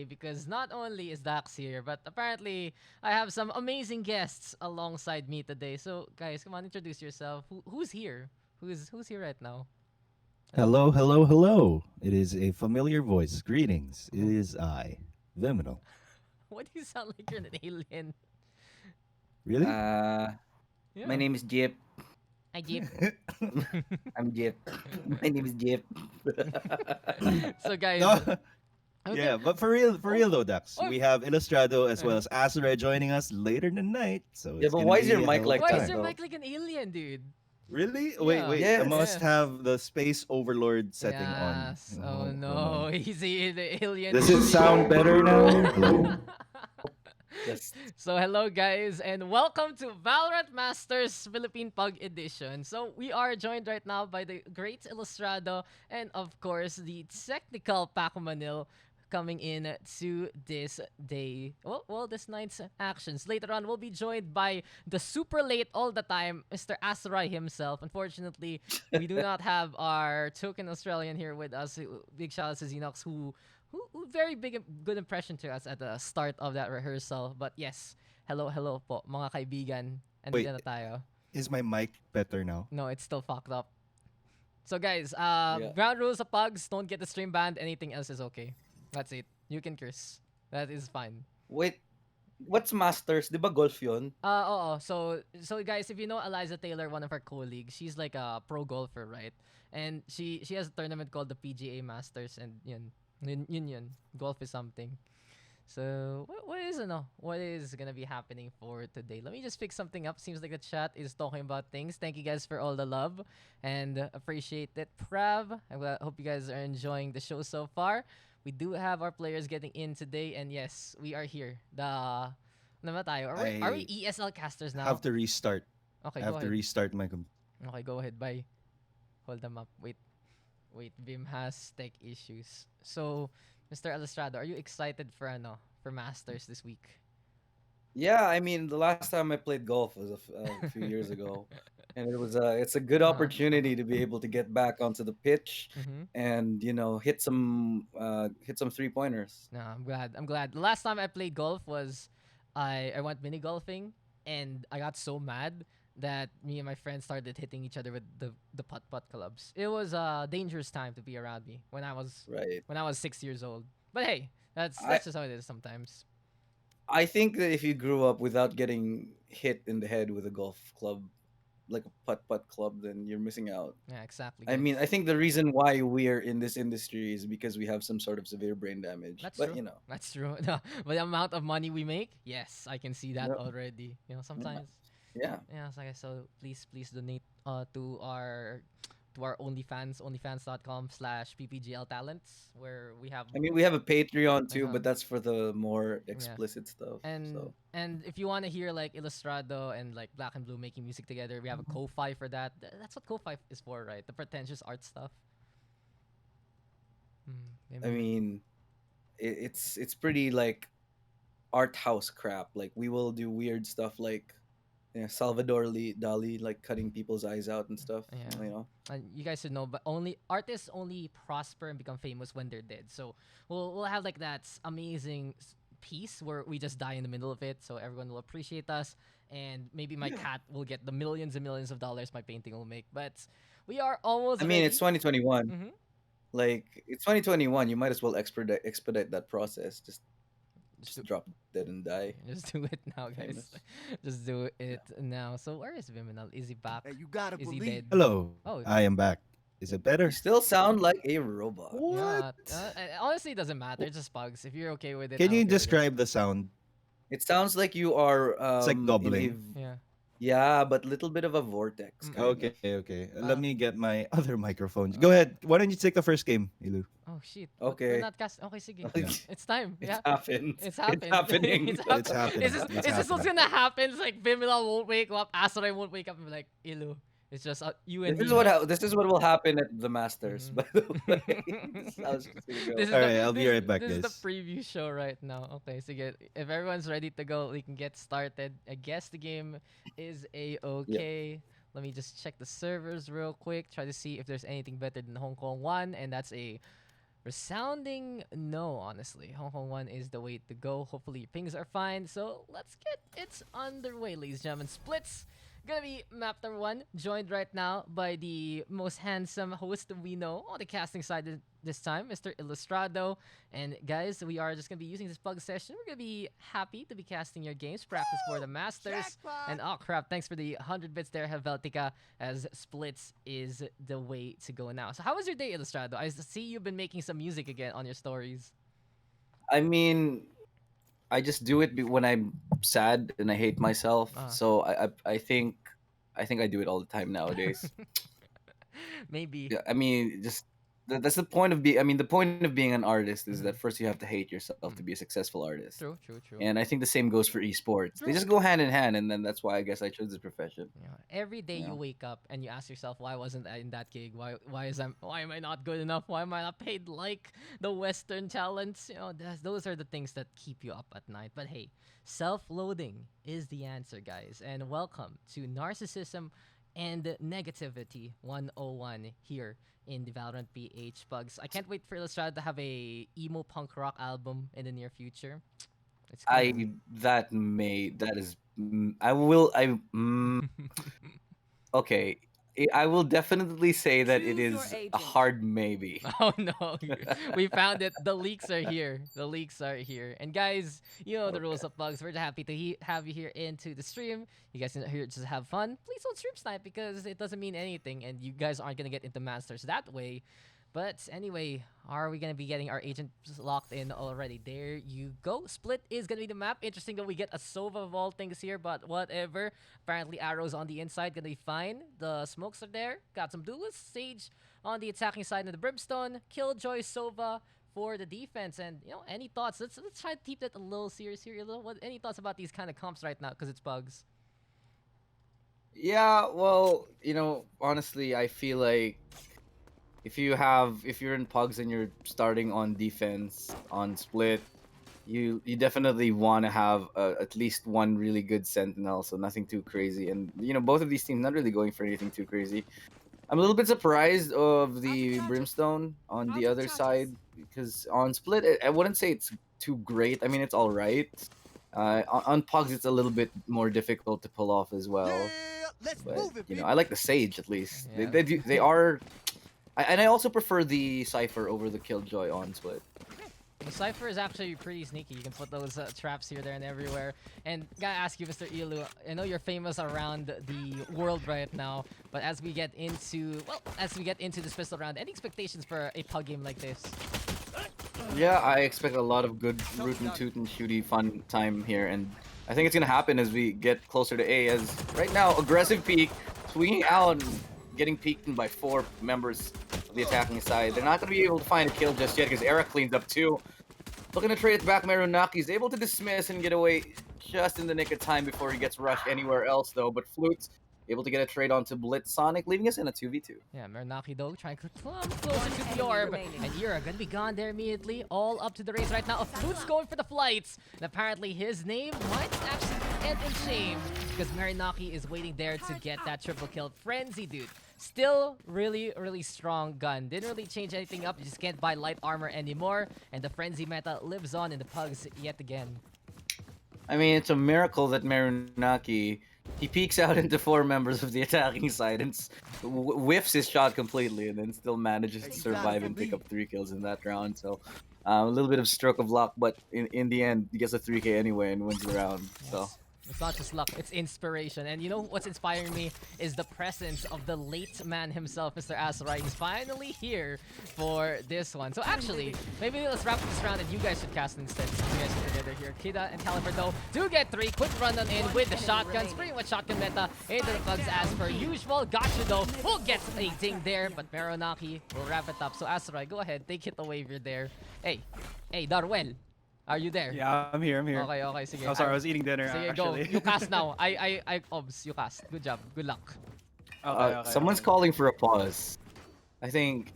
because not only is Dax here, but apparently I have some amazing guests alongside me today. So, guys, come on, introduce yourself. Who's here? Who's here right now? Hello. Hello, hello, hello. It is a familiar voice. Greetings. It Oh, is I, Vyminal. why do you sound like you're an alien? Really? Uh, my Yeah. name is Jeep. I Jeep. I'm Jeep. My name is Jeep. So, guys, No, okay. yeah, but for real Oh, though, Dax. oh. We have Ilustrado as well Uh-huh. as Asurai joining us later tonight, so Yeah, it's but gonna why is your be a mic hell of a like Why is that time. your though? mic like an alien, dude? Really? Wait, Yeah. wait. I must Yes. Yes. have the space overlord setting on. Yes. Oh Hold no, on. easy. The alien Does is it sound better now? Hello? Yes. So hello guys and welcome to Valorant Masters Philippine Pug Edition. So we are joined right now by the great Ilustrado and of course the technical Paco Manil coming in to this day. Well, this night's actions. Later on, we'll be joined by the super late all the time, Mr. Asurai himself. Unfortunately, we do not have our token Australian here with us. Big shout out to Xenox who very good impression to us at the start of that rehearsal. But yes, hello po mga kaibigan. Andito Wait, na tayo. is my mic better now? No, it's still fucked up. So guys, Yeah. ground rules of pugs, don't get the stream banned. Anything else is okay. That's it. You can curse. That is fine. Wait, what's Masters? Di ba golf yun? Oo. So guys, if you know Eliza Taylor, one of our colleagues, she's like a pro golfer, right? And she has a tournament called the PGA Masters, and yun. Golf is something. So what is gonna be happening for today? Let me just pick something up. Seems like the chat is talking about things. Thank you guys for all the love and appreciate it. Prav, hope you guys are enjoying the show so far. We do have our players getting in today, and yes, we are here. Ano ba tayo? Are we I ESL casters have now? to restart. Okay, I go have to ahead. restart my computer. Okay, go ahead. Bye. Hold them up. Wait. Vim has tech issues. So, Mr. Alistrado, are you excited for for Masters this week? Yeah, I mean, the last time I played golf was a few years ago, and it's a good Uh-huh. opportunity to be able to get back onto the pitch, Mm-hmm. and hit some 3 pointers. No, I'm glad. I'm glad. The last time I played golf was I went mini golfing and I got so mad that me and my friends started hitting each other with the putt clubs. It was a dangerous time to be around me Right. when I was 6 years old. But hey, I that's just how it is sometimes. I think that if you grew up without getting hit in the head with a golf club, like a putt club, then you're missing out. Yeah, exactly, I mean, I guys. think the reason why we're in this industry is because we have some sort of severe brain damage. That's But true. That's true. But the amount of money we make, yes, I can see that no, already. yeah, Sometimes. yeah. Yeah, so, okay, so please donate to our OnlyFans, onlyfans.com/ppgl talents, where we have I mean, we have a Patreon too, uh but that's for the more yeah. explicit stuff. And So and if you want to hear like Ilustrado and like Black and Blue making music together, we have a Ko-Fi for that. That's what Ko-Fi is for, right? The pretentious art stuff. I Maybe. mean, it's pretty like art house crap. Like we will do weird stuff like Salvador Dali like cutting people's eyes out and stuff. Yeah. You know. And you guys should know, but only artists only prosper and become famous when they're dead. So we'll have like that amazing piece where we just die in the middle of it, so everyone will appreciate us, and maybe my Yeah. cat will get the millions and millions of dollars my painting will make. But we are almost I mean, it's ready. 2021. Mm-hmm. Like it's 2021. You might as well expedite that process. Just Just do, drop dead and die. just do it now, guys. Famous. Just do Yeah. it now. So where is Vyminal? Is he back? And you gotta Is he believe. dead? Hello, Oh, I am back. Is it You better? still sound like a robot. What? yeah. Honestly, it doesn't matter. It's just bugs. If you're okay with it, Can I'm you okay with it. describe the sound? It sounds like you are It's like in a doubling. Yeah. yeah, but little bit of a vortex Mm-mm. kind of. Okay. Let Uh, me get my other microphone. Go uh, ahead. Why don't you take the first game, Ilu? Oh shit. But we're Okay. not cast. Okay, sige. Yeah, It's time. It Yeah. happens. It's It's happened. happening. It's it's happened. happening. It's Is this what's happening. gonna happen? It's like Vimila won't wake up, Asoray won't wake up and be like, Ilu. It's just you and me. This is what will happen at the Masters. Mhm. By the way, this is how it's just gonna this go. is All the right, I'll be right back, this is the guys. preview show right now. Okay, so if everyone's ready to go, we can get started. I guess the game is a Yep. okay. Let me just check the servers real quick. Try to see if there's anything better than Hong Kong one, and that's a Resounding no, honestly. Hong Kong 1 is the way to go. Hopefully your pings are fine. So let's get it underway, ladies and gentlemen. Splits gonna be map number 1, joined right now by the most handsome host we know on the casting side this time, Mr. Ilustrado. And guys, we are just gonna be using this pug session. We're gonna be happy to be casting your games, practice for the masters. And oh crap, thanks for the 100 bits there, Helvetica, as splits is the way to go now. So how was your day, Ilustrado? I see you've been making some music again on your stories. I mean, I just do it when I'm sad and I hate myself. Ah. So I think I do it all the time nowadays. Maybe. Yeah, I mean, just that's the point of being. I mean, the point of being an artist is that first you have to hate yourself to be a successful artist. True, true, true. And I think the same goes for esports. They True. just go hand in hand, and then that's why I guess I chose this profession. You know, every day Yeah. you wake up and you ask yourself, why wasn't I in that gig? Why am I not good enough? Why am I not paid like the Western talents? You know, those are the things that keep you up at night. But hey, self-loathing is the answer, guys. And welcome to Narcissism and Negativity 101 here in the Valorant PH Pugs. I can't wait for Illustrated to have a emo punk rock album in the near future. It's I that may that is I will I okay. I will definitely say that it Choose your is a agent. hard maybe. Oh no, we found it. The leaks are here. The leaks are here. And guys, you know the rules of Pugs. We're happy to have you here into the stream. You guys are here to just have fun. Please don't stream snipe because it doesn't mean anything and you guys aren't going to get into Masters that way. But anyway, are we going to be getting our agents locked in already? There you go. Split is going to be the map. Interesting that we get a Sova of all things here, but whatever. Apparently arrows on the inside going to be fine. The smokes are there. Got some duelists. Sage on the attacking side of the Brimstone. Killjoy, Sova for the defense. And, you know, any thoughts? Let's try to keep that a little serious here. Any thoughts about these kind of comps right now? Because it's Pugs. Yeah, well, honestly, I feel like if you're in pugs and you're starting on defense on split, you definitely want to have at least one really good sentinel, so nothing too crazy. And both of these teams not really going for anything too crazy. I'm a little bit surprised of the Brimstone on the other side because on split I wouldn't say it's too great. I mean, it's all right. On pugs it's a little bit more difficult to pull off as well. But I like the Sage at least. Yeah. They are. And I also prefer the Cypher over the Killjoy on split. The Cypher is actually pretty sneaky. You can put those traps here, there, and everywhere. And gotta ask you, Mr. Ilu, I know you're famous around the world right now, but as we get into this pistol round, any expectations for a pug game like this? Yeah, I expect a lot of good root and toot and shooty fun time here, and I think it's gonna happen as we get closer to A. As right now, aggressive peek, swinging out and getting peeked by 4 members of the attacking side. They're not going to be able to find a kill just yet because Era cleans up 2. Looking to trade it back, Merunaki's able to dismiss and get away just in the nick of time before he gets rushed anywhere else though. But Flute's able to get a trade onto Blitz Sonic, leaving us in a 2v2. Yeah, Merenaki though trying to climb closer to the orb. And Yura gonna be gone there immediately. All up to the race right now. Flute's going for the flights. And apparently his name might actually end in shame because Merenaki is waiting there to get that triple kill. Frenzy, dude. Still really, really strong gun. Didn't really change anything up. You just can't buy light armor anymore. And the Frenzy meta lives on in the Pugs yet again. I mean, it's a miracle that Merenaki, he peeks out into 4 members of the attacking side and whiffs his shot completely and then still manages to survive and pick up 3 kills in that round. So a little bit of stroke of luck, but in the end, he gets a 3k anyway and wins the round. Yes. So. It's not just luck, it's inspiration. And you know what's inspiring me is the presence of the late man himself, Mr. Asurai. He's finally here for this one. So actually, maybe let's wrap up this round and you guys should cast instead. So you guys are together here. Kida and Caliber though do get 3. Quick run on in with the shotguns. Pretty much shotgun meta into the Pugs as per usual. Gotcha though. Will get a ding there, but Meronaki will wrap it up. So Asurai, go ahead. Take it away if you're there. Hey, Darwell. Are you there? Yeah, I'm here. Okay, sige. Oh, sorry, I was eating dinner Sige, actually. go. You cast now. Obs, you cast. Good job. Good luck. Okay, Someone's calling for a pause. I think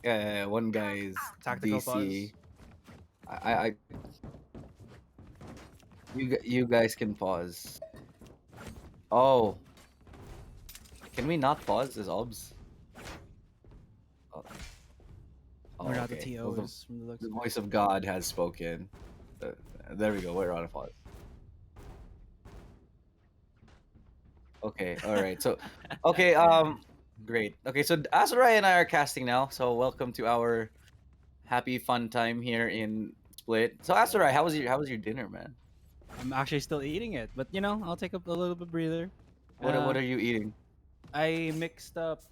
one guy's Tactical DC. You guys can pause. Oh. Can we not pause as obs? Oh. Figured out the okay. Well, TOs from the looks the of it. voice of God has spoken. There we go. We're on a pause. Okay. All right. So, okay. Great. Okay. So Asurai and I are casting now. So welcome to our happy fun time here in Split. So Asurai, how was your dinner, man? I'm actually still eating it, but you know, I'll take a little bit breather. What are you eating? I mixed up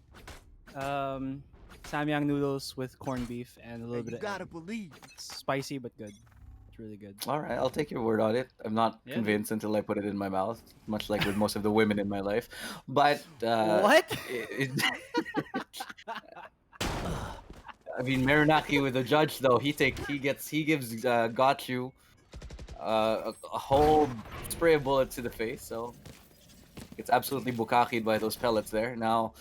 um samyang noodles with corned beef and a little bit of egg. believe. It's spicy but good. It's really good. All right, I'll take your word on it. I'm not Yeah, dude. convinced until I put it in my mouth, much like with most of the women in my life. But What? I mean, Marinaki with the judge though, he gives Got a whole spray of bullets to the face, so it's absolutely bukakied by those pellets there. Now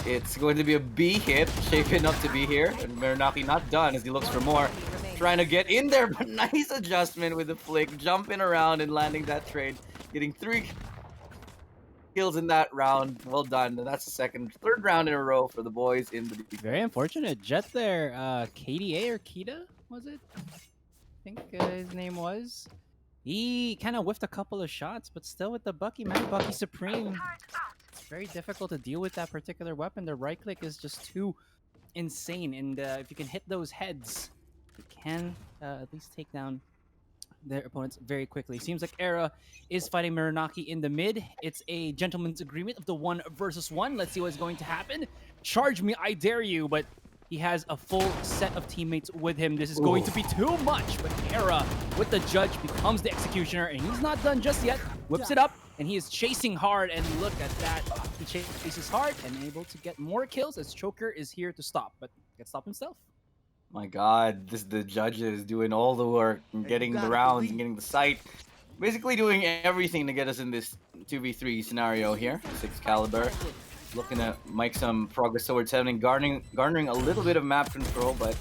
it's going to be a B hit, shaping up to be here, and Marinaki not done as he looks for more. Trying to get in there, but nice adjustment with the flick, jumping around and landing that trade, getting 3 kills in that round. Well done. And that's the third round in a row for the boys in the defense. Very unfortunate. Jet there. KDA or Kita, was it? I think his name was. He kind of whiffed a couple of shots, but still with the Bucky, man. Bucky Supreme. It's very difficult to deal with that particular weapon. The right click is just too insane. And if you can hit those heads, you can at least take down their opponents very quickly. Seems like Era is fighting Marinaki in the mid. It's a gentleman's agreement of the 1 versus 1. Let's see what's going to happen. Charge me, I dare you, but he has a full set of teammates with him. This is going to be too much, but Era with the judge becomes the executioner, and he's not done just yet. Whips it up, and he is chasing hard, and look at that. He chases hard and able to get more kills as Choker is here to stop, but gets stopped himself. My God, the judges doing all the work and getting the rounds and getting the sight. Basically doing everything to get us in this 2v3 scenario here. 6 caliber. Looking to make some progress towards heaven and garnering a little bit of map control, but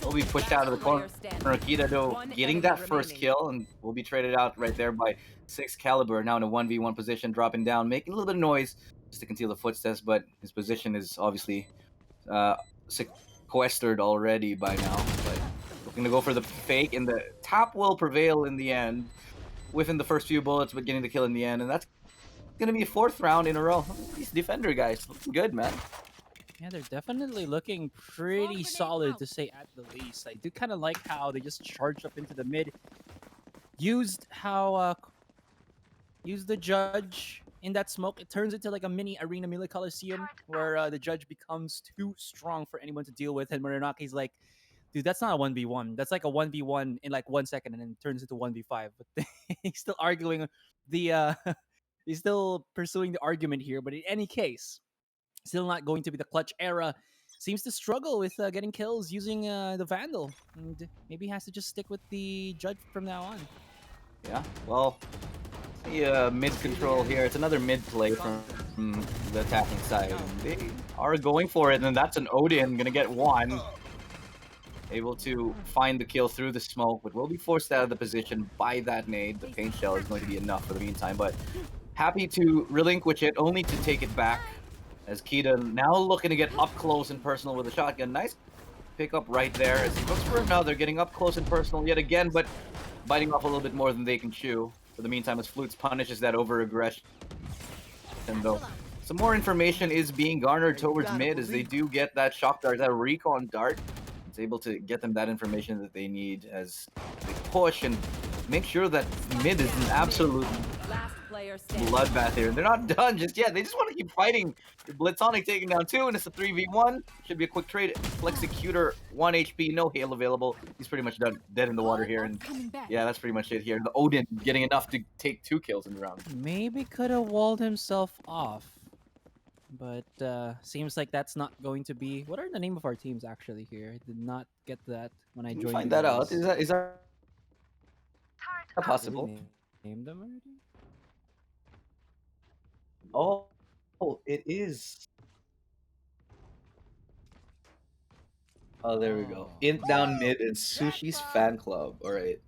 will be pushed out of the corner. Akita though getting that first kill and will be traded out right there by 6 caliber. Now in a 1v1 position, dropping down, making a little bit of noise just to conceal the footsteps, but his position is obviously sequestered already by now. But looking to go for the fake, and the top will prevail in the end, within the first few bullets, but getting the kill in the end, and that's gonna be a 4th round in a row. These defender guys looking good, man. Yeah, they're definitely looking pretty solid to say at the least. I do kind of like how they just charged up into the mid, used the judge in that smoke. It turns into like a mini arena Mila Coliseum where the judge becomes too strong for anyone to deal with, and Marinaki's like, dude, that's not a 1v1. That's like a 1v1 in like 1 second, and then it turns into 1v5. But he's still arguing the he's still pursuing the argument here, but in any case, still not going to be the clutch. Era. Seems to struggle with getting kills using the Vandal, and maybe has to just stick with the judge from now on. Yeah, well, the mid control here. It's another mid play from the attacking side. And they are going for it, and that's an Odin gonna get 1. Able to find the kill through the smoke, but will be forced out of the position by that nade. The paint shell is going to be enough for the meantime, but happy to relinquish it, only to take it back. As Kita now looking to get up close and personal with a shotgun. Nice pick up right there as he looks for another, getting up close and personal yet again, but biting off a little bit more than they can chew. For the meantime, as Flutes punishes that over-aggression, though. Some more information is being garnered towards mid as they do get that shock dart, that recon dart. It's able to get them that information that they need as they push and make sure that mid is an absolute bloodbath here. They're not done just yet. They just want to keep fighting. Blitzonic taking down 2, and it's a 3v1. Should be a quick trade. Flexicutor, 1 HP, no hail available. He's pretty much done, dead in the water here. And yeah, that's pretty much it here. The Odin getting enough to take 2 kills in the round. Maybe could have walled himself off, but seems like that's not going to be. What are the name of our teams actually here? I did not get that when I Can joined. you find you that out? guys. Is that possible? Did we name them already? Oh, it is. Oh, there we go. Int down mid and Sushi's fan club. All right.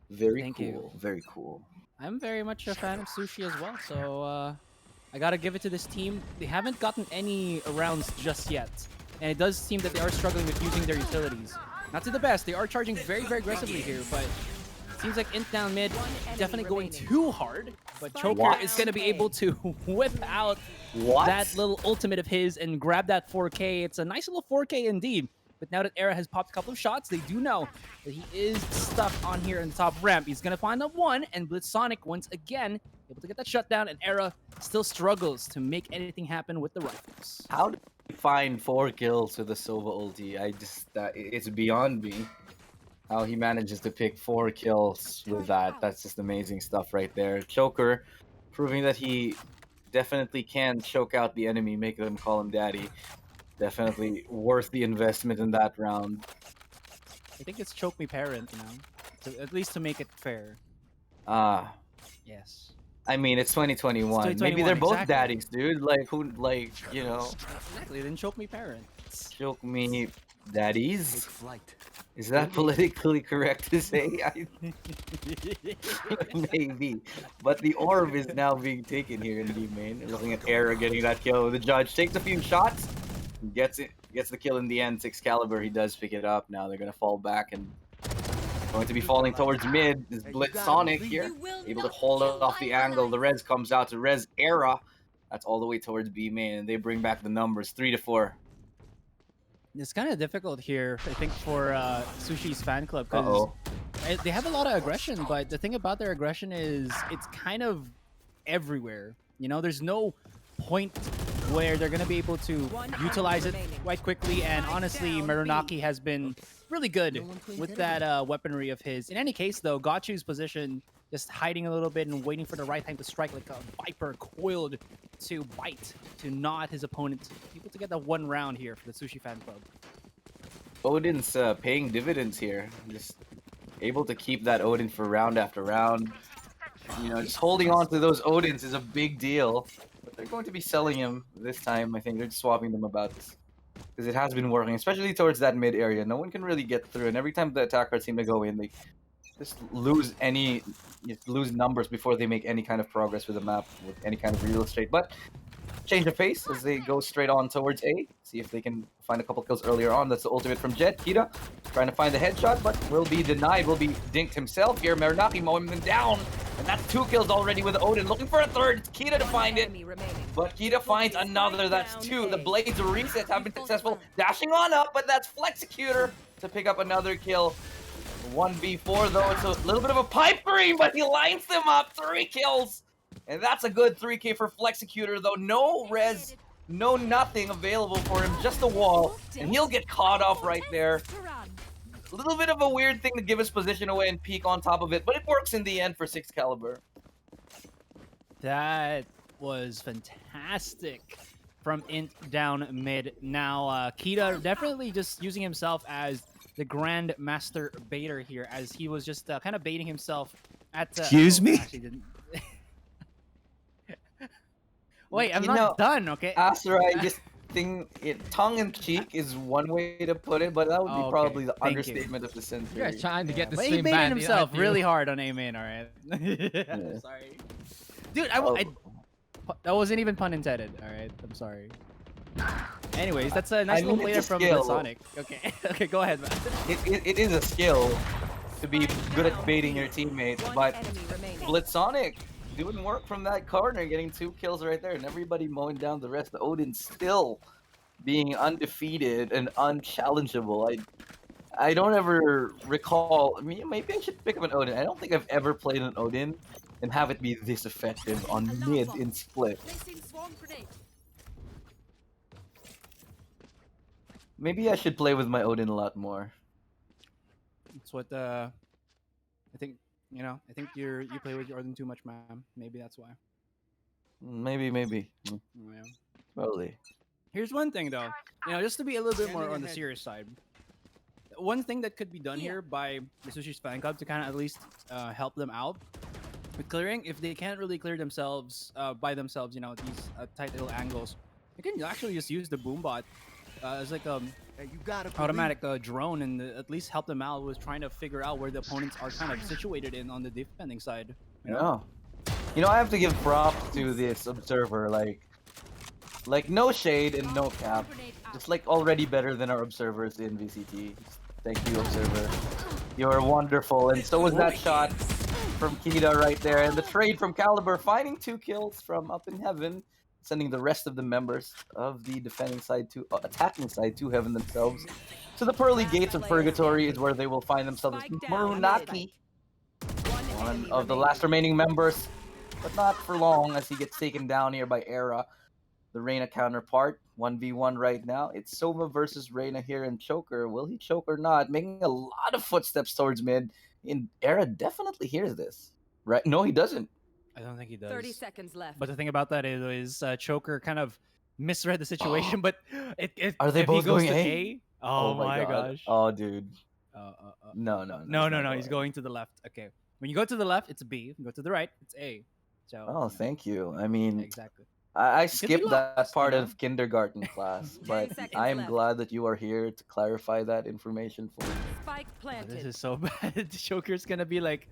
Very Thank cool. you. Very cool. I'm very much a fan of Sushi as well, so I gotta give it to this team. They haven't gotten any rounds just yet, and it does seem that they are struggling with using their utilities. Not to the best. They are charging very, very aggressively here, but it seems like Int down mid definitely going too hard. But Choker is going to be able to whip out that little ultimate of his and grab that 4K. It's a nice little 4K indeed. But now that Era has popped a couple of shots, they do know that he is stuck on here in the top ramp. He's going to find the one, and Blitzsonic once again able to get that shutdown, and Era still struggles to make anything happen with the rifles. How did he find 4 kills with the Sova ulti? It's beyond me. How he manages to pick 4 kills with that. That's just amazing stuff right there. Choker proving that he definitely can choke out the enemy, make them call him daddy. Definitely worth the investment in that round. I think it's choke me parent, you know, at least to make it fair. Yes. I mean, it's 2021. It's Maybe they're 2021, both exactly. daddies, dude. Like, who, like, you know, Exactly, then choke me parent. choke me daddies? Is that politically correct to say? Maybe. But the orb is now being taken here in B main. Looking at Era getting that kill. The judge takes a few shots, gets the kill in the end. 6 He does pick it up. Now they're gonna fall back and going to be falling towards mid. Is Blitzsonic here, able to hold off the angle. The res comes out to res Era. That's all the way towards B main, and they bring back the numbers 3-4. It's kind of difficult here, I think, for Sushi's fan club because they have a lot of aggression, but the thing about their aggression is it's kind of everywhere. You know, there's no point where they're going to be able to utilize it quite quickly, and honestly, Meronaki has been really good with that weaponry of his. In any case, though, Gachu's position, just hiding a little bit and waiting for the right time to strike like a viper coiled to bite, to nod his opponent. Able to get that one round here for the Sushi fan club. Odin's paying dividends here. Just able to keep that Odin for round after round. You know, just holding on to those Odins is a big deal. But they're going to be selling him this time. I think they're just swapping them about because it has been working, especially towards that mid area. No one can really get through, and every time the attackers seem to go in, they just lose numbers before they make any kind of progress with the map, with any kind of real estate. But change of pace as they go straight on towards A. See if they can find a couple kills earlier on. That's the ultimate from Jet. Kita trying to find the headshot, but will be denied. Will be dinked himself here. Meronaki mowing them down. And that's 2 kills already with Odin. Looking for a third. It's Kita to find it. But Kita finds another. That's 2. The Blades resets have been successful. Dashing on up, but that's Flexecutor to pick up another kill. 1v4 though. It's a little bit of a pipe dream, but he lines them up. 3 kills. And that's a good 3K for Flexecutor, though. No res, no nothing available for him, just a wall. And he'll get caught off right there. A little bit of a weird thing to give his position away and peek on top of it, but it works in the end for 6. That was fantastic from Int down mid. Now, Kita definitely just using himself as the Grand Master baiter here, as he was just kind of baiting himself at... Excuse me? Actually didn't. Wait, I'm not done, okay? Asurai just tongue-in-cheek is one way to put it, but that would be probably the understatement of the century. You're trying to get the But he stream baited banned. himself really hard on A-main, alright? I'm sorry. Dude, that wasn't even pun intended, alright? I'm sorry. Anyways, that's a nice little player from Sonic. Okay, okay, go ahead, man. It is a skill to be good at baiting your teammates, but Blitzsonic doing work from that corner, getting 2 kills right there, and everybody mowing down the rest. The Odin still being undefeated and unchallengeable. I don't ever recall. I mean, maybe I should pick up an Odin. I don't think I've ever played an Odin and have it be this effective on mid in split. Maybe I should play with my Odin a lot more. That's what I think. You know, I think you play with your Odin too much, ma'am. Maybe that's why. Maybe. Yeah. Probably. Here's one thing though, you know, just to be a little bit more on the serious side. One thing that could be done here by the Sushi's fan club to kind of at least help them out with clearing, if they can't really clear themselves by themselves, you know, these tight little angles, you can actually just use the boombot as like automatic drone, and at least help them out with trying to figure out where the opponents are kind of situated in on the defending side. You know? You know, I have to give props to this observer. Like no shade and no cap. Just like already better than our observers in VCT. Thank you, observer. You're wonderful, and so was that shot from Kita right there, and the trade from Caliber, finding 2 kills from up in heaven, sending the rest of the members of the defending side to attacking side to heaven themselves. So the pearly gates of purgatory is where they will find themselves. Marunaki, one of the last remaining members, but not for long as he gets taken down here by Era, the Reyna counterpart. 1v1 right now. It's Soma versus Reyna here in Choker. Will he choke or not? Making a lot of footsteps towards mid. And Era definitely hears this. Right? No, he doesn't. I don't think he does. 30 seconds left. But the thing about that is Choker kind of misread the situation. But Are they if both he goes going to A? A? Oh, my gosh. Oh, dude. No. No. He's going to the left. Okay. When you go to the left, it's B. When you go to the right, it's A. So. Oh, thank you. I mean, Exactly. I be skipped that lost, part you know? of kindergarten class, but seconds I am left. glad that you are here to clarify that information for me. Spike Oh, planted. this is so bad. Joker's gonna be like,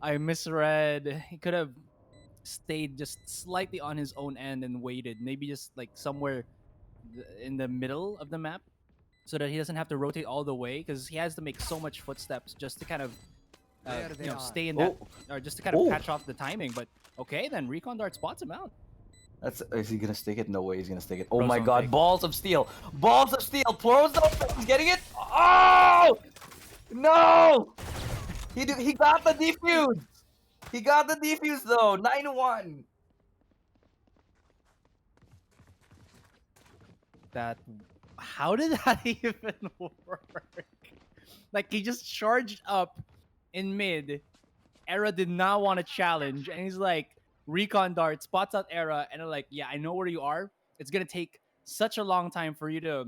I misread. He could have stayed just slightly on his own end and waited. Maybe just like somewhere in the middle of the map, so that he doesn't have to rotate all the way, because he has to make so much footsteps just to kind of, stay in that, or just to kind of catch off the timing. But okay, then Recon Dart spots him out. Is he gonna stick it? No way he's gonna stick it. Oh Bros my don't god, take. balls of steel! Balls of steel! Pros open! He's getting it! Oh! No! He got the defuse! He got the defuse though! 9-1! How did that even work? Like, he just charged up in mid. Era did not want to challenge, and he's like, Recon Dart spots out Era, and they're like, yeah, I know where you are. It's gonna take such a long time for you to,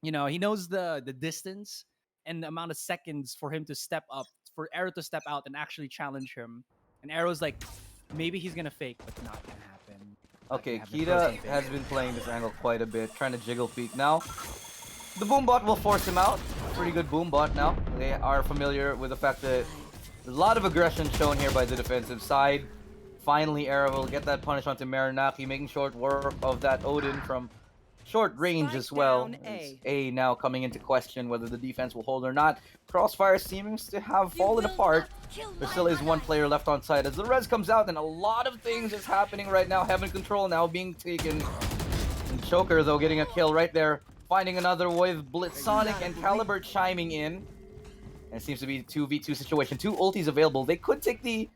he knows the distance and the amount of seconds for him to step up, for Era to step out and actually challenge him. And Arrow's like, maybe he's gonna fake, but not gonna happen. Okay, Not gonna Kita happen. has been playing this angle quite a bit, trying to jiggle peek now. The boombot will force him out. Pretty good boombot now. They are familiar with the fact that there's a lot of aggression shown here by the defensive side. Finally, Era will get that punish onto Marinaki, making short work of that Odin from short range Spike as well. down A. It's A now coming into question whether the defense will hold or not. Crossfire seems to have fallen apart. There still is one player left on site as the res comes out, and a lot of things is happening right now. Heaven control now being taken. And Choker, though, getting a kill right there. Finding another with Blitzsonic and Caliber chiming in. And it seems to be 2v2 situation. 2 ultis available. They could take the...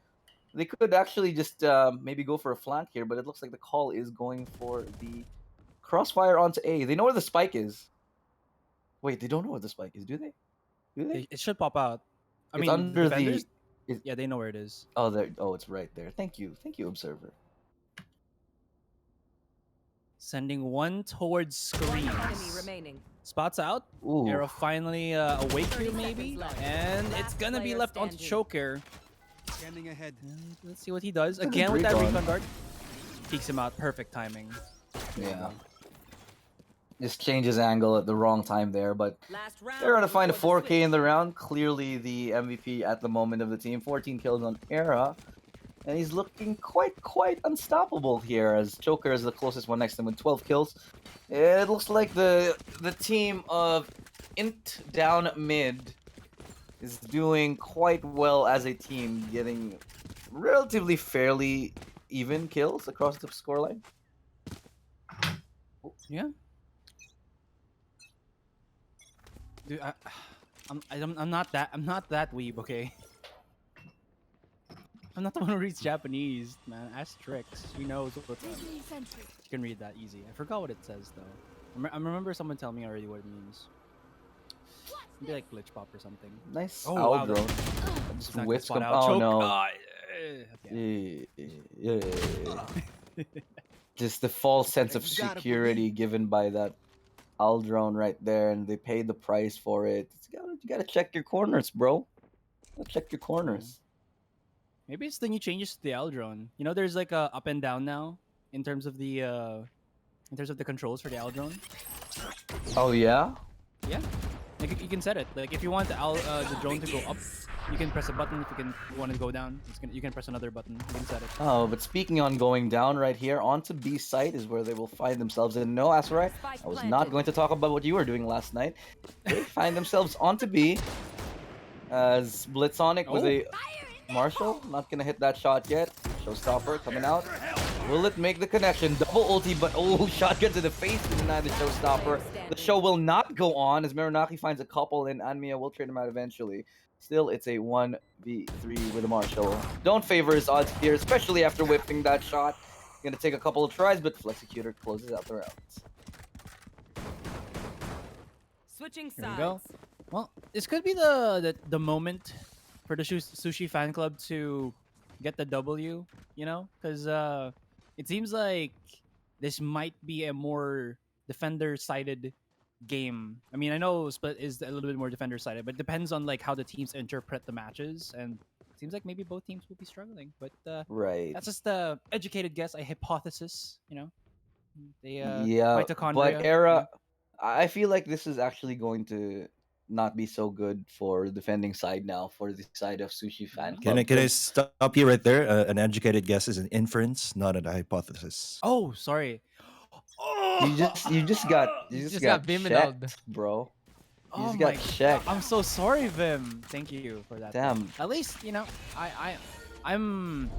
They could actually just maybe go for a flank here, but it looks like the call is going for the crossfire onto A. They know where the spike is. Wait, they don't know where the spike is, do they? Do they? It should pop out. I It's mean, under the- defenders, is- yeah, they know where it is. Oh, there. Oh, it's right there. Thank you, observer. Sending one towards screens. Enemy remaining. Spots out. Ooh. Arrow finally awake 30 here, maybe, seconds left. and it's Last gonna be player left onto standing. Choker. Scanning ahead. And let's see what he does It's a good again with that recon. recon dart. Peeks him out. Perfect timing. Yeah. Just changes angle at the wrong time there, but Last round. they're gonna find a before 4K in the round. Clearly the MVP at the moment of the team. 14 kills on Era. And he's looking quite unstoppable here, as Choker is the closest one next to him with 12 kills. It looks like the team of Int down mid is doing quite well as a team, getting relatively fairly even kills across the scoreline. Yeah. Dude, I'm not that weeb, okay? I'm not the one who reads Japanese, man. Ask Trix. She knows what's up. She can read that easy. I forgot what it says though. I remember someone telling me already what it means. Maybe like glitch pop or something. Nice Oh, owl wow, drone. It's Just not gonna whiffs spot come. out. Oh Choke. no. Okay. Yeah. Just the false sense of security given by that owl drone right there, and they paid the price for it. You gotta check your corners, bro. Check your corners. Maybe it's the new changes to the L drone. You know, there's like a up and down now in terms of the controls for the L drone. Oh yeah. Yeah. Like you can set it. Like if you want the drone to go up, you can press a button. If you want to go down, you can press another button. You can set it. Oh, but speaking on going down right here, onto B site is where they will find themselves. And no, Asurai, I was not going to talk about what you were doing last night. They find themselves onto B as Blitzonic with a Marshall. Not gonna hit that shot yet. Showstopper coming out. Will it make the connection? Double ulti, but oh, shotgun to the face to deny the showstopper. The show will not go on as Marinaki finds a couple and Anmia will trade him out eventually. Still, it's a 1v3 with a Marshall. Don't favor his odds here, especially after whipping that shot. Gonna take a couple of tries, but Flexicutor closes out the rounds. Switching Here we sides. go. Well, this could be the moment for the Sushi fan club to get the W. You know, because it seems like this might be a more defender-sided game. I mean, I know Split is a little bit more defender-sided, but it depends on like how the teams interpret the matches, and it seems like maybe both teams will be struggling. But Right. that's just a educated guess, a hypothesis. You know, they Yeah, mitochondria. but Era, I feel like this is actually going to not be so good for the defending side now, for the side of Sushi fan Can I club. can I stop you right there? An educated guess is an inference, not a hypothesis. Oh, sorry. You just got just got Vyminal. checked, bro. You Oh just my got checked. I'm so sorry, Vim. Thank you for that. Damn. At least you know I'm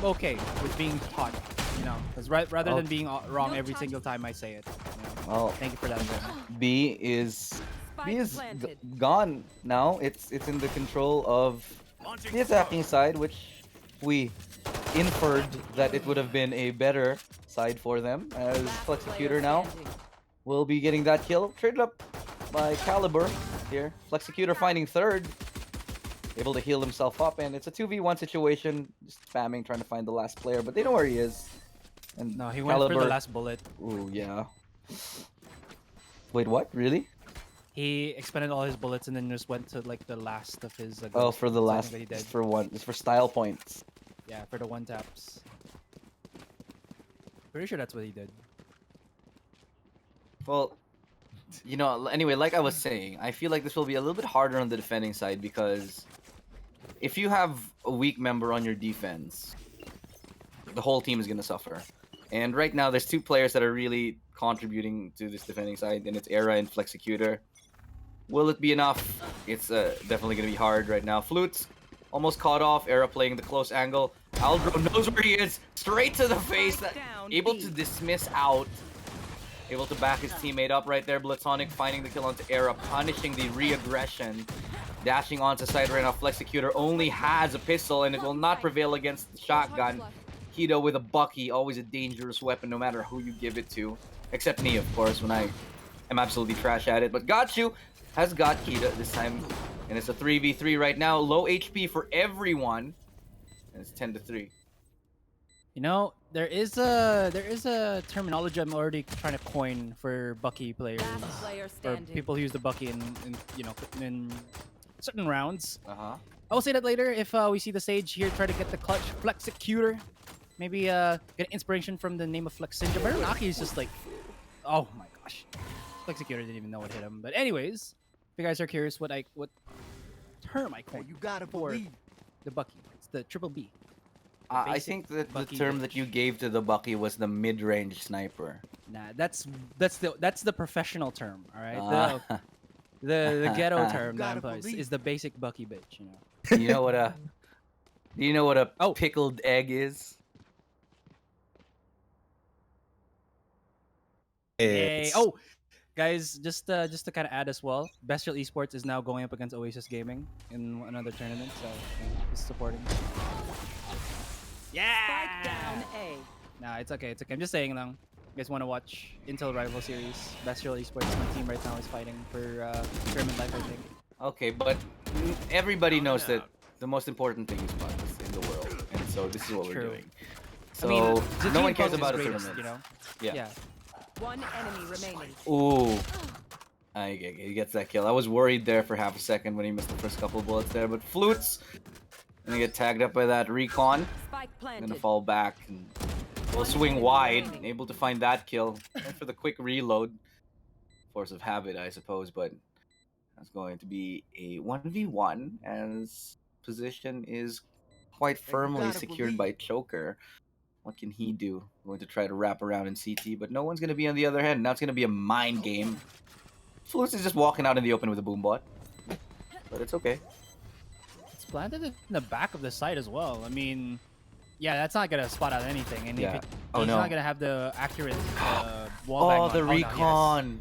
okay with being taught. You know, because rather than being wrong every single time I say it. You know? Well, Thank you for that, Vim. B is Spike planted. gone now. It's in the control of the attacking side, which we inferred that it would have been a better side for them, as Last player Flexicutor now standing. will be getting that kill. Traded up by Caliber here. Flexicutor finding third. Able to heal himself up, and it's a 2v1 situation. Just spamming, trying to find the last player, but they know where he is. And No, he went for Caliber, the last bullet. Ooh, yeah. Wait, what? Really? He expended all his bullets and then just went to like the last of his. Oh, for the so I last, think that he just did. for one, just for style points. Yeah, for the one taps. Pretty sure that's what he did. Well, you know, anyway, like I was saying, I feel like this will be a little bit harder on the defending side because if you have a weak member on your defense, the whole team is going to suffer. And right now, there's two players that are really contributing to this defending side, and it's Era and Flexicutor. Will it be enough? It's definitely going to be hard right now. Flutes almost caught off. Era playing the close angle. Aldro knows where he is. Straight to the face. Down Able B. to dismiss out. Able to back his teammate up right there. Blitzonic finding the kill onto Era, punishing the re-aggression. Dashing onto side right now. Flexicutor only has a pistol, and it will not prevail against the shotgun. Kido with a Bucky, always a dangerous weapon, no matter who you give it to. Except me, of course, when I am absolutely trash at it. But Gatchu has got Kido this time, and it's a 3v3 right now. Low HP for everyone, and it's 10-3. You know, there is a terminology I'm already trying to coin for Bucky players, Last player or standing. people who use the Bucky in you know in certain rounds. Uh-huh. I will say that later if we see the Sage here try to get the clutch Flexicutor. Maybe get inspiration from the name of Flexinja. But Naki is just like, oh my gosh, Flexicutor didn't even know what hit him. But anyways, if you guys are curious, what term I coined for the Bucky? It's the triple B. I basic think that the Bucky term bitch. that you gave to the Bucky was the mid-range sniper. Nah, that's the professional term. All right, Ah. the ghetto term that implies is the basic Bucky bitch. You know. You know what a do you know what a Oh. pickled egg is? Yay. It's- Oh, guys, just to kind of add as well, Bestial Esports is now going up against Oasis Gaming in another tournament, so just supporting. Spike down A. Nah, it's okay. It's okay. I'm just saying, lang. You guys want to watch Intel Rival Series? Bestial Esports, my team right now is fighting for tournament life, I think. Okay, but everybody knows that the most important thing is pugs in the world, and so this is what we're True. doing. So I mean, no Zucchini one cares Pugs is about a greatest, tournament. you know? Yeah. One enemy remaining. Ooh. He gets that kill. I was worried there for half a second when he missed the first couple bullets there, but Flutes gonna get tagged up by that recon. Spike Gonna planted. fall back and will swing wide, able to find that kill. Went for the quick reload. Force of habit, I suppose, but That's going to be a 1v1 as position is quite firmly secured by Choker. What can he do? Going to try to wrap around in CT, but no one's going to be on the other hand. Now it's going to be a mind game. Flutes is just walking out in the open with a boom bot. But it's okay. It's planted in the back of the site as well. I mean, yeah, that's not gonna spot out anything. And Yeah. if Oh, he's no. not gonna have the accurate wall bang Oh, on. the Oh, no, yes. recon.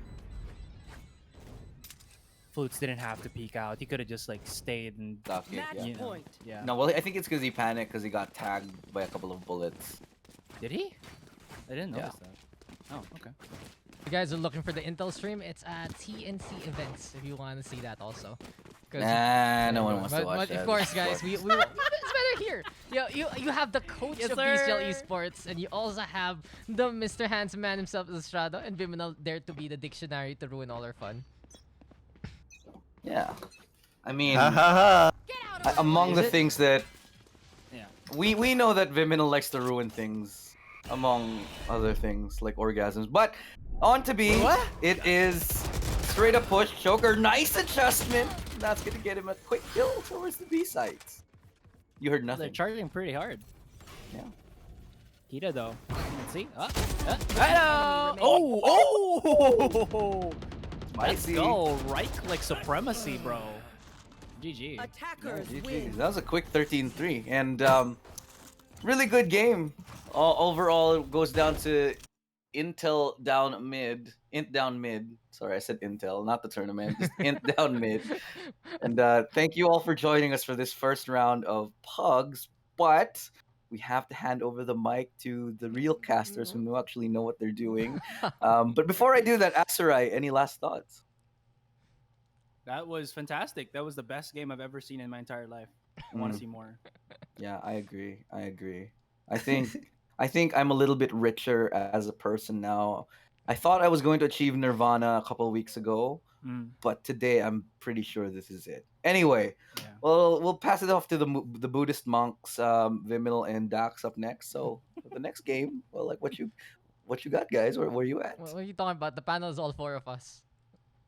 Flutes didn't have to peek out. He could have just like stayed and Stock it, Match yeah. you know, point. yeah. No, well, I think it's because he panicked because he got tagged by a couple of bullets. Did he? I didn't Yeah. notice that. Oh, okay. If you guys are looking for the Intel stream, it's at TNC Events if you want to see that also. 'Cause- Nah, no one wants but, to watch but that. of course, guys, it's better here. You have the coach Yes, of BCL sir. Esports, and you also have the Mr. Handsome Man himself, Ilustrado, and Vyminal there to be the dictionary to ruin all our fun. Yeah. I mean, Ha ha ha. among the Is it? things that Yeah. we know that Vyminal likes to ruin things, among other things like orgasms. But on to B, What? it is straight up push. Choker, nice adjustment. That's gonna get him a quick kill towards the B sites. You heard They're nothing. charging pretty hard. Yeah. Kita though. Let's see. Hello! Oh! Let's Spicy. go. Right click supremacy, bro. GG. Yeah, Attackers GG. win. That was a quick 13-3, and really good game. Overall, it goes down to Intel down mid. Int down mid. Sorry, I said Intel, not the tournament. Just Int down mid. And thank you all for joining us for this first round of Pugs. But we have to hand over the mic to the real casters who actually know what they're doing. But before I do that, Asurai, any last thoughts? That was fantastic. That was the best game I've ever seen in my entire life. I want to see more. Yeah, I agree. I think I'm a little bit richer as a person now. I thought I was going to achieve Nirvana a couple of weeks ago, Mm, but today I'm pretty sure this is it. Anyway, yeah. well, we'll pass it off to the Buddhist monks, Vyminal and Daks up next. So for the next game, well, like what you got, guys? Where you at? What are you talking about? The panel is all four of us.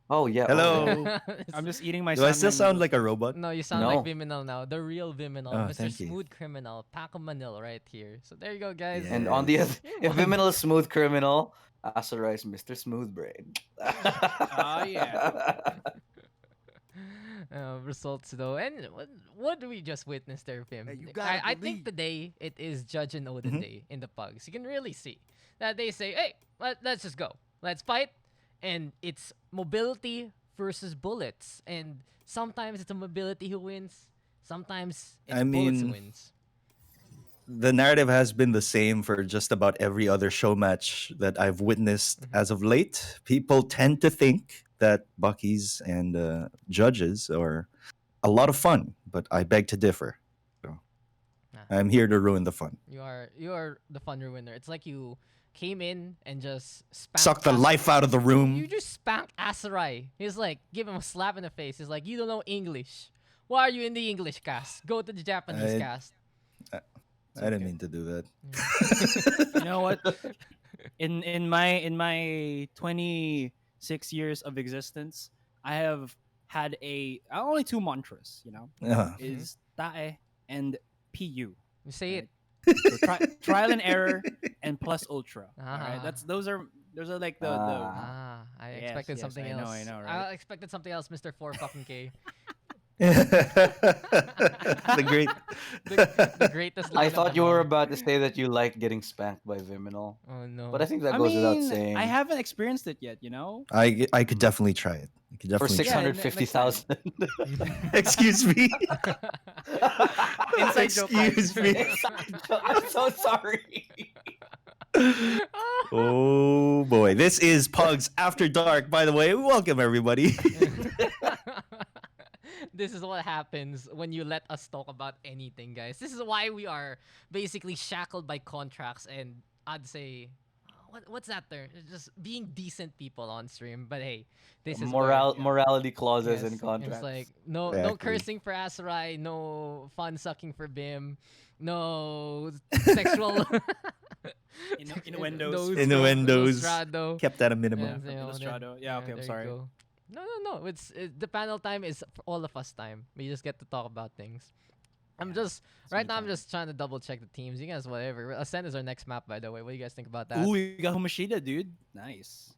Oh yeah. Hello. I'm just eating my Do I still salmon. sound like a robot? No, you sound No. like Vyminal now. The real Vyminal. Oh, Mr. thank you. Smooth Criminal. Paco Manil right here. So there you go, guys. Yeah. And on the other, You if won. Vyminal is smooth criminal, Asurai is Mr. Smooth Brain. Oh, yeah. Results though, and what do we just witness there, Pim? Hey, you gotta I think believe. today it is Judge and Odin Mhm. day in the Pugs. You can really see that they say, "Hey, let's just go, let's fight," and it's mobility versus bullets, and sometimes it's a mobility who wins, sometimes it's I bullets who mean, wins. The narrative has been the same for just about every other show match that I've witnessed as of late. People tend to think that Buckies and judges are a lot of fun, but I beg to differ. So, Ah. I'm here to ruin the fun. You are the fun ruiner. It's like you came in and just spanked Suck the life out of the You room. just spanked Asurai. He's like, give him a slap in the face. He's like, you don't know English. Why are you in the English cast? Go to the Japanese I- cast. I didn't mean to do that. You know what? In my 26 years of existence, I have had only two mantras. You know, Uh-huh. is tae and pu. You say it. So trial and error and plus ultra. All right, Ah. those are like the I Yes, expected yes, something I know, else. I know, right? I expected something else, Mr. 4 fucking K. The great. The greatest line I of thought them you were all. about to say that you like getting spanked by Vyminal, Oh no. but I think that I goes without mean, saying. I haven't experienced it yet. You know. I could definitely try it. I could for definitely try. 650,000. Excuse me. Inside joke, Excuse me. I'm so sorry. Oh boy, this is Pugs After Dark. By the way, welcome everybody. This is what happens when you let us talk about anything, guys. This is why we are basically shackled by contracts and I'd say, what's that term? It's just being decent people on stream. But hey, this is Morality clauses yes, and contracts. It's like no Exactly. cursing for Asurai, no fun sucking for Bim, no sexual Innuendos. those- Innuendos. Ilustrado. Kept at a minimum. And, you know, Ilustrado. Yeah, okay, I'm there you sorry. go. No. The panel time is for all of us time. We just get to talk about things. I'm just right now. I'm just trying to double check the teams. You guys, whatever. Ascent is our next map, by the way. What do you guys think about that? Ooh, we got Humashida, dude. Nice.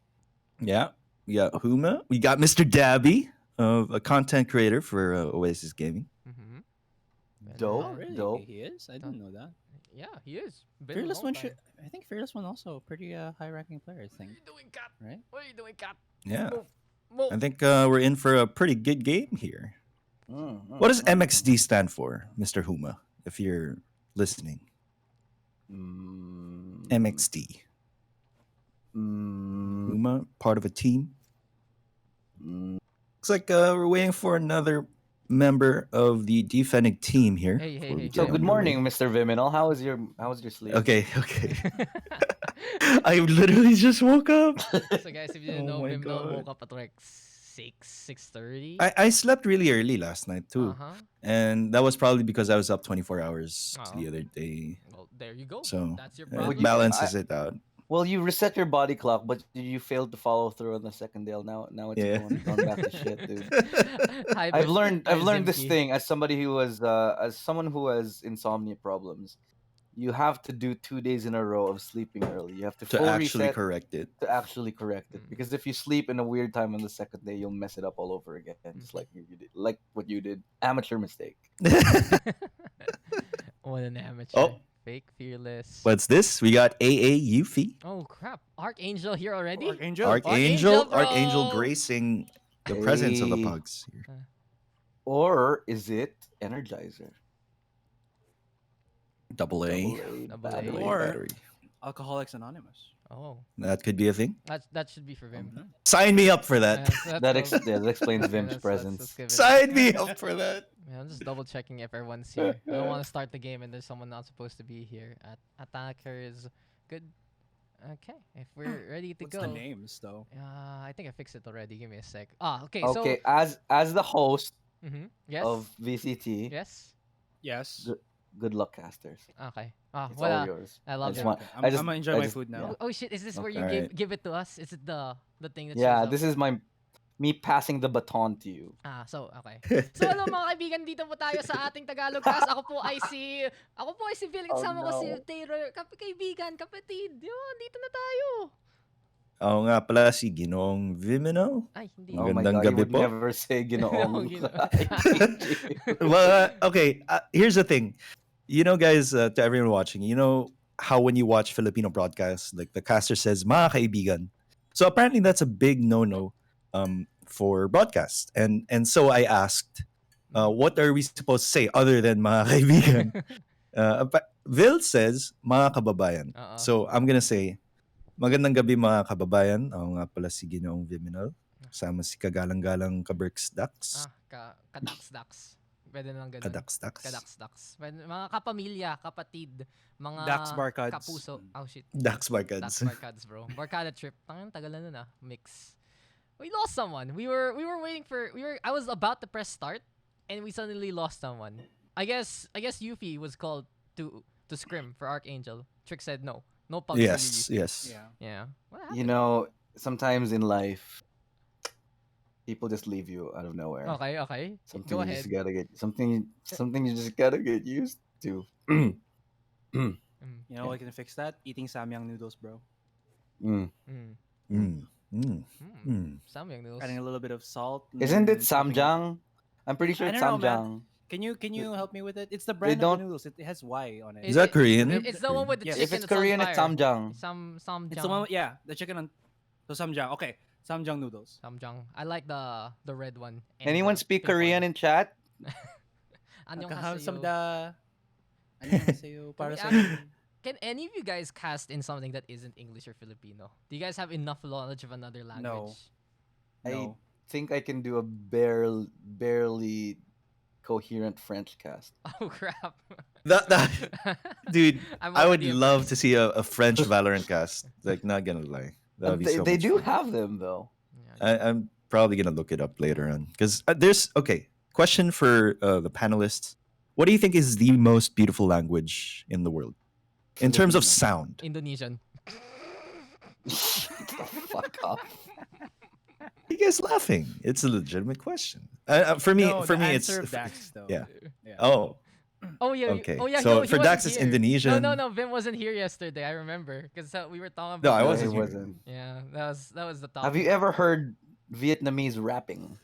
Yeah. We got Huma. We got Mr. Dabby, a content creator for Oasis Gaming. Mm-hmm. Dope. Oh, really? Dope. He is? I didn't know that. Yeah, he is. Been Fearless a long one time. should. I think Fearless one also a pretty high-ranking player. I What think. are you doing, Cat? Right? What are you doing, Cat? Yeah. Move. I think we're in for a pretty good game here. What does MXD stand for, Mr. Huma, if you're listening? MXD. Huma, part of a team. Looks like we're waiting for another member of the defending team here. Hey. before we So get good underway. morning, Mr. Vyminal. How was your sleep? Okay. I literally just woke up. So guys, if you didn't Oh know, my Vyminal God. woke up at like 6:30. I slept really early last night too. Uh-huh. And that was probably because I was up 24 hours Oh. the other day. Well, there you go. So That's your it problem. balances it out. Well, you reset your body clock, but you failed to follow through on the second deal. Now it's Yeah. going back to shit, dude. Hi, I've learned this Zimki. thing as somebody who was as someone who has insomnia problems. You have to do 2 days in a row of sleeping early. You have to To full actually reset correct it. to actually correct it. Mm. Because if you sleep in a weird time on the second day, you'll mess it up all over again, just like you did, like what you did. Amateur mistake. What an amateur. Oh. Fake fearless. What's this? We got AA Yuffie. Oh crap! Archangel here already. Archangel. Archangel bro. gracing the presence of the Hey. pugs here. Or is it Energizer? Double A. Double A. battery. Or- Battery. Alcoholics Anonymous. Oh, That could be a thing. that should be for Vim. Mhm. Sign me up for that. That explains Okay, Vim's presence. give it. Sign me up for that. Yeah, I'm just double checking if everyone's here. I don't want to start the game and there's someone not supposed to be here. Attacker is good. Okay, if we're ready to What's go. the names though? I think I fixed it already. Give me a sec. Okay. Okay, as the host So. Yes. of VCT, Yes. Yes. good luck, casters. Okay. It's Well, all yours. I love just it. want- Okay. I just- I'm gonna enjoy I my just- food now. yeah. Oh shit! Is this where you Alright. give it to us? Is it the thing that? Yeah, shows up? this is me passing the baton to you. So okay. So hello mga kaibigan, dito po tayo sa ating Tagalog class. Ako po ay si Phil, Oh, kasama ko si no. Taylor, kaibigan, kapatid. Yun, dito na tayo. Oo nga pala si Ginoong Vyminal. Ay, hindi. Oh my Magandang god, you gabi would po. never say ginoong. Well, okay. Here's the thing. You know, guys, to everyone watching, you know how when you watch Filipino broadcasts, like the caster says, mga kaibigan. So apparently that's a big no-no for broadcast. And so I asked, what are we supposed to say other than mga kaibigan? Vil says, mga kababayan. Uh-uh. So I'm gonna say, magandang gabi mga kababayan. Ako nga pala si Ginoong Vyminal. Kasama si kagalang-galang kaberks Daks. Kadaks. Pwede na lang ganun. Kadaks Daks. Kadaks. Mga kapamilya, kapatid, mga Dax Barkads. kapuso. Oh shit. Daks Barkads. Dax Barkads, bro. Barkada trip. Tangan tagal na nun mix. We lost someone. We were waiting for I was about to press start and we suddenly lost someone. I guess Yuffie was called to scrim for Archangel. Trick said no. No pugs. Yes. Yeah. Yeah. What happened? You know, sometimes in life, people just leave you out of nowhere. Okay. Something Go you ahead. just gotta get something you just gotta get used to. Mm. You know what can fix that? Eating samyang noodles, bro. Mm. Samyang noodles. Adding a little bit of salt. and Isn't then it chopping samjang? I'm pretty sure I it's don't know, samjang. Can you help me with it? It's the brand of don't- the noodles. It has Y on it. Is that Korean? It's the one with the Yes. chicken. If it's that's on Korean, it's fire. samjang. Samjang. It's the one. Yeah, the chicken on. So samjang. Okay, samjang noodles. Samjang. I like the red one. and Anyone the speak pink Korean one. in chat? Kamsahamnida. Annyeonghaseyo. Para sa Can any of you guys cast in something that isn't English or Filipino? Do you guys have enough knowledge of another language? I No. think I can do a barely coherent French cast. Oh crap. That dude, I'm I would already love impressed. to see a French Valorant cast. Like, not gonna lie, that would be They, so they much do fun. have them though. Yeah, I'm probably gonna look it up later on because there's question for the panelists. What do you think is the most beautiful language in the world in terms of Indonesian. Fuck off. You you guys laughing? It's a legitimate question. For me, No, for the me, answer it's of Dax though. yeah. Yeah. Oh, Oh yeah. okay. Oh yeah. So he for wasn't Dax, it's here. Indonesian. No, Vim wasn't here yesterday. I remember because we were talking No, about. I No, that. he wasn't here. wasn't. Yeah, that was the topic. Have you ever heard Vietnamese rapping?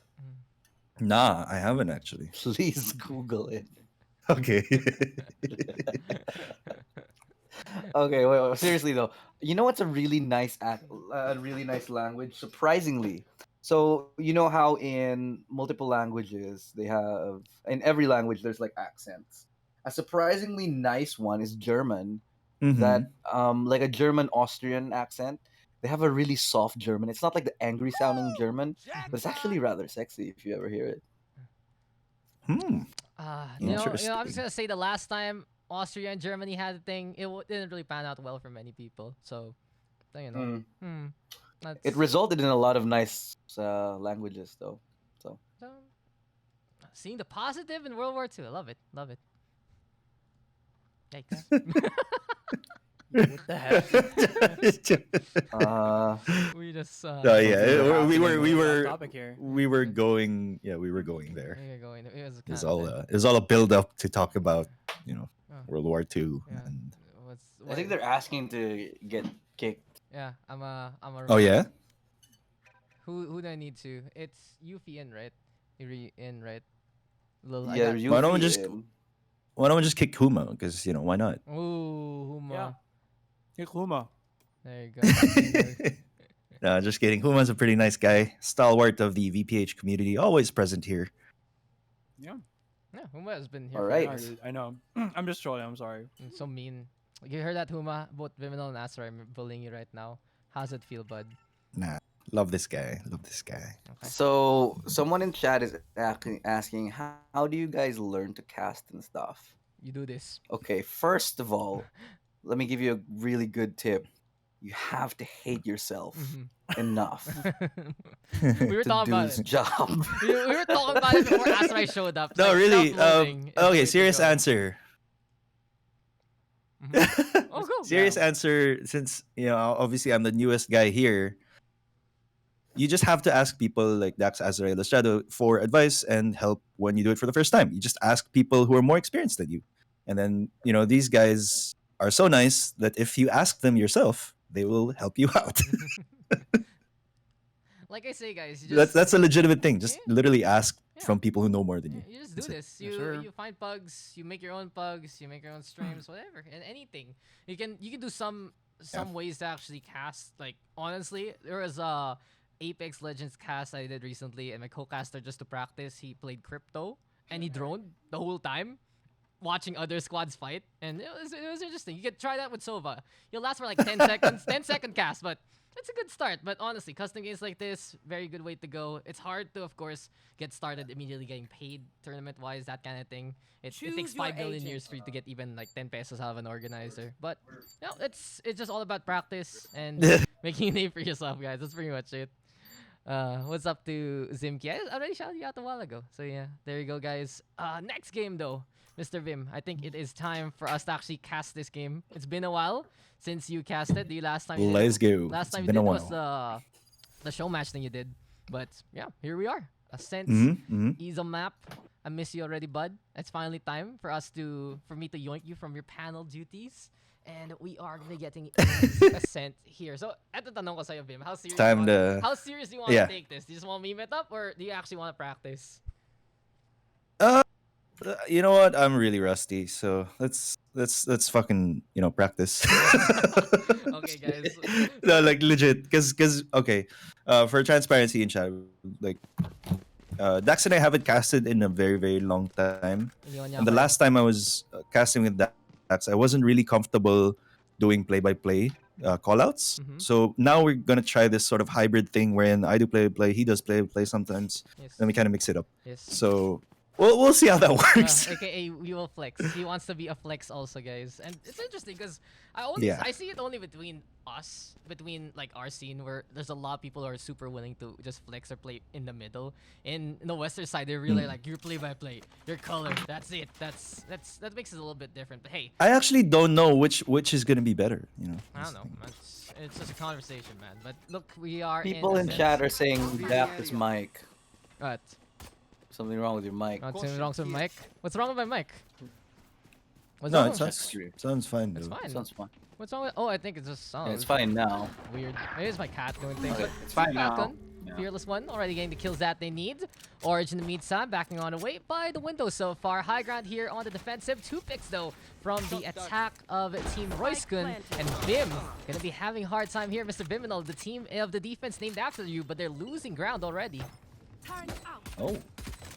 Nah, I haven't actually. Please Google it. Okay. Okay, wait, seriously though, you know what's a really nice a really nice language? Surprisingly, so you know how in multiple languages they have in every language there's like accents. A surprisingly nice one is German. Mhm. That like a German Austrian accent. They have a really soft German. It's not like the angry sounding German, but it's actually rather sexy if you ever hear it. Hmm. I'm just gonna say the last time Austria and Germany had a thing, didn't really pan out well for many people. So, you know, Mm. that's, It resulted in a lot of nice languages though. So so, seeing the positive in World War II. I love it. Love it. Yikes. What the heck? We just Oh Something yeah, we were happening. Topic here. we were going. Yeah, we were going there. we're going. It was It was kinda all bad. it was all a build up to talk about Oh, World War II. yeah. And I think they're asking to get kicked. Yeah, I'm a. oh yeah, Who do I need to? It's Yuffie in, right? Yuri in, right? Lil, Yeah, I you. Why don't we just- why don't we just kick Kuma? Because why not? got, ooh, Huma. Yeah. Hikuma. There you go. There you go. No, just kidding. Huma's a pretty nice guy, stalwart of the VPH community, always present here. Yeah. Yeah, Huma has been here. All right. forever. I know. I'm just trolling. I'm sorry. So mean. You heard that, Huma? Both Vyminal and Asurai are bullying you right now. How's it feel, bud? Nah, love this guy. Love this guy. Okay. So someone in chat is asking, how do you guys learn to cast and stuff? You do this. Okay, first of all, let me give you a really good tip. You have to hate yourself enough We were to talking do about this it. job. We were talking about it before Asurai showed up. No, Like, really. self-loathing is the way Okay, to serious go. answer. Oh, go. Serious answer. Since obviously I'm the newest guy here. You just have to ask people like Daks, Asurai, Ilustrado for advice and help when you do it for the first time. You just ask people who are more experienced than you, and then these guys are so nice that if you ask them yourself, they will help you out. Like I say, guys, you just, that's a legitimate thing. Just Yeah. literally ask Yeah. from people who know more than you. you just do That's it. this. Yeah, sure. You find pugs, you make your own pugs, you make your own streams, whatever, and anything. You can do some ways to actually cast. Like honestly, there was a Apex Legends cast I did recently, and my co-caster just to practice, he played crypto and he droned the whole time, watching other squads fight, and it was interesting. You could try that with Sova. You'll last for like 10 seconds, 10-second cast, but it's a good start. But honestly, custom games like this, very good way to go. It's hard to, of course, get started immediately getting paid tournament-wise, that kind of thing. It takes 5 million years for you to get even like 10 pesos out of an organizer. But it's just all about practice and making a name for yourself, guys. That's pretty much it. What's up to Zimki? I already shouted you out a while ago. So yeah, there you go, guys. Next game though, Mr. Vim. I think it is time for us to actually cast this game. It's been a while since you casted. The last time you Let's did, go. last It's time you been did a was while. the show match thing you did. But yeah, here we are. Ascent, Ease map. I miss you already, bud. It's finally time for me to yoink you from your panel duties. And we are gonna be getting Ascent here. So, eto tanong ko sa'yo, Vim. How serious Time do to- how serious do you want yeah. to take this? Do you just want to meme it up, or do you actually want to practice? You know what? I'm really rusty, so let's fucking practice. Okay, guys. No, like legit, because okay, for transparency in chat, like Dax and I haven't casted in a very very long time, Iniwan niya and the ako. last time I was casting with Dax, I wasn't really comfortable doing play-by-play callouts. Mhm. So now we're gonna try this sort of hybrid thing wherein I do play-by-play, he does play-by-play sometimes, Yes. then we kind of mix it up. Yes. So we'll see how that works. AKA we will flex. He wants to be a flex also, guys. And it's interesting because Yeah. I see it only between us, between like our scene where there's a lot of people who are super willing to just flex or play in the middle. In the western side, they're really like, you're play by play, your color, that's it. That makes it a little bit different. But hey, I actually don't know which is gonna be better. I don't know. it's just a conversation, man. But look, we are People in Ascent. chat are saying dap this mic. What? Something wrong with your mic. What's wrong with my mic? What's wrong with my mic? What's No, wrong it with sounds fine. It's dude. fine. Sounds fine. What's wrong with? Oh, I think it just sounds Yeah, it's fine now. weird. Maybe it's my cat doing things. Okay, But it's fine now. Valorant, Yeah. Fearless one, already getting the kills that they need. Orange in the meantime, backing on away by the window so far. High ground here on the defensive. 2 picks though from the attack of Team Royce-Kun. And Vim gonna be having a hard time here, Mr. Vyminal. The team of the defense named after you, but they're losing ground already. Oh,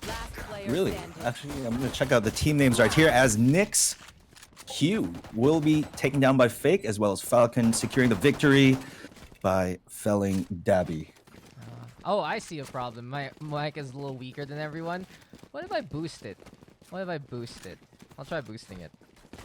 Last player really? standing. Actually, I'm gonna check out the team names right here as Nyx Q will be taken down by Fake, as well as Falcon securing the victory by felling Dabby. Oh, I see a problem. My mic is a little weaker than everyone. What if I boost it? What if I boost it? I'll try boosting it.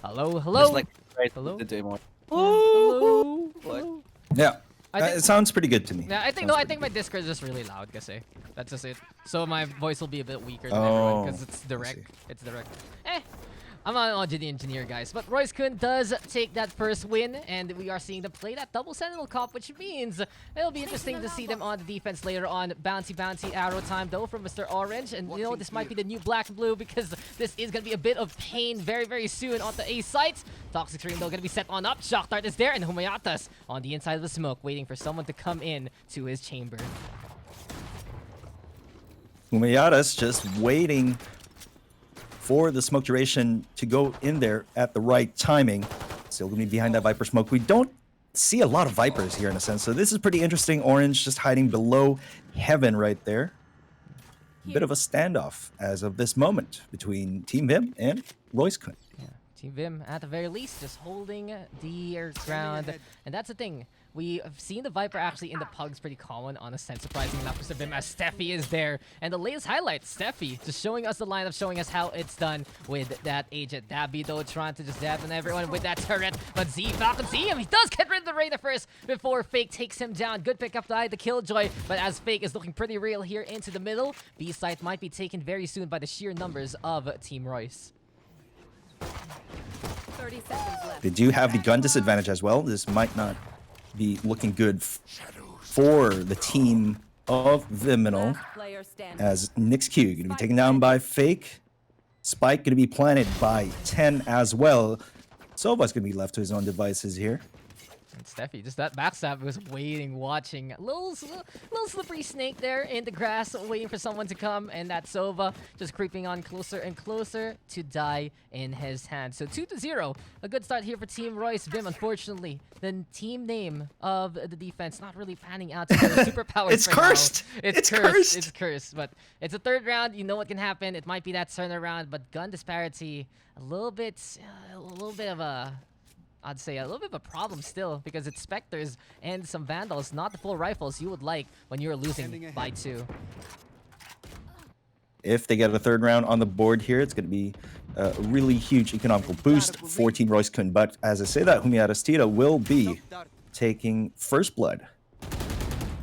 Hello, hello. Just like right Hello? the demo. Hello. What? Hello. Yeah, I think- it sounds pretty good to me. Yeah, I think Sounds I pretty think my good. Discord is just really loud, kasi. That's just it. So my voice will be a bit weaker than Oh, everyone because it's I direct. see. It's direct. I'm not an OGD engineer, guys, but Royce-Kun does take that first win, and we are seeing them play that double Sentinel comp, which means it'll be interesting to see them on the defense later on. Bouncy arrow time though from Mr. Orange, and you know this might be the new black and blue because this is gonna be a bit of pain very soon on the A site. Toxic Stream though gonna be set on up. Shock Dart is there, and Humayatas on the inside of the smoke, waiting for someone to come in to his chamber. Umayadas just waiting for the smoke duration to go in there at the right timing. Still gonna be behind that Viper smoke. We don't see a lot of Vipers here in a sense, so this is pretty interesting. Orange just hiding below Heaven right there. Bit of a standoff as of this moment between Team Vim and Royce-Kun. Yeah, Team Vim, at the very least, just holding the ground. And that's the thing. We have seen the Viper actually in the Pugs pretty common on Ascent, surprising enough for Vim, as Steffi is there. And the latest highlight, Steffi, just showing us the lineup, showing us how it's done with that agent. Dabby, though, trying to just dab on everyone with that turret. But Z, Falcon, see him. He does get rid of the Raider first before Fake takes him down. Good pickup by the Killjoy. But as Fake is looking pretty real here into the middle, B site might be taken very soon by the sheer numbers of Team Royce. 30 seconds left. They do have the gun disadvantage as well. This might not be looking good for the team of Vyminal, Last player standing. as Nyx Q going to be taken down by Fake. Spike going to be planted by 10 as well. Sova's going to be left to his own devices here. And Steffi, just that backstab was waiting, watching. Little slippery snake there in the grass, waiting for someone to come. And that Sova just creeping on closer and closer to die in his hand. So 2-0. A good start here for Team Royce. Vim, unfortunately, the team name of the defense not really panning out to their superpowers. It's for now. cursed! It's cursed! It's cursed. But it's a third round. You know what can happen. It might be that turnaround. But gun disparity, a little bit of a... I'd say a little bit of a problem still, because it's Spectres and some Vandals, not the full rifles you would like when you're losing by 2. If they get a third round on the board here, it's going to be a really huge economical boost for Team Royce-Kun. But as I say that, Humiatas Tira will be taking first blood.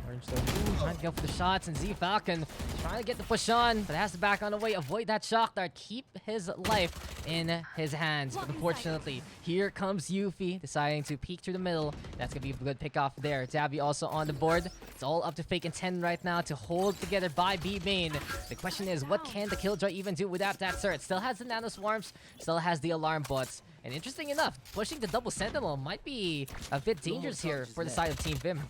Orange though, trying to go for the shots, and Z Falcon trying to get the push on, but has to back on away, avoid that shock dart, keep his life in his hands. But unfortunately, here comes Yuffie deciding to peek through the middle. That's gonna be a good pick off there. Dabby also on the board. It's all up to Fake and 10 right now to hold together by B main. The question is, what can the Killjoy even do without that turret? Still has the nano swarms, still has the alarm bots. And interesting enough, pushing the double sentinel might be a bit dangerous here for the side of Team Vim.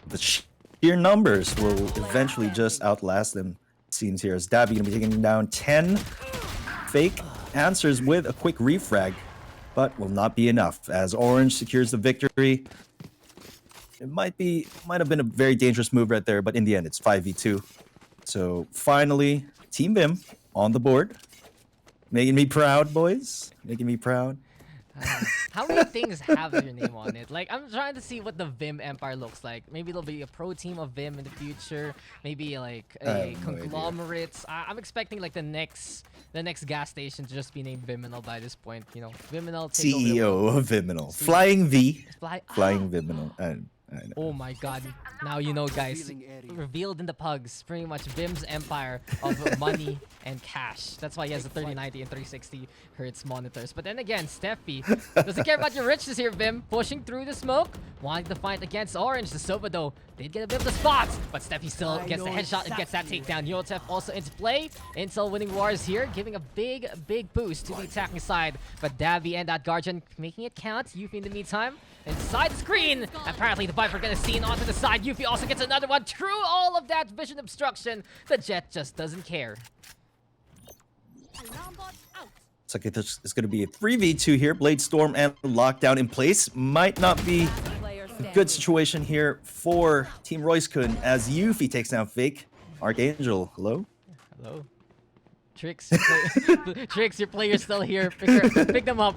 The sheer numbers will eventually just outlast them, it seems here, as Dabby going to be taking down 10. Fake answers with a quick refrag, but will not be enough as Orange secures the victory. It might have been a very dangerous move right there, but in the end, it's 5v2. So finally, Team Vim on the board. Making me proud, boys. Making me proud. How many things have your name on it? Like, I'm trying to see what the Vim Empire looks like. Maybe there'll be a pro team of Vim in the future. Maybe like I a have no conglomerate. I'm expecting like the next gas station to just be named Vyminal by this point. You know, Vyminal take over the world. CEO of Vyminal. Flying V. Fly- Flying Vyminal. And I know. Oh my god. Now you know, guys. Revealed in the pugs, pretty much Vim's empire of money and cash. That's why he has the 3090 and 360 hertz monitors. But then again, Steffi doesn't care about your riches here, Vim. Pushing through the smoke, wanting to fight against Orange. The Sova, though, did get a bit of the spot, but Steffi still gets the headshot and gets that takedown. Eurotef also into play. Intel winning wars here, giving a big boost to the attacking side. But Dabby and that Guardian making it count. Yuffie in the meantime, inside the screen. Apparently the Viper gonna see onto the side. Yuffie also gets another one. Through all of that vision obstruction, the Jet just doesn't care. Looks like it's going to be a 3v2 here. Blade Storm and Lockdown in place. Might not be Player a standing. good situation here for Team Royce-Kun as Yuffie takes down Fake. Archangel, hello? Hello. Tricks, Tricks, your player's still here. Pick them up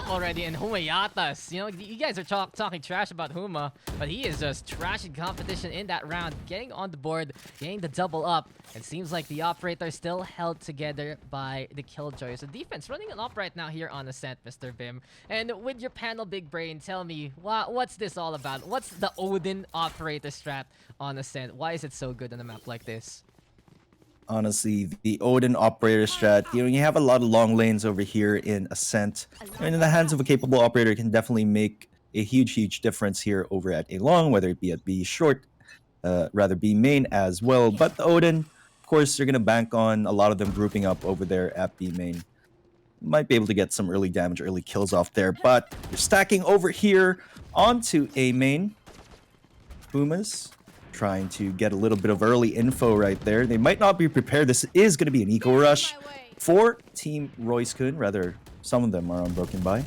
already. And Humayatas, you know, you guys are talking trash about Huma, but he is just trashing competition in that round, getting on the board, getting the double up. It seems like the operator still held together by the Killjoy. So defense running it up right now here on Ascent, Mr. Vim. And with your panel big brain, tell me, what's this all about? What's the Odin operator strat on Ascent? Why is it so good on a map like this? Honestly, the Odin operator strat, you know, you have a lot of long lanes over here in Ascent. And in the hands of a capable operator, it can definitely make a huge difference here over at A long, whether it be at B short, rather B main as well. But the Odin, of course, you're going to bank on a lot of them grouping up over there at B main. Might be able to get some early damage, early kills off there. But you're stacking over here onto A main. Pumas trying to get a little bit of early info right there. They might not be prepared. This is going to be an eco rush for Team Royce-Kun. Rather, some of them are unbroken by.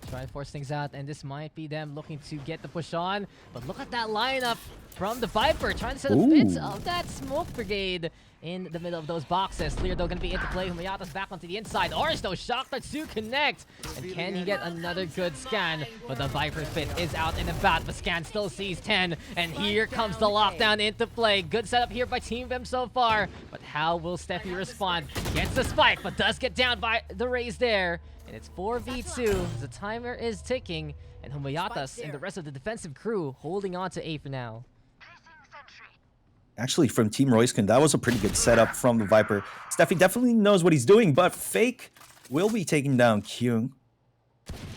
Try to force things out, and this might be them looking to get the push on. But look at that lineup from the Viper, trying to set up bits of that smoke brigade in the middle of those boxes. Lear, though, going to be into play. Humayata's back onto the inside. Orange, though, shocked to connect. And can he get another good scan? But the Viper fit is out and about, but scan still sees 10. And here comes the lockdown into play. Good setup here by Team Vim so far. But how will Steffi respond? Gets the spike, but does get down by the raise there. And it's 4v2. The timer is ticking. And Humayatas and the rest of the defensive crew holding on to A for now. Actually, from Team Royce-Kun, that was a pretty good setup from the Viper. Steffi definitely knows what he's doing, but Fake will be taking down Kyung.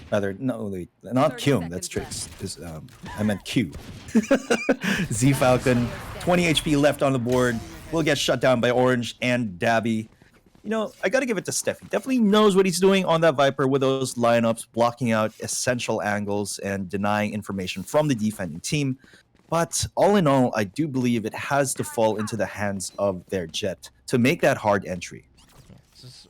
Rather, no, wait, not Kyung, that's Tricks. I meant Q. Z Falcon, 20 HP left on the board, will get shut down by Orange and Dabby. You know, I gotta give it to Steffi. Definitely knows what he's doing on that Viper with those lineups, blocking out essential angles and denying information from the defending team. But all in all, I do believe it has to fall into the hands of their Jet to make that hard entry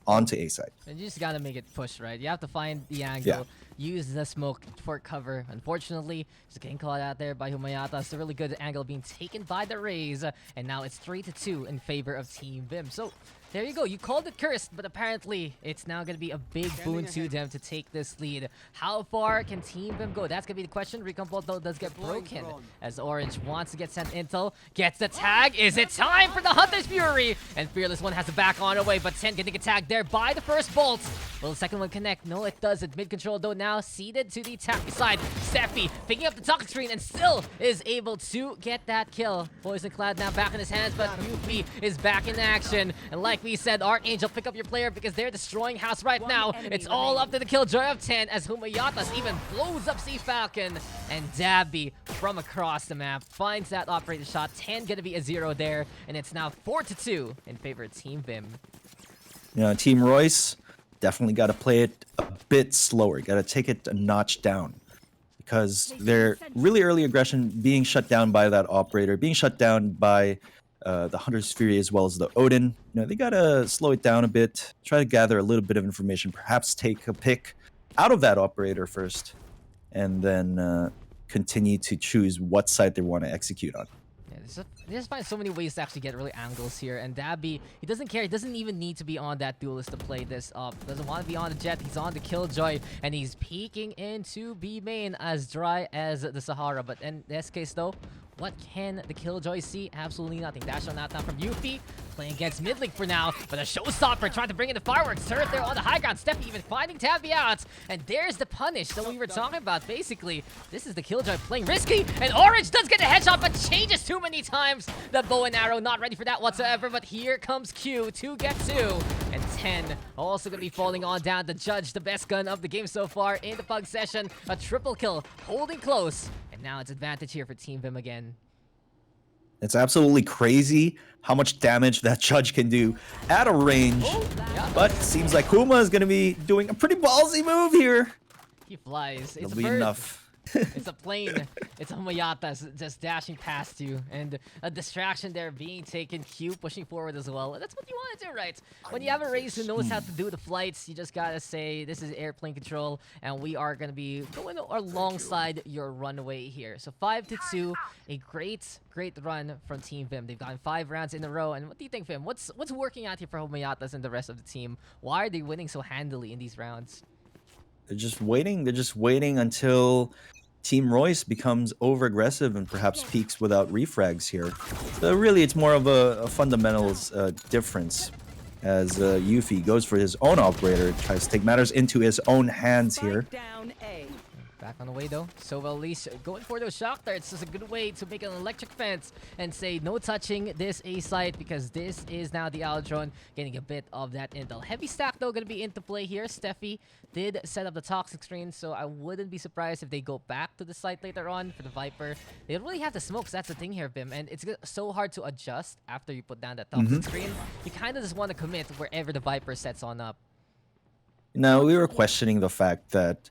onto A side. And you just gotta make it push, right? You have to find the angle, use the smoke for cover. Unfortunately, just getting caught out there by Humayata. It's a really good angle being taken by the Raze. And now it's 3-2 in favor of Team Vim. So there you go. You called it cursed, but apparently it's now going to be a big boon to them to take this lead. How far can Team Vim go? That's going to be the question. Recon Bolt, though, does get broken as Orange wants to get sent intel. Gets the tag. Is it time for the Hunter's Fury? And Fearless One has the back on away, but 10 getting a tag there by the first bolt. Will the second one connect? No, it doesn't. Mid control, though, now seated to the attack side. Steffi picking up the talking screen and still is able to get that kill. Poison Clad now back in his hands, but Yuffie is back in action. And like we said, Archangel, pick up your player because they're destroying house right now. It's all up to the Killjoy of 10 as Humayatas even blows up Sea Falcon. And Dabby from across the map finds that operator shot. 10 gonna be a 0 there. And it's now 4-2 in favor of Team Vim. You know, Team Royce definitely got to play it a bit slower. Got to take it a notch down because their really early aggression being shut down by that operator, being shut down by the Hunter's Fury as well as the Odin. You know, they got to slow it down a bit, try to gather a little bit of information, perhaps take a pick out of that operator first, and then continue to choose what side they want to execute on. They just find so many ways to actually get really angles here. And Dabby, he doesn't care. He doesn't even need to be on that duelist to play this up. Doesn't want to be on the Jet. He's on the Killjoy. And he's peeking into B main as dry as the Sahara. But in this case, though, What can the Killjoy see? Absolutely nothing. Dash on out now from Yuffie. Playing against mid link for now, but a showstopper trying to bring in the fireworks. Turret there on the high ground. Steffi even finding Tabby out. And there's the punish that we were talking about. Basically, this is the Killjoy playing risky. And Orange does get a headshot, but changes too many times. The bow and arrow not ready for that whatsoever. But here comes Q to get 2. And 10 also going to be falling on down to Judge, the best gun of the game so far in the Pug session. A triple kill, holding close. And now it's advantage here for Team Vim again. It's absolutely crazy how much damage that Judge can do at a range. Yeah. But seems like Kuma is going to be doing a pretty ballsy move here. He flies. It's It'll a be bird. enough. It's a plane. It's a Mayata just dashing past you. And a distraction there being taken. Q pushing forward as well. And that's what you want to do, right? When you have a race who knows how to do the flights, you just gotta say, this is airplane control. And we are going to be going alongside your runway here. So 5-2. A great run from Team Vim. They've gotten 5 rounds in a row. And what do you think, Vim? What's working out here for Mayatas and the rest of the team? Why are they winning so handily in these rounds? They're just waiting. They're just waiting until Team Royce becomes over-aggressive and perhaps peaks without refrags here. So really, it's more of a fundamentals difference as Yuffie goes for his own operator, tries to take matters into his own hands here. Down A. Back on the way though. So at least going for those shock darts is a good way to make an electric fence and say no touching this A site because this is now the Aldron getting a bit of that intel. Heavy stack though gonna be into play here. Steffi did set up the toxic screen, so I wouldn't be surprised if they go back to the site later on for the Viper. They don't really have the smokes, that's the thing here, Bim, and it's so hard to adjust after you put down that toxic screen. You kind of just want to commit wherever the Viper sets on up. Now, we were questioning the fact that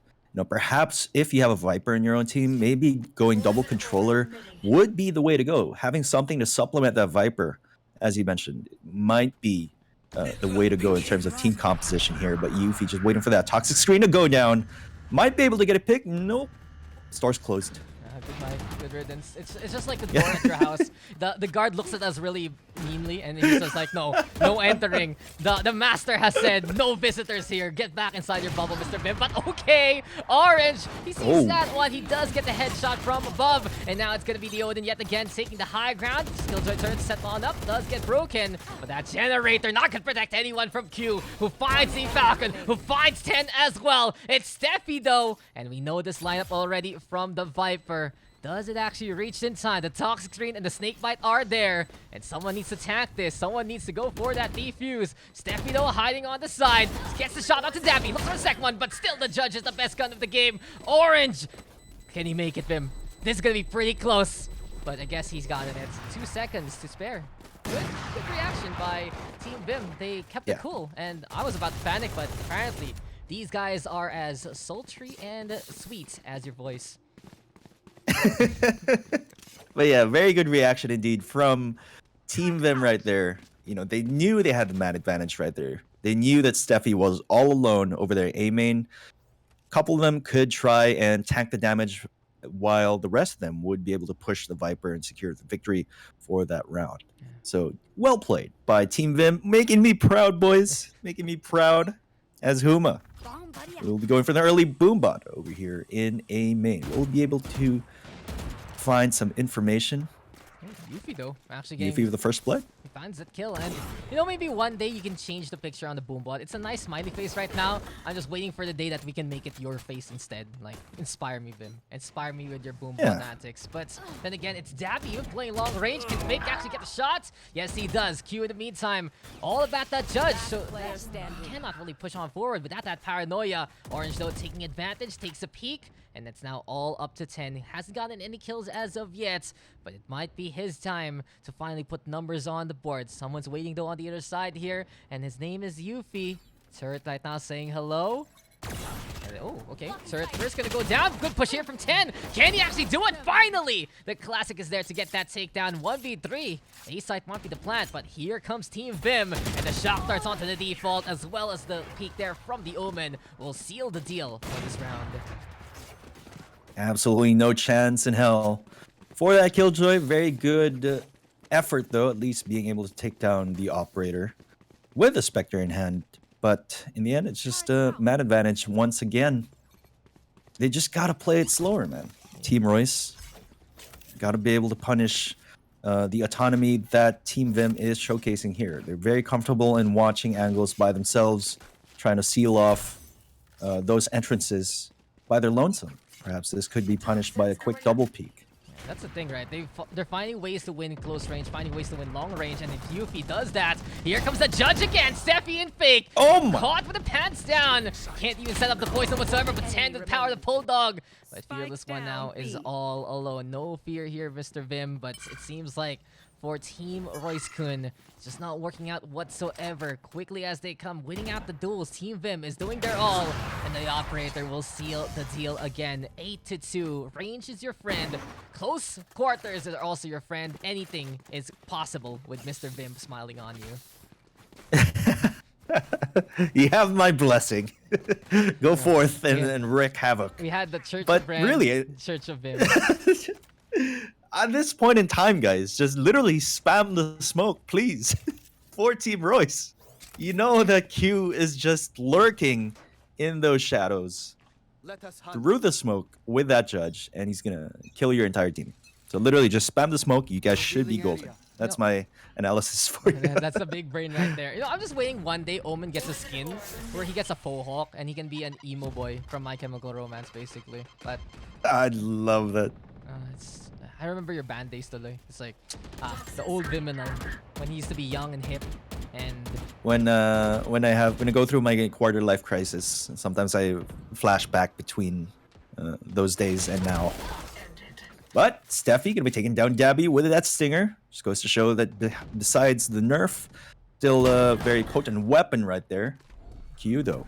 perhaps if you have a Viper in your own team, maybe going double controller would be the way to go. Having something to supplement that Viper, as you mentioned, might be the way to go in terms of team composition here. But Yuffie just waiting for that toxic screen to go down. Might be able to get a pick. Nope. Store's closed. Goodbye, good riddance. It's just like the door at your house. The guard looks at us really meanly, and he's just like, no entering. The master has said, no visitors here. Get back inside your bubble, Mr. Bim. But okay, Orange, he sees that one. He does get the headshot from above, and now it's gonna be the Odin yet again, taking the high ground. Skilljoy turns set on up, does get broken, but that generator not gonna protect anyone from Q, who finds the Falcon, who finds 10 as well. It's Steffi though, and we know this lineup already from the Viper. Does it actually reach in time? The toxic screen and the snake bite are there. And someone needs to tank this. Someone needs to go for that defuse. Steffi though hiding on the side. Gets the shot out to Dabby. Looks for the second one, but still the Judge is the best gun of the game. Orange! Can he make it, Vim? This is gonna be pretty close. But I guess he's gotten it. 2 seconds to spare. Good reaction by Team Vim. They kept it cool. And I was about to panic, but apparently these guys are as sultry and sweet as your voice. But yeah, very good reaction indeed from Team Vim right there. They knew they had the man advantage right there. They knew that Steffi was all alone over there A main. A couple of them could try and tank the damage while the rest of them would be able to push the Viper and secure the victory for that round. So well played by Team Vim, making me proud, boys. Making me proud as Huma. We'll be going for the early boombot over here in A main. We'll be able to find some information. Yuffie though, actually getting... Yuffie with the first blood. He finds that kill, and maybe one day you can change the picture on the boombot. It's a nice smiley face right now. I'm just waiting for the day that we can make it your face instead. Like, inspire me, Vim. Inspire me with your boombot antics. But then again, it's Dabby even playing long range. Can Fake actually get the shot? Yes, he does. Q in the meantime, all about that Judge. So he cannot really push on forward without that paranoia. Orange though taking advantage, takes a peek. And it's now all up to 10. Hasn't gotten any kills as of yet, but it might be his time to finally put numbers on the board. Someone's waiting though on the other side here, and his name is Yuffie. Turret right now saying hello. Oh, okay. Turret first gonna go down. Good push here from 10. Can he actually do it? Finally! The classic is there to get that takedown. 1v3. A-site might be the plant, but here comes Team Vim. And the shock darts onto the default, as well as the peek there from the Omen will seal the deal for this round. Absolutely no chance in hell for that Killjoy. Very good effort, though, at least being able to take down the operator with a Spectre in hand. But in the end, it's just a man advantage once again. They just got to play it slower, man. Team Royce Got to be able to punish the autonomy that Team Vim is showcasing here. They're very comfortable in watching angles by themselves, trying to seal off those entrances by their lonesome. Perhaps this could be punished by a quick double peek. That's the thing, right? They're finding ways to win close range, finding ways to win long range, and if Yuffie does that, here comes the judge again, Steffi and Fake. Oh my! Caught with the pants down. Can't even set up the poison whatsoever, but 10 to the power of the Bulldog. But Fearless One now is all alone. No fear here, Mr. Vim, but it seems like for Team Royce-Kun, it's just not working out whatsoever. Quickly as they come, winning out the duels, Team Vim is doing their all, and the operator will seal the deal again. 8-2. Range is your friend. Close quarters are also your friend. Anything is possible with Mr. Vim smiling on you. You have my blessing. Go forth and wreak havoc. We had the Church But of Brand, really, Church of Vim. at this point in time, guys, just literally spam the smoke, please. For Team Royce. You know that Q is just lurking in those shadows through the smoke with that judge, and he's gonna kill your entire team. So literally just spam the smoke, you guys should be golden. That's my analysis for you. That's a big brain right there. You know, I'm just waiting one day Omen gets a skin where he gets a faux hawk and he can be an emo boy from My Chemical Romance, basically. But I love that. I remember your band days, Tuloy. It's like the old Vyminal when he used to be young and hip. And When I go through my quarter life crisis, sometimes I flash back between those days and now. But Steffi gonna be taking down Gabby with that stinger. Just goes to show that besides the nerf, still a very potent weapon right there. Q though,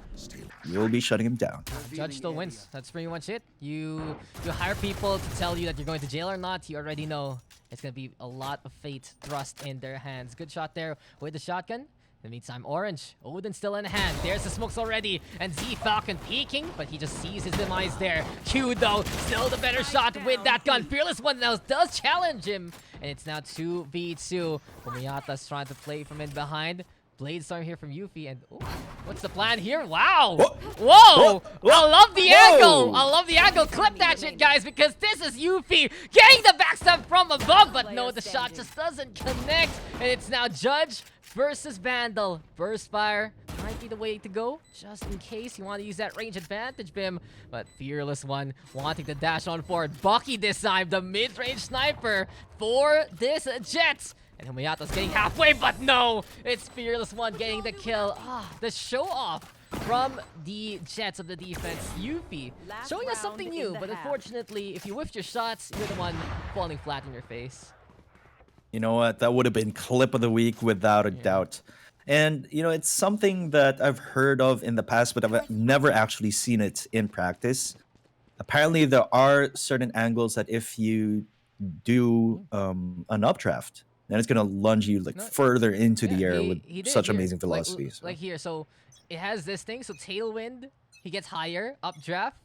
you'll be shutting him down. Judge still wins. That's pretty much it. You hire people to tell you that you're going to jail or not. You already know it's gonna be a lot of fate thrust in their hands. Good shot there with the shotgun. In the meantime, Orange, Odin still in hand. There's the smokes already, and Z Falcon peeking, but he just sees his demise there. Q though, still the better shot with that gun. Fearless One now does challenge him, and it's now 2v2. Umiyata's trying to play from in behind. Blade Storm here from Yuffie, and ooh, what's the plan here? Wow! Whoa! I love the angle! I love the angle! Clip that shit, guys, because this is Yuffie getting the backstab from above, but no, the shot just doesn't connect, and it's now Judge versus Vandal. Burst fire might be the way to go, just in case you want to use that range advantage, Bim. But Fearless One wanting to dash on forward. Bucky this time, the mid-range sniper for this Jets. And Humiyata's getting halfway, but no! It's Fearless One getting the kill. The show-off from the Jets of the defense. Yuffie showing us something new, but unfortunately, if you whiffed your shots, you're the one falling flat in your face. You know what? That would have been clip of the week without a doubt. And, you know, it's something that I've heard of in the past, but I've never actually seen it in practice. Apparently, there are certain angles that if you do an updraft, then it's going to lunge you like further into the air with such amazing velocity. Like here, so it has this thing, so Tailwind, he gets higher, updraft,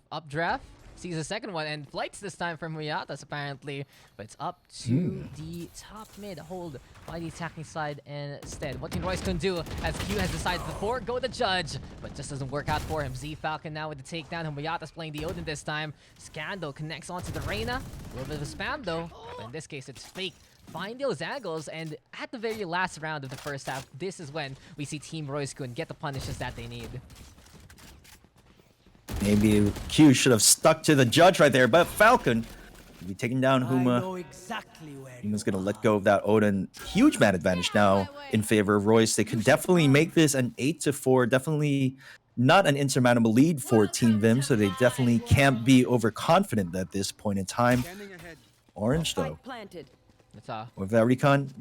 sees the second one, and flights this time from Huyatas apparently, but it's up to the top mid hold by the attacking side instead. What can Royce-Kun do as Q has decided to forego the judge, but just doesn't work out for him. Z Falcon now with the takedown, and Huyatas playing the Odin this time. Scandal connects onto the Reyna, a little bit of a spam though, but in this case it's Fake. Find those angles, and at the very last round of the first half, this is when we see Team Royce-Kun get the punishes that they need. Maybe Q should have stuck to the judge right there, but Falcon will be taking down Huma. Huma's going to let go of that Odin. Huge man advantage now in favor of Royce. They could definitely make this an 8-4. Definitely not an insurmountable lead for Team Vim, so they definitely can't be overconfident at this point in time. Orange, though. With that recon.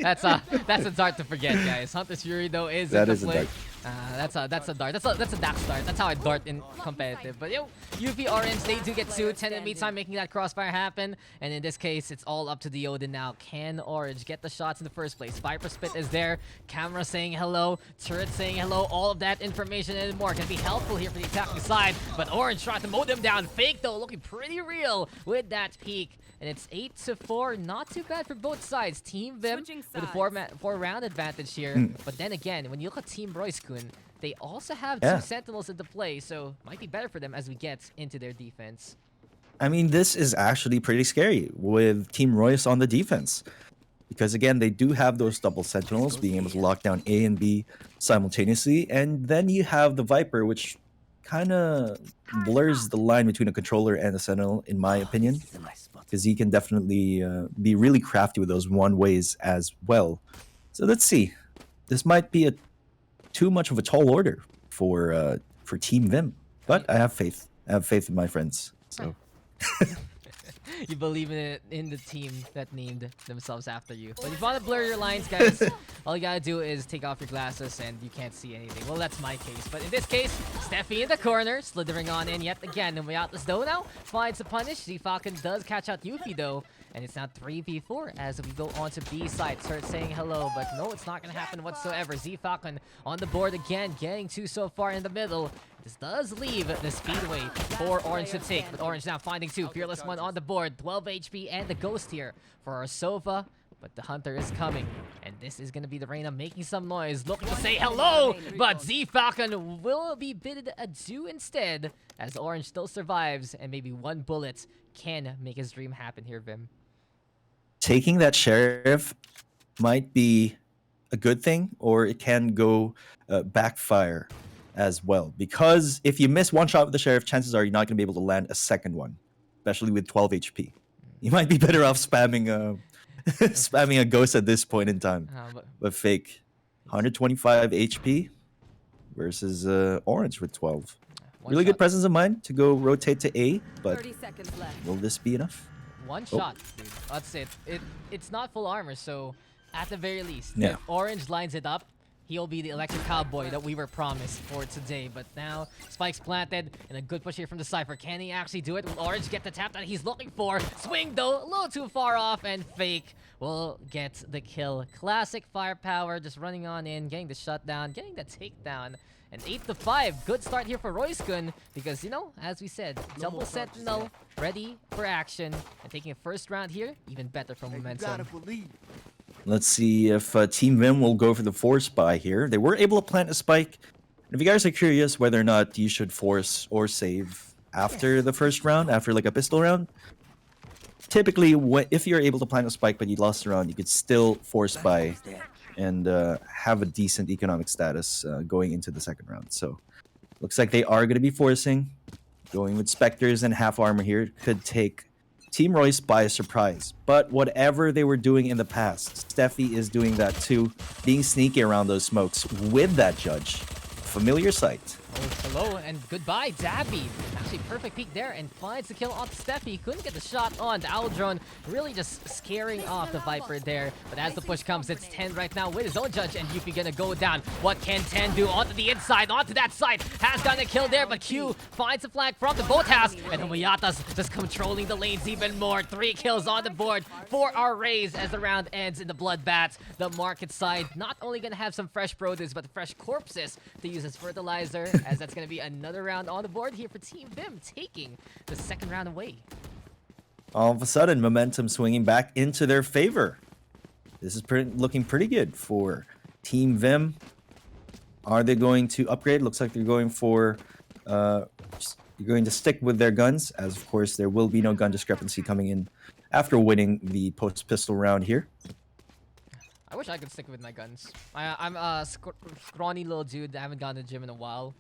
That's a dart to forget, guys. Hunter's Fury though is in the play. That's a dart. That's a Daks dart. That's how I dart in competitive. But yo, Yuffie Orange, they do get 2. 10 in the meantime, making that crossfire happen. And in this case, it's all up to the Odin now. Can Orange get the shots in the first place? Viper Spit is there. Camera saying hello. Turret saying hello. All of that information and more can be helpful here for the attacking side. But Orange trying to mow them down. Fake though, looking pretty real with that peak. And it's 8-4. Not too bad for both sides. Team Vim with a 4-round advantage here. But then again, when you look at Team Royce-Kun, they also have 2 Sentinels into play, so might be better for them as we get into their defense. I mean, this is actually pretty scary with Team Royce on the defense. Because again, they do have those double sentinels being able to lock down A and B simultaneously. And then you have the Viper, which kind of blurs the line between a controller and a sentinel, in my opinion. Because he can definitely be really crafty with those one ways as well. So let's see. This might be too much of a tall order for Team Vim. But I have faith. I have faith in my friends. So. You believe in it, in the team that named themselves after you. But if you want to blur your lines, guys, all you gotta do is take off your glasses and you can't see anything. Well, that's my case. But in this case, Steffi in the corner, slithering on in yet again. And Mayata's though now finds the punish. Z-Falcon does catch out Yuffie though. And it's now 3v4 as we go on to B side. Start saying hello, but no, it's not going to happen whatsoever. Z-Falcon on the board again, getting two so far in the middle. This does leave the speedway for Orange to take, but Orange now finding two. Fearless one on the board, 12 HP and the Ghost here for our Sova. But the Hunter is coming, and this is going to be the Reyna making some noise, looking to say hello, but Z-Falcon will be bidded adieu instead, as Orange still survives, and maybe one bullet can make his dream happen here, Vim. Taking that sheriff might be a good thing, or it can go backfire as well. Because if you miss one shot with the sheriff, chances are you're not going to be able to land a second one, especially with 12 HP. You might be better off spamming spamming a ghost at this point in time. But fake, 125 HP versus Orange with 12. Really good presence of mind to go rotate to A, but 30 seconds left. will this be enough? One shot, dude. That's it. It's not full armor, so at the very least, Yeah. if Orange lines it up, he'll be the electric cowboy that we were promised for today. But now, spikes planted, and a good push here from the Cypher. Can he actually do it? Will Orange get the tap that he's looking for? Swing, though, a little too far off, and Fake will get the kill. Classic firepower, just running on in, getting the shutdown, getting the takedown. And 8-5, good start here for Royce-Kun because, you know, as we said, double sentinel, ready for action. And taking a first round here, even better for momentum. Let's see if Team Vim will go for the force buy here. They were able to plant a spike. If you guys are curious whether or not you should force or save after the first round, after like a pistol round, typically if you're able to plant a spike but you lost the round, you could still force buy and have a decent economic status going into the second round. So looks like they are going to be forcing. Going with Spectres and half armor here could take Team Royce by surprise. But whatever they were doing in the past, Steffi is doing that too, being sneaky around those smokes with that judge. Familiar sight. Oh, hello and goodbye, Dabby. Actually, perfect peek there and finds the kill on Steffi. Couldn't get the shot on. The Owl Drone really just scaring off the Viper there. But as the push comes, it's 10 right now with his own judge, and Yuffie gonna go down. What can 10 do? Onto the inside, onto that side. Has gotten a kill there, but Q finds the flag from the boathouse. And Mayata's just controlling the lanes even more. 3 kills on the board for our Rays as the round ends in the bloodbath. The market side not only gonna have some fresh produce, but fresh corpses to use as fertilizer. As that's going to be another round on the board here for Team Vim, taking the second round away. All of a sudden, momentum swinging back into their favor. This is looking pretty good for Team Vim. Are they going to upgrade? Looks like they're going for... you're going to stick with their guns, as of course there will be no gun discrepancy coming in after winning the post-pistol round here. I wish I could stick with my guns. I'm a scrawny little dude. I haven't gone to the gym in a while.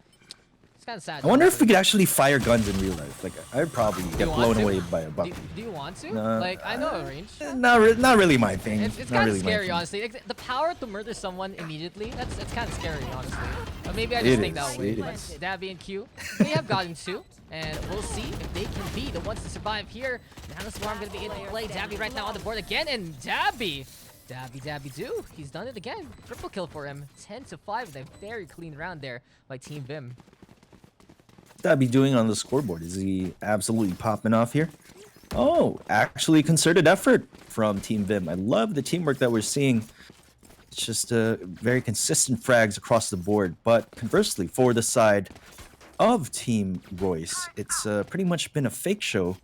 It's kind of sad. I wonder if we could actually fire guns in real life. Like, I'd probably get blown away by a buck. Do you want to? No, like, I know a range. Not really my thing. It's Not kind of really my scary, thing. honestly. Like, the power to murder someone immediately, it's kind of scary, honestly. But maybe I just think that way. But Dabby and Q, they have gotten 2. And we'll see if they can be the ones to survive here. Now the Swarm going to be in play. Dabby right now on the board again. And Dabby do. He's done it again. Triple kill for him. 10-5 with a very clean round there by Team Vim. Dabby doing on the scoreboard? Is he absolutely popping off here? Oh, actually concerted effort from Team Vim. I love the teamwork that we're seeing. It's just very consistent frags across the board. But conversely, for the side of Team Royce, it's pretty much been a fake show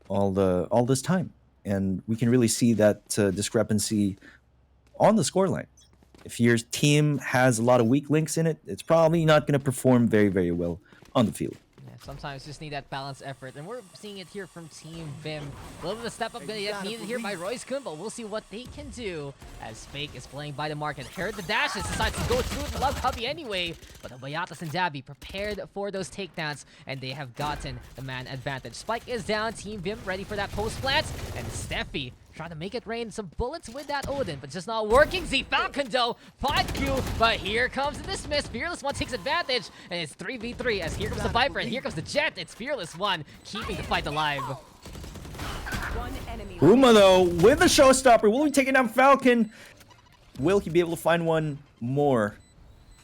all this time. And we can really see that discrepancy on the scoreline. If your team has a lot of weak links in it, it's probably not going to perform very, very well on the field. Yeah, Sometimes just need that balanced effort, and we're seeing it here from Team Vim. A little bit of step up gonna get needed here by Royce-Kun, but we'll see what they can do as Fake is playing by the market. Heard the dashes, decides to go through the love cubby anyway, but the Bayatas and Dabby prepared for those takedowns, and they have gotten the man advantage. Spike is down, Team Vim ready for that post plant, and Steffi trying to make it rain some bullets with that Odin, but just not working. Z Falcon though, 5Q, but here comes the dismiss. Fearless One takes advantage, and it's 3v3 as here comes the Viper, and here comes the Jet. It's Fearless One keeping the fight alive. One enemy. Huma, though, with the showstopper, will be taking down Falcon. Will he be able to find one more?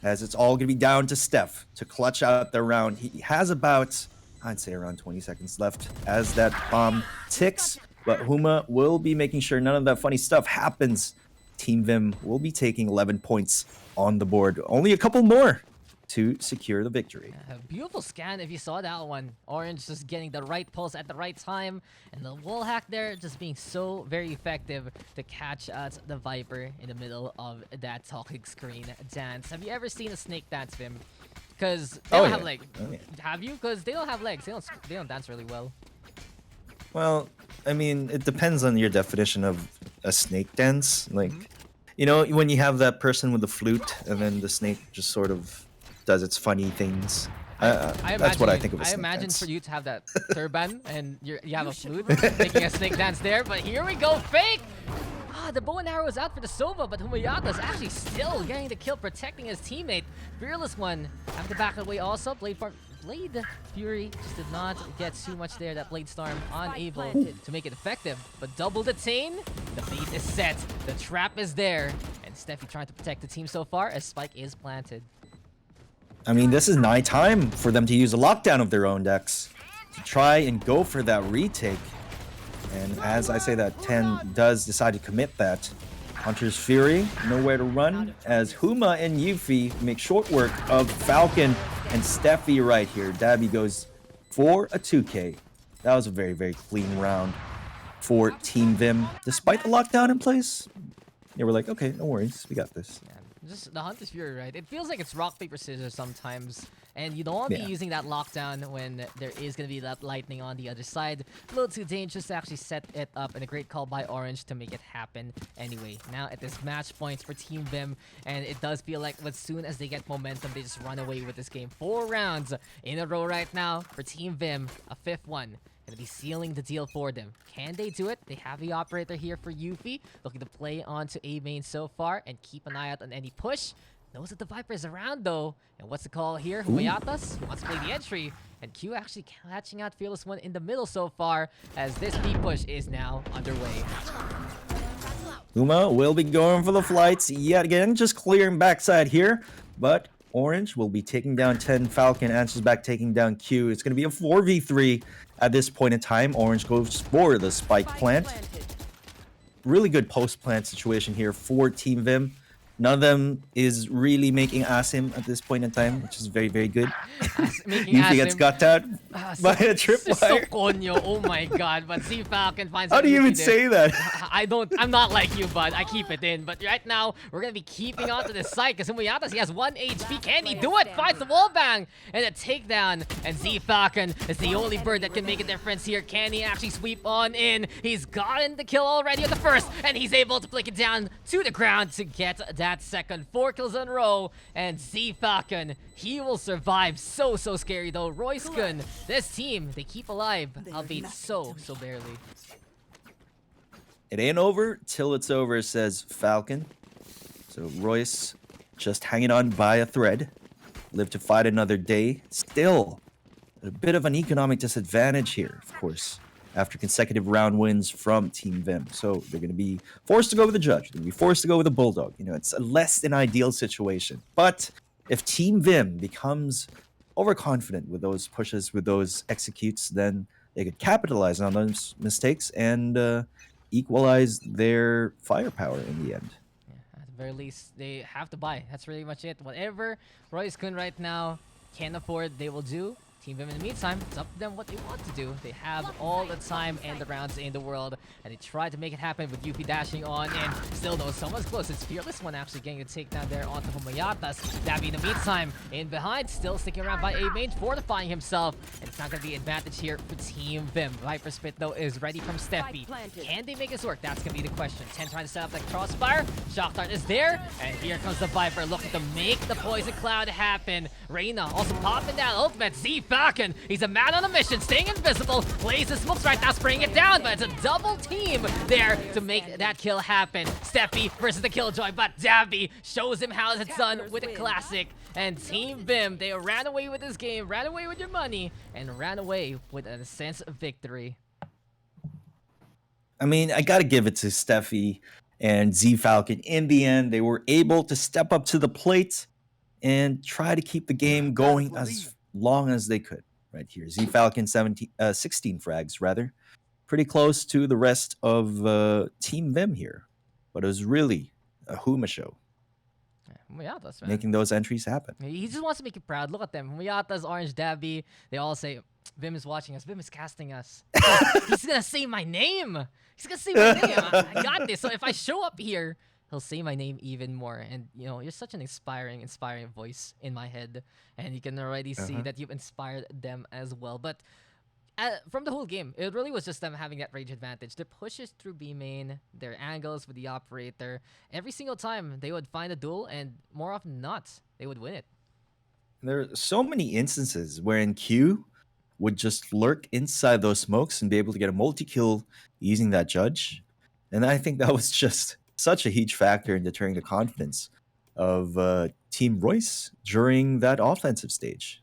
As it's all going to be down to Steph to clutch out the round. He has about, I'd say, around 20 seconds left as that bomb ticks. But Huma will be making sure none of that funny stuff happens. Team Vim will be taking 11 points on the board. Only a couple more to secure the victory. A beautiful scan if you saw that one. Orange just getting the right pulse at the right time. And the wall hack there just being so very effective to catch out the Viper in the middle of that talking screen dance. Have you ever seen a snake dance, Vim? Because they don't have legs. Have you? Because they don't have legs. They don't dance really well. Well, I mean, it depends on your definition of a snake dance. Like, you know, when you have that person with the flute and then the snake just sort of does its funny things. That's what I think of a I snake imagine dance. for you to have that turban and you have a flute making a snake dance there. But here we go, Fake! The bow and arrow is out for the Sova, but Humayata is actually still getting the kill, protecting his teammate. Fearless One having to back away also. Blade Fury just did not get too much there. That Blade Storm unable to make it effective. But double detain, the bait is set, the trap is there, and Steffi trying to protect the team so far as Spike is planted. I mean, this is night time for them to use a lockdown of their own decks to try and go for that retake. And as I say that, 10 does decide to commit that. Hunter's Fury, nowhere to run, as Huma and Yuffie make short work of Falcon and Steffi right here. Dabby goes for a 2K. That was a very, very clean round for Team Vim. Despite the lockdown in place, they were like, okay, no worries, we got this. Just the Hunter's Fury, right? It feels like it's rock, paper, scissors sometimes. And you don't want to be using that lockdown when there is going to be that lightning on the other side. A little too dangerous to actually set it up, and a great call by Orange to make it happen anyway. Now at this match points for Team Vim, and it does feel like as soon as they get momentum, they just run away with this game. 4 rounds in a row right now for Team Vim, a 5th one. Gonna be sealing the deal for them. Can they do it? They have the operator here for Yuffie, looking to play onto A main so far and keep an eye out on any push. Knows that the Viper is around though. And what's the call here? Humayatas wants to play the entry. And Q actually catching out Fearless One in the middle so far as this B push is now underway. Huma will be going for the flights yet again, just clearing backside here. But Orange will be taking down 10. Falcon answers back, taking down Q. It's going to be a 4v3 at this point in time. Orange goes for the spike plant. Really good post-plant situation here for Team Vim. None of them is really making Asim at this point in time, which is very, very good. Yuffie gets got out by a tripwire. Konyo, oh my god. But see Falcon finds How do you even say that? I'm not like you, bud. I keep it in. But right now, we're going to be keeping on to this side because Humayatas, he has 1 HP. Can he do it? Finds the wall bang and a takedown. And Z Falcon is the only bird that can make a difference here. Can he actually sweep on in? He's gotten the kill already on the first, and he's able to flick it down to the ground to get that second. 4 kills in a row, and Z Falcon, he will survive. So scary though. Royce-Kun, this team, they keep alive, albeit so barely. It ain't over till it's over, says Falcon. So Royce just hanging on by a thread. Live to fight another day. Still a bit of an economic disadvantage here, of course, after consecutive round wins from Team Vim. So they're going to be forced to go with the judge. They're going to be forced to go with the Bulldog. You know, it's a less than ideal situation. But if Team Vim becomes overconfident with those pushes, with those executes, then they could capitalize on those mistakes and equalize their firepower in the end. Yeah, at the very least, they have to buy. That's really much it. Whatever Royce-Kun right now can afford, they will do. Team Vim, in the meantime, it's up to them what they want to do. They have all the time and the rounds in the world, and they try to make it happen with UP dashing on, and still though, someone's close. It's Fearless One actually getting a takedown there onto Humayatas. Dabby, in the meantime, in behind, still sticking around by A main, fortifying himself, and it's not going to be advantage here for Team Vim. Viper Spit, though, is ready from Steffi. Can they make this work? That's going to be the question. 10 trying to set up that crossfire. Shock Dart is there, and here comes the Viper looking to make the Poison Cloud happen. Reyna also popping that ultimate. Z Falcon, he's a man on a mission, staying invisible, plays the smokes right now, spraying it down, but it's a double team there to make that kill happen. Steffi versus the Killjoy, but Dabby shows him how it's done with a classic. And Team Vim, they ran away with this game, ran away with your money, and ran away with a sense of victory. I mean, I got to give it to Steffi and Z Falcon. In the end, they were able to step up to the plate and try to keep the game going as long as they could. Right here, Z Falcon 16 frags, rather. Pretty close to the rest of Team Vim here. But it was really a Huma show. Humayatas, man. Making those entries happen. He just wants to make you proud. Look at them. Humayatas, Orange, Dabby. They all say, Vim is watching us. Vim is casting us. He's going to say my name. He's going to say my name. I got this. So if I show up here, he'll say my name even more. And, you know, you're such an inspiring voice in my head. And you can already see that you've inspired them as well. But from the whole game, it really was just them having that range advantage. The pushes through B main, their angles with the operator. Every single time, they would find a duel. And more often than not, they would win it. There are so many instances wherein Q would just lurk inside those smokes and be able to get a multi-kill using that judge. And I think that was just such a huge factor in deterring the confidence of Team Royce during that offensive stage.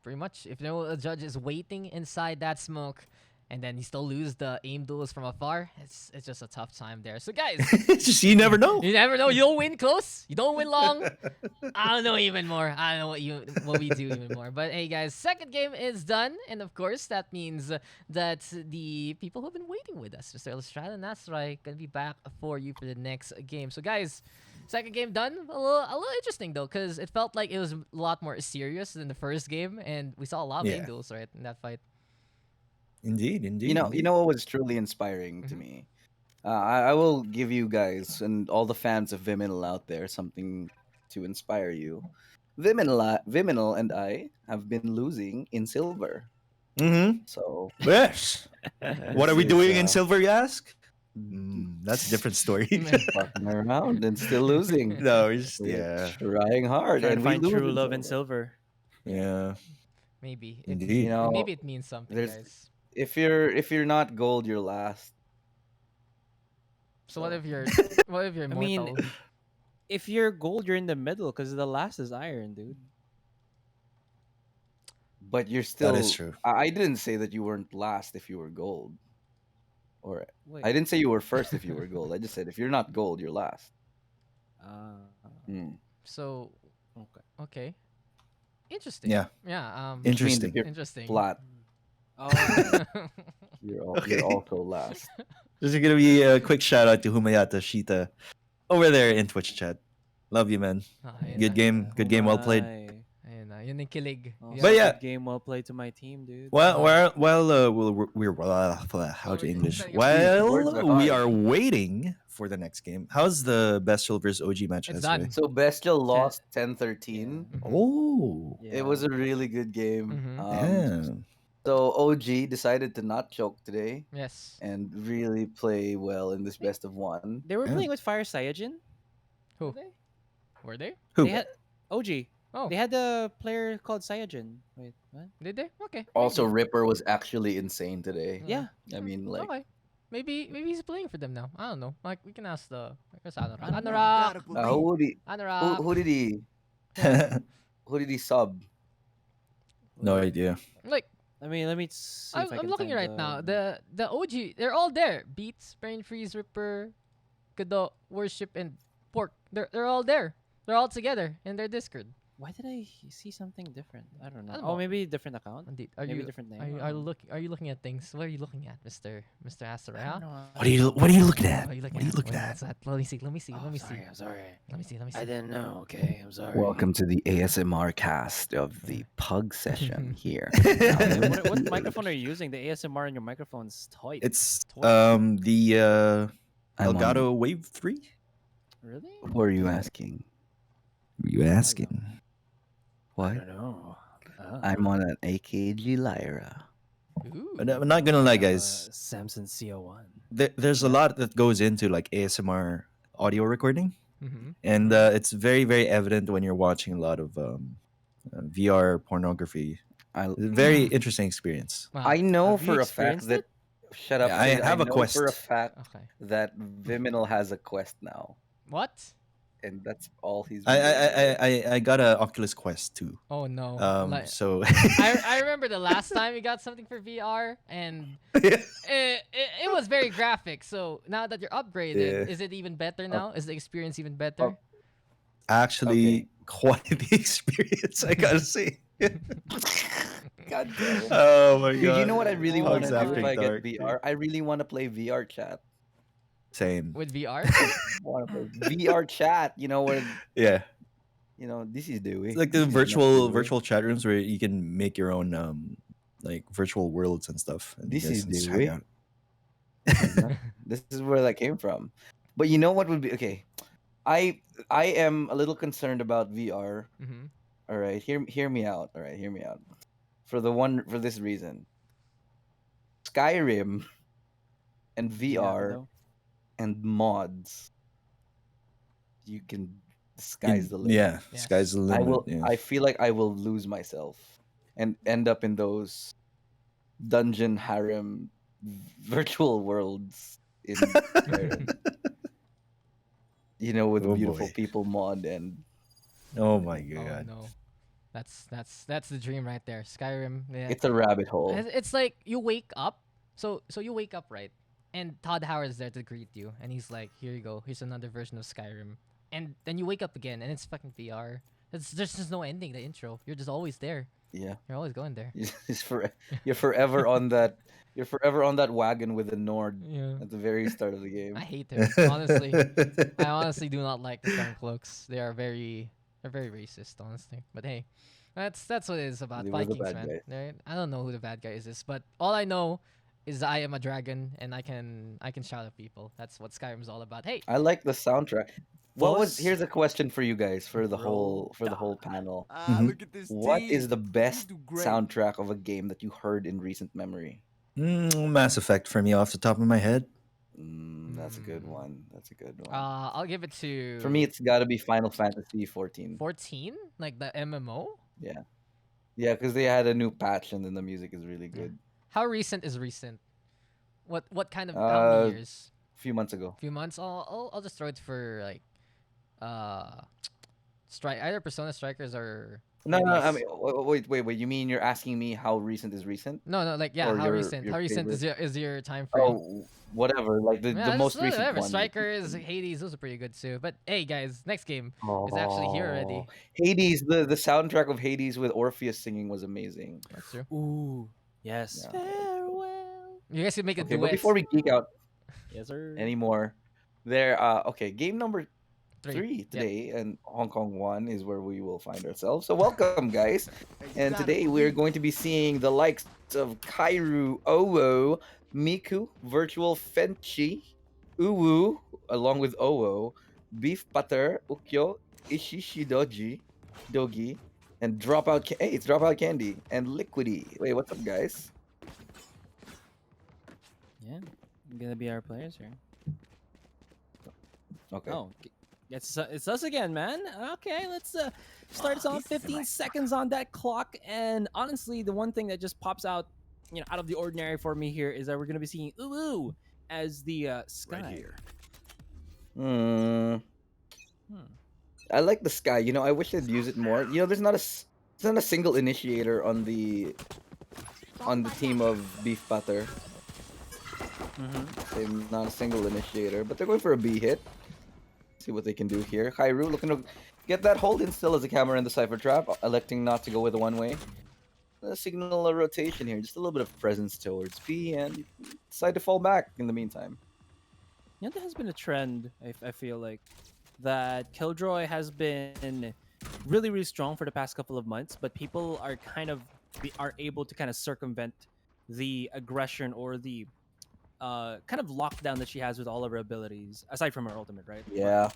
Pretty much. If a judge is waiting inside that smoke, and then you still lose the aim duels from afar, it's just a tough time there. So guys, It's just, you never know. you never know. You don't win close. You don't win long. I don't know even more. I don't know what we do even more. But hey guys, second game is done. And of course, that means that the people who've been waiting with us, Mr. Ilustrado and Asurai, gonna be back for you for the next game. So guys, second game done. A little interesting though, because it felt like it was a lot more serious than the first game. And we saw a lot of aim duels, right, in that fight. Indeed. You know what was truly inspiring to me. I will give you guys and all the fans of Vyminal out there something to inspire you. Vyminal and I have been losing in silver. Mm-hmm. So Yes. What are we This is, doing in silver, you ask? That's a different story. fucking around and still losing. No, we're just, We're yeah. trying hard Trying and to we find lose true love in silver. silver. Yeah. Maybe. Indeed. You know, Maybe it means something, there's- guys. if you're not gold, you're last. So what if you're I mean, mortal? if you're gold, you're in the middle because the last is iron, dude. But you're still. That is true. I didn't say that you weren't last if you were gold. Or Wait. I didn't say you were first if you were gold. I just said if you're not gold, you're last. So Okay. okay. Interesting. Yeah. Yeah. Interesting. You're Interesting. flat. Oh, You're also last. There's gonna be a quick shout out to Humayata Shita over there in Twitch chat. Love you, man. Good game. Good game. Well played. Ayun na, yun yung kilig. Also, But yeah. good game well played to my team, dude. Well, how to English? Words Well, are we hard. are waiting for the next game. How's the Bestial versus OG match? It's yesterday? done. So Bestial lost 10-13. Oh, It was a really good game. yeah. So OG decided to not choke today Yes. and really play well in this best of one. They were Yeah. playing with Fire Saiyajin. Who? Were they? Who? They had OG. Oh. They had a player called Saiyajin. Wait, what? Did they? Okay. Also, maybe. Ripper was actually insane today. Yeah. I mean, like, Okay. Maybe he's playing for them now. I don't know. Like we can ask the Anorak. I don't know. Anorak. who did Anorak. who did he sub? No idea. Like I mean, let me see. I'm, if I I'm can looking find right now. The OG, they're all there. Beats, Brain Freeze, Ripper, Kado, Worship, and Pork. They're all there. They're all together in their Discord. Why did I see something different? I don't know. I don't Oh, know. maybe different account. Indeed. Maybe different name. Are you looking at things? What are you looking at, Mr. Asurai? I Huh? don't know. What are you looking at? What are you looking What are you at? looking What's at? that? Let me see. Let me see. Oh, Let me sorry, see. I'm sorry. Let me see. Let me see. I didn't know. Okay, I'm sorry. Welcome to the ASMR cast of the Pug session here. What microphone are you using? The ASMR in your microphone's tight. It's Toy. the I'm on- Elgato Wave 3. Really? Who are you Yeah. asking? Were you asking? I What? don't know. I'm on an AKG Lyra. Ooh. But I'm not gonna lie, guys. Samsung CO1. There's a lot that goes into like ASMR audio recording, Mm-hmm. and it's very very evident when you're watching a lot of VR pornography. I It's a very interesting experience. Wow. I know Have you for a fact experienced that. Shut up! Yeah, I Sid. have a know for a Quest. fact Okay. that Vyminal has a Quest now, What? and that's all he's. I been doing with it. I got a Oculus Quest too. Oh no. Like, So I remember the last time we got something for VR, and it was very graphic. So now that you're upgraded, Yeah. is it even better now? Is the experience even better? actually Okay. quality experience, I gotta say. God damn it. Oh my god. Dude, you know what I really want Pugs to do After if I Dark, get dude. VR? I really want to play VR chat. Same. With VR? Want to play VR chat? You know where? Yeah. You know this is Dewey. It's like the This is not Dewey. virtual chat rooms where you can make your own like virtual worlds and stuff. And This you guys is can just Dewey. hang out. This is where that came from. But you know what would be okay? I am a little concerned about VR. Mm-hmm. All right, hear me out. All right, hear me out. For this reason, Skyrim and Do you have it, VR though? and mods, you can. The You sky's the can- limit. yeah, Yes. sky's the I limit. will. Yeah. I feel like I will lose myself and end up in those dungeon harem virtual worlds in Skyrim. You know, with Oh, beautiful boy. people mod and Oh my Oh god. no. That's the dream right there. Skyrim. Yeah. it's a rabbit hole. It's like you wake up. So you wake up, right? And Todd Howard's there to greet you, and he's like, "Here you go. Here's another version of Skyrim." And then you wake up again, and it's fucking VR. There's just no ending. The intro. You're just always there. Yeah, You're always going there. you're forever on that. You're forever on that wagon with the Nord Yeah. at the very start of the game. I hate him. Honestly, I honestly do not like the Stormcloaks. They're very racist, honestly. But hey, that's what it is about They were the Vikings, bad man. guys. Right? I don't know who the bad guy is, but all I know is I am a dragon and I can shout at people. That's what Skyrim's all about. Hey, I like the soundtrack. What was? Boss. Here's a question for you guys for the Bro, whole panel. Mhm. Look at this What team. is the best do great. soundtrack of a game that you heard in recent memory? Mass Effect for me off the top of my head. That's a good Mm. one. That's a good one. I'll give it to For me, it's got to be Final Fantasy 14. 14, like the MMO. Yeah, yeah, because they had a new patch and then the music is really good. How recent is recent? What kind of how Uh, many years? A few months ago. Few months. I'll just throw it for like strike either Persona Strikers or No, maybe I mean, wait. You mean you're asking me how recent is recent? no, like yeah, or how your- recent? your How recent favorite? is your time frame? Oh, whatever. Like the Yeah, most just recent whatever. one. Strikers, Hades, those are pretty good too. But hey, guys, next game is actually here already. Oh, Hades, the soundtrack of Hades with Orpheus singing was amazing. That's true. Ooh, yes. Yeah. Farewell. You guys can make a Okay, duet. but before we geek out Yes, sir. anymore, okay, game number three Yep. today, and Hong Kong 1 is where we will find ourselves. So welcome, guys. And today we're going to be seeing the likes of Kairu, Owo, Miku, Virtual Fenchi, Uwu, along with Owo, Beef Butter, Ukyo, Dogi, and it's Dropout Candy, and Liquidy. Wait, what's up, guys? Yeah, gonna be our players here. Okay. Oh, it's us again, man. Okay, let's start us on 15 seconds on that clock. And honestly, the one thing that just pops out, out of the ordinary for me here is that we're gonna be seeing Uwu as the sky. Hmm. I like the sky. I wish they'd use it more. There's not a single initiator on the team of Beef Butter. Not a single initiator, but they're going for a B hit. See what they can do here. Kairu looking to get that hold in still as a camera in the Cypher trap, electing not to go with a one-way. Signal a rotation here, just a little bit of presence towards B, and decide to fall back in the meantime. Yeah, there has been a trend, I feel like, that Killjoy has been really, really strong for the past couple of months, but people are kind of are able to kind of circumvent the aggression or the kind of lockdown that she has with all of her abilities, aside from her ultimate, right? Yeah.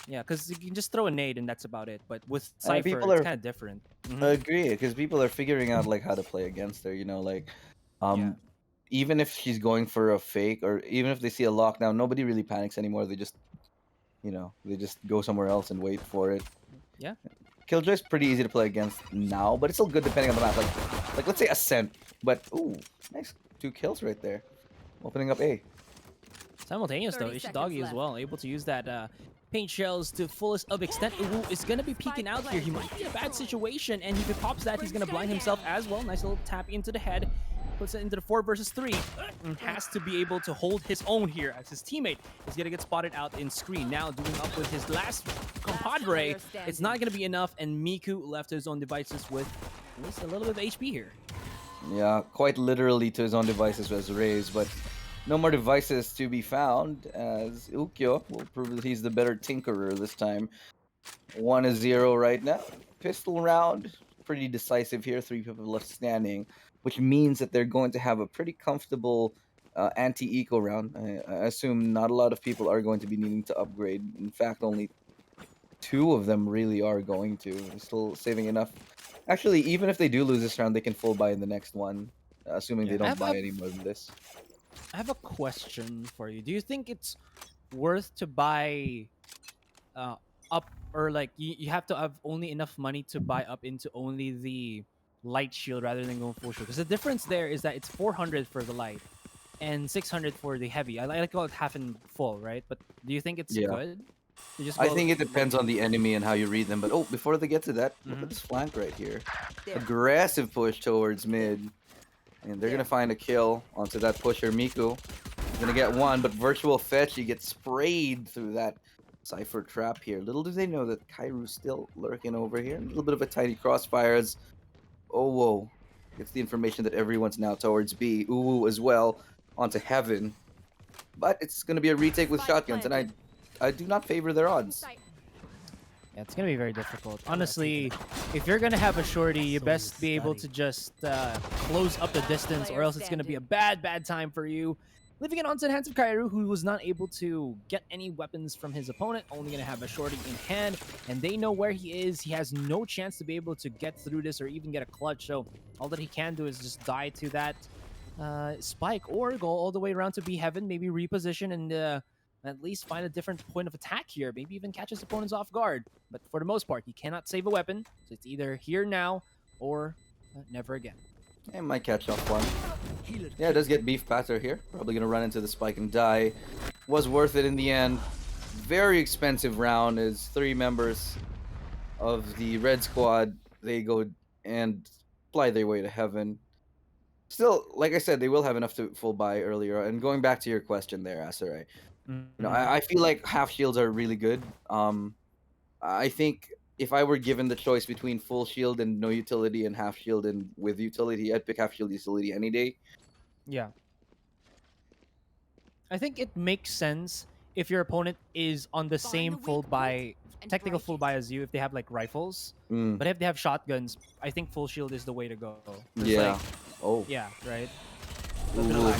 Yeah, because you can just throw a nade and that's about it. But with And Cypher, people it's are kind of different. I agree, because people are figuring out like how to play against her. You know, like, Yeah. even if she's going for a fake, or even if they see a lockdown, nobody really panics anymore. They just, they just go somewhere else and wait for it. Yeah. Killjoy's pretty easy to play against now, but it's still good depending on the map. Like let's say Ascent, but ooh, nice 2 kills right there, opening up A. Simultaneous though, 30 Ishidagi seconds as left. well, able to use that paint shells to fullest of extent. Uwu is gonna be peeking out here. He might be in a bad situation, and if he pops that, he's gonna blind himself as well. Nice little tap into the head. Puts it into the 4 versus 3. And has to be able to hold his own here as his teammate is gonna get spotted out in screen. Now doing up with his last compadre. It's not gonna be enough, and Miku left to his own devices with at least a little bit of HP here. Yeah, quite literally to his own devices was raised, but no more devices to be found, as Ukyo will prove that he's the better tinkerer this time. 1-0 right now. Pistol round, pretty decisive here. 3 people left standing, which means that they're going to have a pretty comfortable anti-eco round. I assume not a lot of people are going to be needing to upgrade. In fact, only 2 of them really are going to. They're still saving enough. Actually, even if they do lose this round, they can full buy in the next one, assuming Yeah, they don't buy any more than this. I have a question for you. Do you think it's worth to buy up, or like you have to have only enough money to buy up into only the light shield rather than going full shield? Because the difference there is that it's 400 for the light and 600 for the heavy. I like to call it half and full, right? But do you think it's Yeah. good? You just I go- think it depends on the enemy and how you read them. But before they get to that, look Mhm. at this flank right here. There. Aggressive push towards mid. And they're gonna find a kill onto that pusher. Miku gonna get one, but virtual fetch, he gets sprayed through that Cypher trap here. Little do they know that Kairu's still lurking over here. A little bit of a tiny crossfire as whoa. Gets the information that everyone's now towards B. Uwu as well onto Heaven. But it's gonna be a retake with Spike shotguns, and planted. I do not favor their odds. Yeah, it's gonna be very difficult. Honestly, if you're gonna have a shorty, you best be able to just close up the distance, or else it's gonna be a bad time for you. Leaving it onto the hands of Kairu, who was not able to get any weapons from his opponent, only gonna have a shorty in hand, and they know where he is. He has no chance to be able to get through this or even get a clutch, so all that he can do is just die to that spike, or go all the way around to B Heaven, maybe reposition and at least find a different point of attack here. Maybe even catch his opponents off guard. But for the most part, he cannot save a weapon. So it's either here now or never again. It might catch off one. Yeah, it does get beef patter here. Probably gonna run into the spike and die. Was worth it in the end. Very expensive round as 3 members of the red squad, they go and fly their way to heaven. Still, like I said, they will have enough to full buy earlier. And going back to your question there, Asurai, I feel like half shields are really good. I think if I were given the choice between full shield and no utility and half shield and with utility, I'd pick half shield utility any day. Yeah. I think it makes sense if your opponent is on the same full buy, technical full buy as you, if they have like rifles. Mm, But if they have shotguns, I think full shield is the way to go. 'Cause, yeah. like, Oh, yeah, right? Ooh.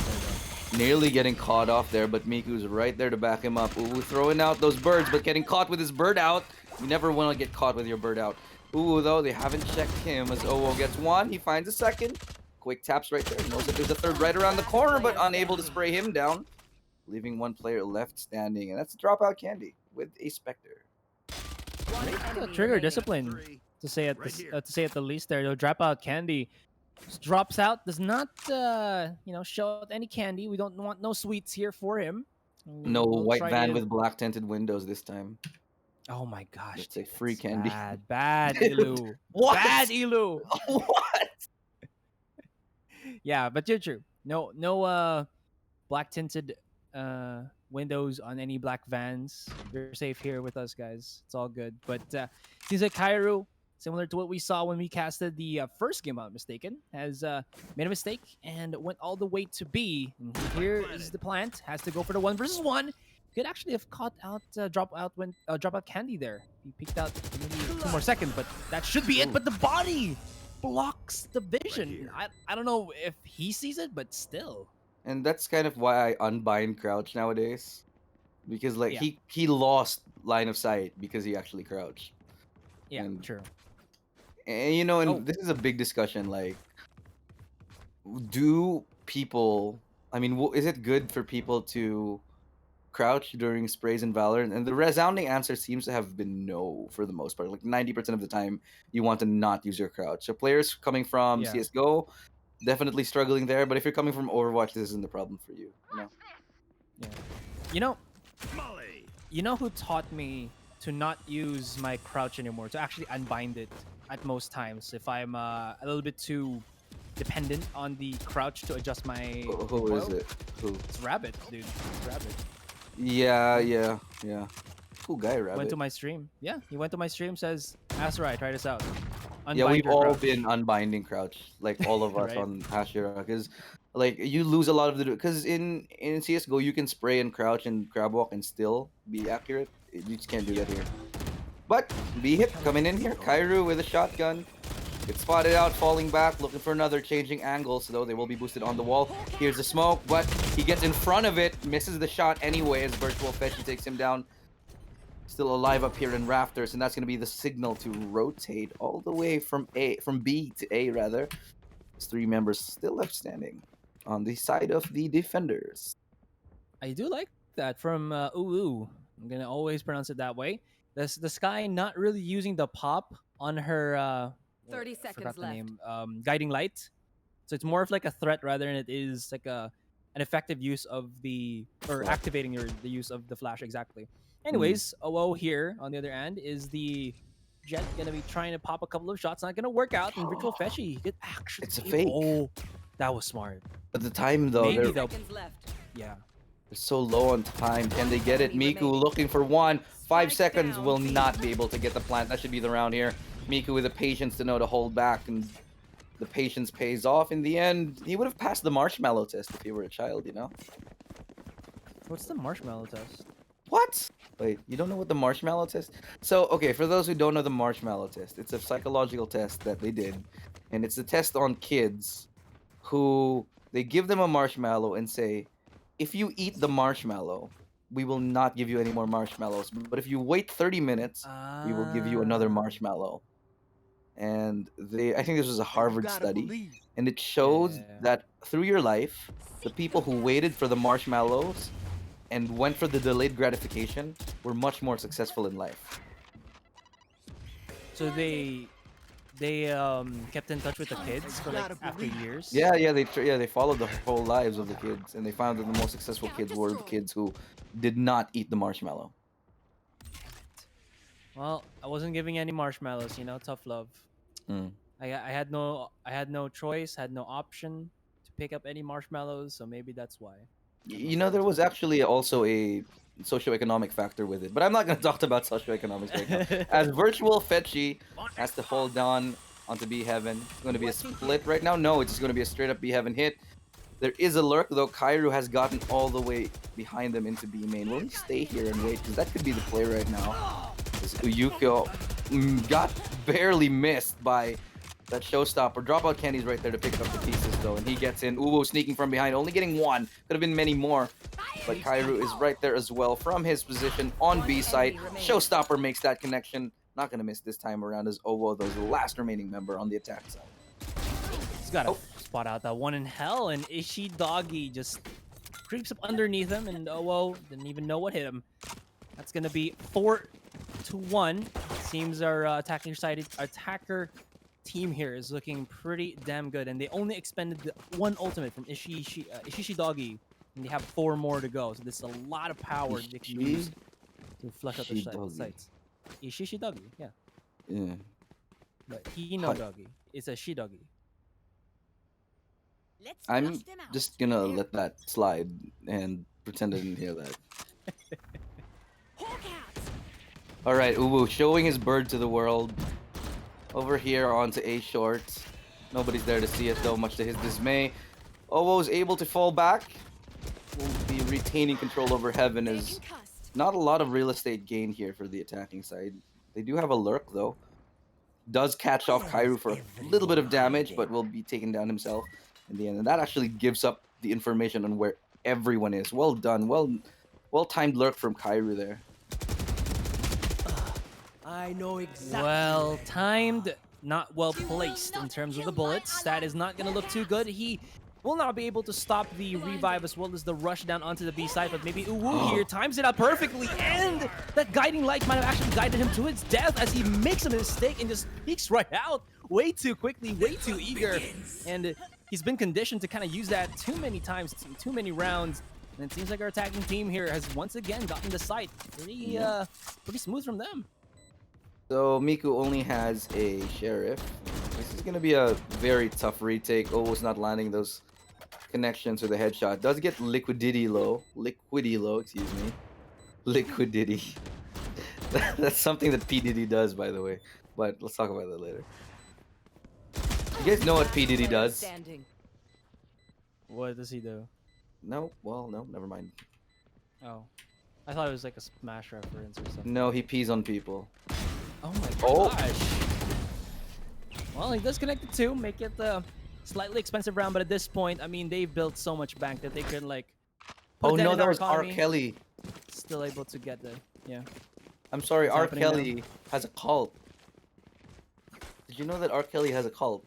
Nearly getting caught off there, but Miku's right there to back him up. Ooh, throwing out those birds, but getting caught with his bird out. You never want to get caught with your bird out. Ooh, though, they haven't checked him as OO gets one. He finds a second. Quick taps right there. Knows that there's a third right around the corner, but unable to spray him down. Leaving one player left standing, and that's Dropout Candy with a Spectre. Trigger discipline to say at the least there. Dropout Candy drops out, does not show out any candy. We don't want no sweets here for him. No We'll white try van to- with black tinted windows this time. Oh my gosh, It's a dude, free that's candy. Bad Ilu. What? Bad Ilu. What? Yeah, but you're true. No black tinted windows on any black vans. You're safe here with us, guys. It's all good. But seems like Kairu, similar to what we saw when we casted the first game, I'm not mistaken, has made a mistake and went all the way to B. And here is the plant. Has to go for the 1 versus 1. Could actually have caught out drop out Candy there. He peeked out maybe 2 more seconds, but that should be it. But the body blocks the vision. I don't know if he sees it, but still. And that's kind of why I unbind crouch nowadays, because like Yeah. he lost line of sight because he actually crouched. Yeah, And- true. And you know, and Oh. this is a big discussion. Like, do people? I mean, is it good for people to crouch during sprays in Valorant? And the resounding answer seems to have been no for the most part. Like 90% of the time, you want to not use your crouch. So players coming from Yeah. CS:GO, definitely struggling there. But if you're coming from Overwatch, this isn't the problem for you. You know? Yeah. You know who taught me to not use my crouch anymore, to actually unbind it at most times if I'm a little bit too dependent on the crouch to adjust my Who is coil? it? Who? It's Rabbit, dude. It's Rabbit. Yeah. Cool guy, Rabbit. Went to my stream. Yeah, he went to my stream, says, Asurai, try this out. Yeah, Unbind we've your all crouch." been unbinding crouch, like all of us Right. on Hashira, because like you lose a lot of the because in CS:GO you can spray and crouch and crab walk and still be accurate. You just can't do that here. But B hit coming in here, Kairu with a shotgun. Gets spotted out, falling back, looking for another, changing angles, though they will be boosted on the wall. Here's the smoke, but he gets in front of it, misses the shot anyway as Virtual Fetchy takes him down. Still alive up here in rafters, and that's going to be the signal to rotate all the way from B to A rather. There's 3 members still left standing on the side of the defenders. I do like that from Uu. I'm gonna always pronounce it that way. The Sky not really using the pop on her 30 I forgot seconds the left. name, guiding light. So it's more of like a threat rather than it is like an effective use of the or Flash. activating the use of the flash exactly. Anyways, OO here on the other end is the Jet gonna be trying to pop a couple of shots, not gonna work out, and Virtual Fetchy did actually It's a save- fake. Oh, that was smart. At the time though, Maybe they're, they'll- Seconds left. Yeah. they're so low on time. Can they get it? Enemy Miku remaining. looking for 1. 5 Spike seconds down, will B. not be able to get the plant. That should be the round here. Miku with the patience to know to hold back, and the patience pays off in the end. He would have passed the marshmallow test if he were a child, you know? What's the marshmallow test? What? Wait, you don't know what the marshmallow test? So, okay, for those who don't know the marshmallow test, it's a psychological test that they did, and it's a test on kids who they give them a marshmallow and say, if you eat the marshmallow, we will not give you any more marshmallows. But if you wait 30 minutes, we will give you another marshmallow. And I think this was a Harvard study, and it shows Yeah. that through your life, the people who waited for the marshmallows and went for the delayed gratification were much more successful in life. So they kept in touch with the kids for like after years. Yeah, they followed the whole lives of the kids, and they found that the most successful kids were the kids who did not eat the marshmallow. Well, I wasn't giving any marshmallows, you know, tough love. Mm. I had no choice, had no option to pick up any marshmallows, so maybe that's why. You know, there was actually also a socioeconomic factor with it, but I'm not going to talk about socioeconomics right now. As Virtual Fetchy has to hold on onto B Heaven, it's going to be a split right now. No, it's just going to be a straight up B Heaven hit. There is a lurk, though. Kairu has gotten all the way behind them into B main. Will he stay here and wait? Because that could be the play right now. As Uyuko got barely missed by that showstopper. Dropout Candy's right there to pick up the pieces, though. And he gets in. Uwo sneaking from behind, only getting 1. Could have been many more. But Kairu is right there as well from his position on B site. Showstopper makes that connection. Not going to miss this time around as Owo, though, is the last remaining member on the attack side. He's got to spot out that one in hell, and Ishi Doggy just creeps up underneath him, and Owo didn't even know what hit him. That's going to be 4-1. Seems our attacker team here is looking pretty damn good, and they only expended the 1 ultimate from Ishishi Doggy, and they have 4 more to go. So this is a lot of power they can use to flush out the Ishidoggy. sites. Ishishi Doggy, yeah. Yeah. But he no Hi. doggy. It's a she doggy. I'm just gonna let that slide and pretend I didn't hear that. All right, Uwu showing his bird to the world. Over here onto A short. Nobody's there to see it though, much to his dismay. Owo is able to fall back. Will be retaining control over heaven as not a lot of real estate gain here for the attacking side. They do have a lurk though. Does catch off Kairu for a little bit of damage, but will be taken down himself in the end. And that actually gives up the information on where everyone is. Well done. Well timed lurk from Kairu there. I know exactly. Well timed, not well placed in terms of the bullets. That is not going to look too good. He will not be able to stop the revive as well as the rush down onto the B side, but maybe Uwu here times it out perfectly, and that guiding light might have actually guided him to his death as he makes a mistake and just peeks right out way too quickly, way too eager, and he's been conditioned to kind of use that too many times, too many rounds, and it seems like our attacking team here has once again gotten the site. Pretty smooth from them. So Miku only has a sheriff. This is gonna be a very tough retake. Owo's not landing those connections with a headshot. Does get liquidity low, excuse me. Liquidity. That's something that P Diddy does, by the way. But let's talk about that later. You guys know what P Diddy does? What does he do? No? Well, no, never mind. Oh, I thought it was like a Smash reference or something. No, he pees on people. Oh my Oh. gosh. Well, he does connect the two, make it a slightly expensive round, but at this point, I mean, they've built so much bank that they could like. Oh no, in that our was R. economy, Kelly. Still able to get the I'm sorry, What's R. happening now? Kelly has a cult. Did you know that R. Kelly has a cult?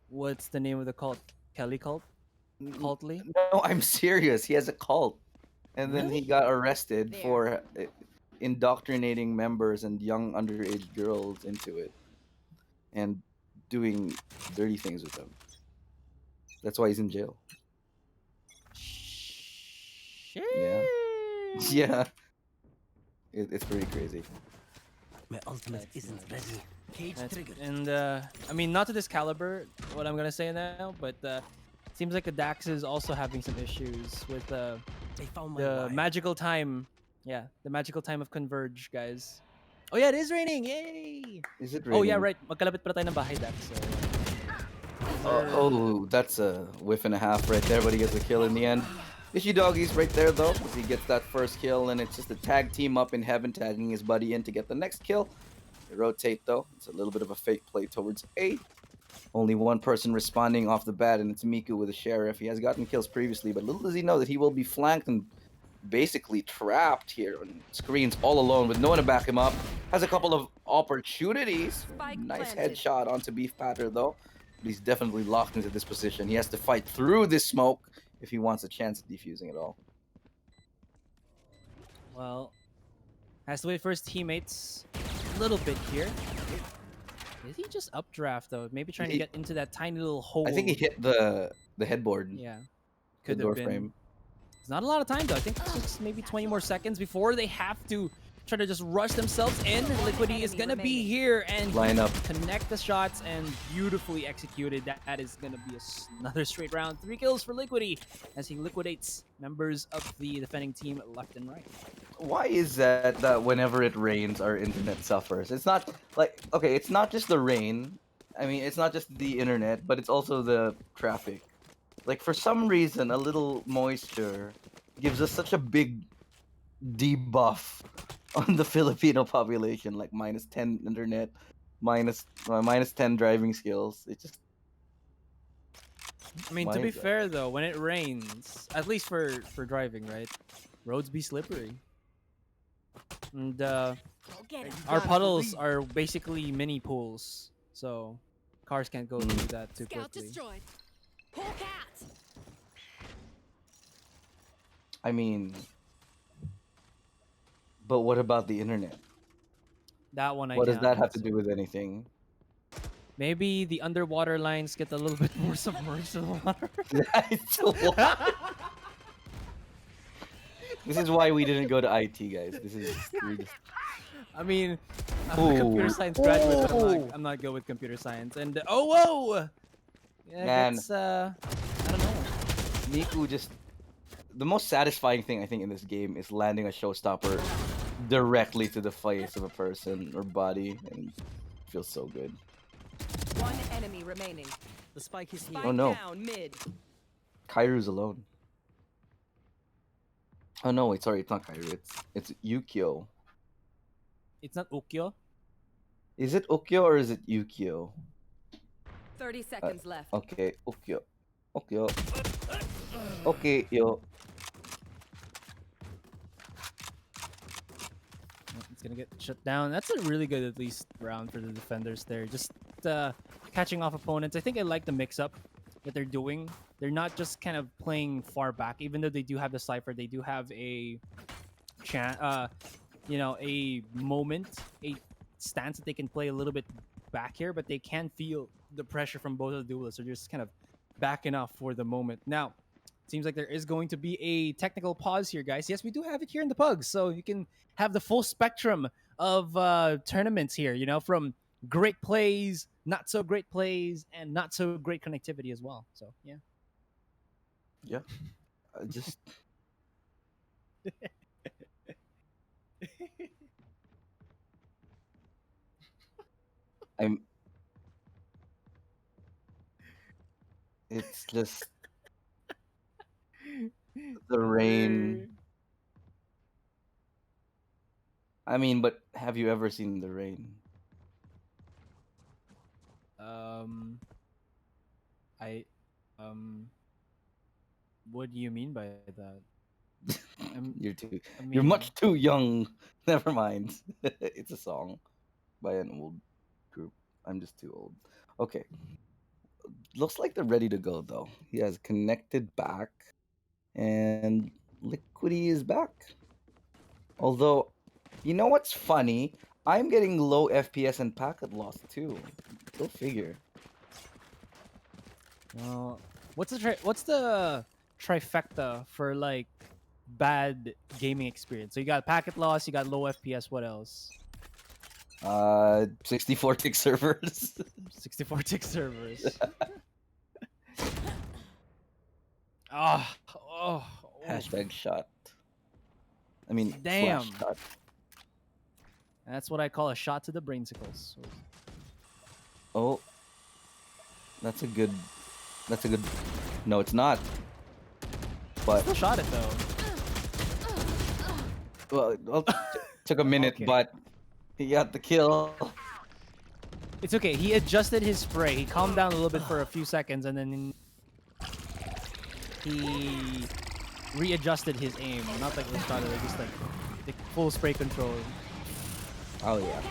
What's the name of the cult? Kelly cult? Cultly? No, I'm serious. He has a cult. And then he got arrested There. for indoctrinating members and young underage girls into it. And doing dirty things with them. That's why he's in jail. Yeah. Yeah. It's pretty crazy. My ultimate isn't ready. Cage triggered. And I mean, not to this caliber, what I'm gonna say now, but seems like the Daks is also having some issues with They found my the wife. magical time. Yeah, the magical time of Converge, guys. Oh yeah, it is raining! Yay! Is it Oh yeah, raining? right. Magkalapit pala tayo ng bahay, Daks. So, Oh, that's a whiff and a half right there, but he gets a kill in the end. Fishy Doggy's right there though, as he gets that first kill, and it's just a tag team up in heaven, tagging his buddy in to get the next kill. They rotate though. It's a little bit of a fake play towards A. Only one person responding off the bat, and it's Miku with a sheriff. He has gotten kills previously, but little does he know that he will be flanked and basically trapped here on screens all alone with no one to back him up. Has a couple of opportunities. Spike Nice planted. headshot onto Beef Patter though. But he's definitely locked into this position. He has to fight through this smoke if he wants a chance at defusing it all. well, has to wait for his teammates a little bit here. Is he just updraft though? Maybe trying to He- get into that tiny little hole. I think he hit the headboard. Yeah, the could door have been. frame. It's not a lot of time though. I think it's just maybe 20 more seconds before they have to try to just rush themselves in. Liquidy is gonna be here and Line up. connect the shots and beautifully executed. That is gonna be another straight round. 3 kills for Liquidy as he liquidates members of the defending team left and right. Why is that whenever it rains, our internet suffers? It's not like, okay, it's not just the rain. I mean, it's not just the internet, but it's also the traffic. Like, for some reason, a little moisture gives us such a big debuff on the Filipino population, like -10 internet, -10 driving skills. It just, I mean, Why to be is that? fair though, when it rains, at least for driving, right? Roads be slippery. And our puddles are basically mini pools, so cars can't go through that too Scout quickly. destroyed. Hawk out. I mean, but what about the internet? That one I What does can't that have to answer. do with anything? Maybe the underwater lines get a little bit more submerged in the water. It's a lot. This is why we didn't go to IT, guys. This is we're just- I mean, I'm a computer Ooh. science graduate, but Ooh. I'm not good with computer science. And oh, whoa! Yeah, Man. that's I don't know. Miku just the most satisfying thing I think in this game is landing a showstopper directly to the face of a person or body, and it feels so good. One enemy remaining. The spike is here. Spike Oh, no. down mid. Kairu's alone. Oh no, wait, sorry, it's not Kairu. It's Yukio. It's not Ukyo. Is it Ukyo or is it Yukio? 30 seconds left. Okay, Ukyo. Ukyo. Okay, yo. It's gonna get shut down. That's a really good, at least, round for the defenders there. Just catching off opponents. I think I like the mix-up that they're doing. They're not just kind of playing far back, even though they do have the Cypher. They do have a a moment, a stance that they can play a little bit back here, but they can feel the pressure from both of the duelists. They're just kind of backing off for the moment. Now, it seems like there is going to be a technical pause here, guys. Yes, we do have it here in the Pugs, so you can have the full spectrum of tournaments here, from great plays, not so great plays, and not so great connectivity as well. So, yeah. Yeah. Just I'm it's just the rain. I mean, but have you ever seen the rain? I what do you mean by that? You're too I you're mean, much too young. Never mind. It's a song by an old group. I'm just too old. Okay. Looks like they're ready to go though. He has connected back and Liquidy is back. Although, you know what's funny? I'm getting low FPS and packet loss too. Go figure. well, what's the trifecta for like bad gaming experience? So you got packet loss, you got low FPS. What else? 64 tick servers. 64 tick servers. Oh. Hashtag shot. I mean, Damn. slash shot. That's what I call a shot to the brainsicles. So, Oh, that's a good. No, it's not. But still shot it though. well, took a minute, Okay. but he got the kill. It's okay. He adjusted his spray. He calmed down a little bit for a few seconds, and then he readjusted his aim. Not like Ilustrado, just like the full spray control. Oh yeah.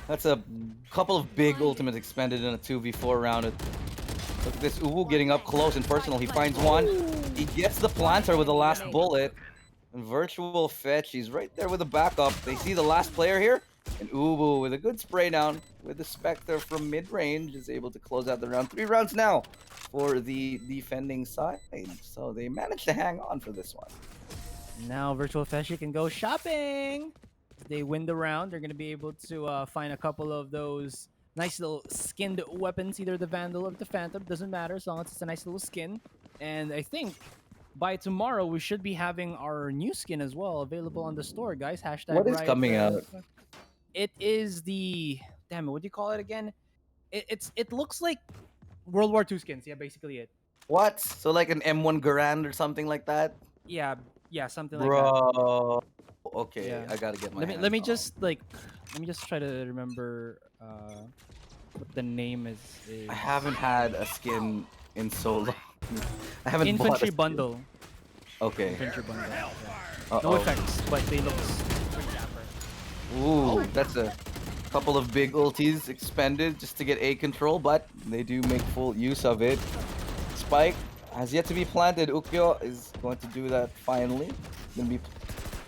That's a couple of big ultimates expended in a 2v4 round. Look at this Uwu getting up close and personal. He finds one. He gets the planter with the last bullet. And virtual fetch. He's right there with the backup. They see the last player here. And Uwu with a good spray down with the Spectre from mid-range is able to close out the round. 3 rounds now for the defending side. So they managed to hang on for this one. Now Virtual Fetch can go shopping. If they win the round, they're gonna be able to find a couple of those nice little skinned weapons, either the Vandal or the Phantom. Doesn't matter as long as it's a nice little skin. And I think by tomorrow we should be having our new skin as well available on the store, guys. Hashtag What is Riot, coming out? It is the damn it. What do you call it again? It looks like World War II skins. Yeah, basically it. What? So like an M1 Garand or something like that? Yeah, something like that. Bro. Okay, Yeah. I gotta get my Let me hands on. let me just try to remember what the name is. I haven't had a skin in so long. I haven't bought a Infantry skin. bundle. Okay. Infantry bundle. Yeah. Uh-oh. No effects, but they look pretty dapper. Ooh, that's a couple of big ultis expended just to get A control, but they do make full use of it. Spike has yet to be planted. Ukyo is going to do that finally.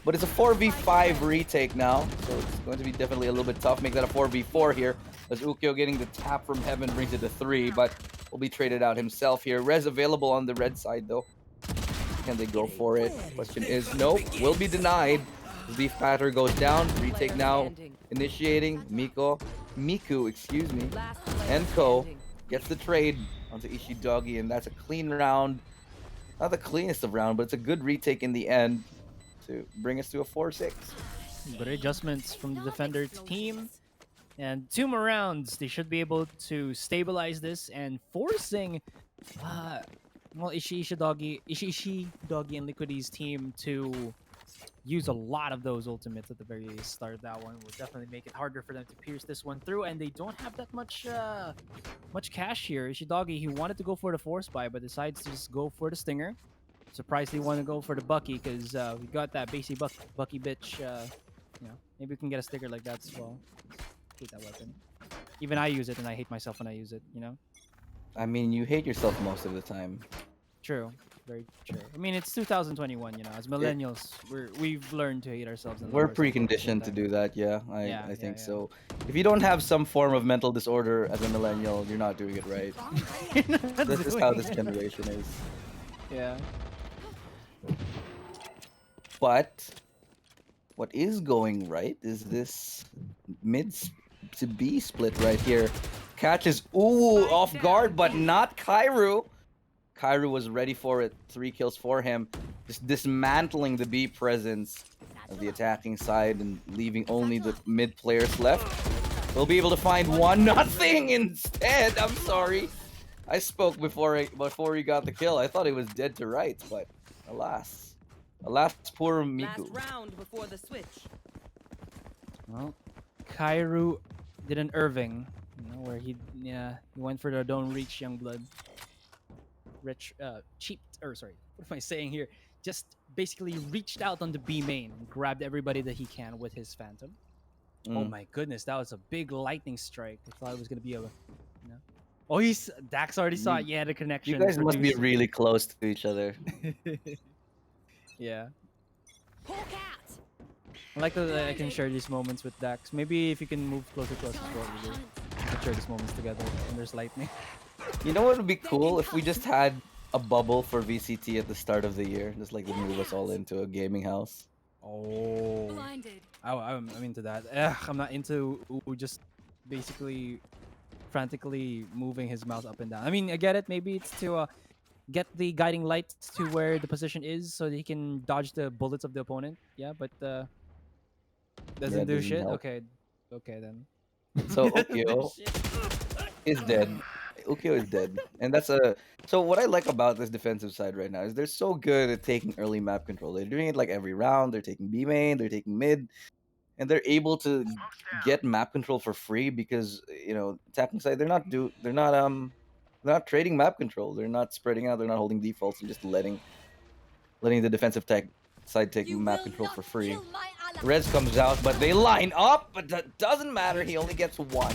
But it's a 4v5 retake now, so it's going to be definitely a little bit tough. Make that a 4v4 here, as Ukyo getting the tap from heaven brings it to 3, but will be traded out himself here. Res available on the red side though. Can they go for it? Question is nope, will be denied. The beef patter goes down. Retake Player now standing. initiating. Miku, excuse me. Last player And Ko standing. gets the trade onto Ishidagi, and that's a clean round. Not the cleanest of round, but it's a good retake in the end to bring us to a 4-6. Good adjustments from the defender team. And 2 more rounds, they should be able to stabilize this and forcing, well, Ishi Doggy, and Liquidy's team to use a lot of those ultimates at the very start of that one. Will definitely make it harder for them to pierce this one through, and they don't have that much cash here. Ishidagi, he wanted to go for the force buy, but decides to just go for the stinger. Surprised he wanted to go for the Bucky, because we got that basic Bucky bitch. You know, maybe we can get a sticker like that as well. Hate that weapon. Even I use it, and I hate myself when I use it, you know? I mean, you hate yourself most of the time. True. Very true. I mean, it's 2021, you know. As millennials, we've learned to hate ourselves. And We're love ourselves at the same preconditioned to time. do that, yeah. Yeah, I think yeah. so. If you don't have some form of mental disorder as a millennial, you're not doing it right. This is how this generation is. Yeah. But what is going right is this mid to B split right here. Catches off guard, but not Kairu. Kairu was ready for it. 3 kills for him. Just dismantling the B presence of the attacking side and leaving only the mid players left. We'll be able to find one. Nothing instead. I'm sorry. I spoke before he got the kill. I thought he was dead to rights, but alas. Alas, poor Miku. Last round before the switch. Well, Kairu did an Irving, you know, where he went for the don't reach Youngblood. Cheap, or sorry, what am I saying here? Just basically reached out on the B main, grabbed everybody that he can with his Phantom. Oh my goodness, that was a big lightning strike. I thought it was gonna be a, you know. Oh, Daks already saw it. Yeah, the connection. You guys must be produced- really close to each other. Yeah. Hawk out. I like that I can share these moments with Dax. Maybe if you can move closer to us as well, we can share these moments together when there's lightning. You know what would be cool if we just had a bubble for VCT at the start of the year, just like to move us all into a gaming house. Oh. Blinded. I'm into that. I'm not into just basically frantically moving his mouse up and down. I mean, I get it. Maybe it's to get the guiding light to where the position is so that he can dodge the bullets of the opponent. Yeah, but doesn't do doesn't shit. help. Okay then. So Ukyo is dead. Ukyo is dead, and that's a. So what I like about this defensive side right now is they're so good at taking early map control. They're doing it like every round. They're taking B main. They're taking mid. And they're able to get map control for free because attacking side they're not trading map control. They're not spreading out. They're not holding defaults. They're just letting the defensive side take map control for free. Rez comes out, but they line up. But that doesn't matter. He only gets 1.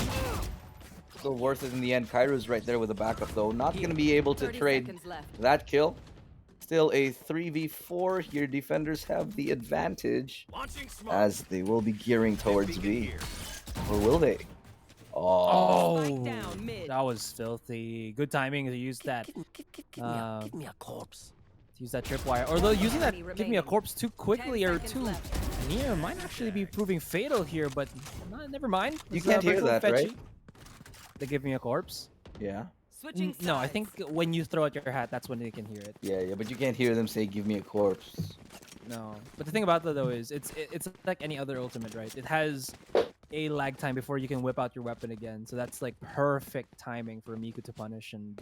Still worth it in the end. Kairu's right there with a backup though. Not gonna be able to 30 trade seconds left. that kill. Still a 3v4 here. Defenders have the advantage as they will be gearing towards B. Or will they? Oh. Spike down mid. That was filthy. Good timing to use that. Give me a corpse. To use that tripwire. Although using that Enemy give me a remaining. corpse too quickly 10 or seconds too left. near might actually be proving fatal here, but never mind. You It's, can't hear virtual that, fetchy. right? They give me a corpse. Yeah. Switching No, I sides. think when you throw out your hat, that's when they can hear it. Yeah, but you can't hear them say, "Give me a corpse." No, but the thing about that though is it's like any other ultimate, right? It has a lag time before you can whip out your weapon again, so that's like perfect timing for Miku to punish and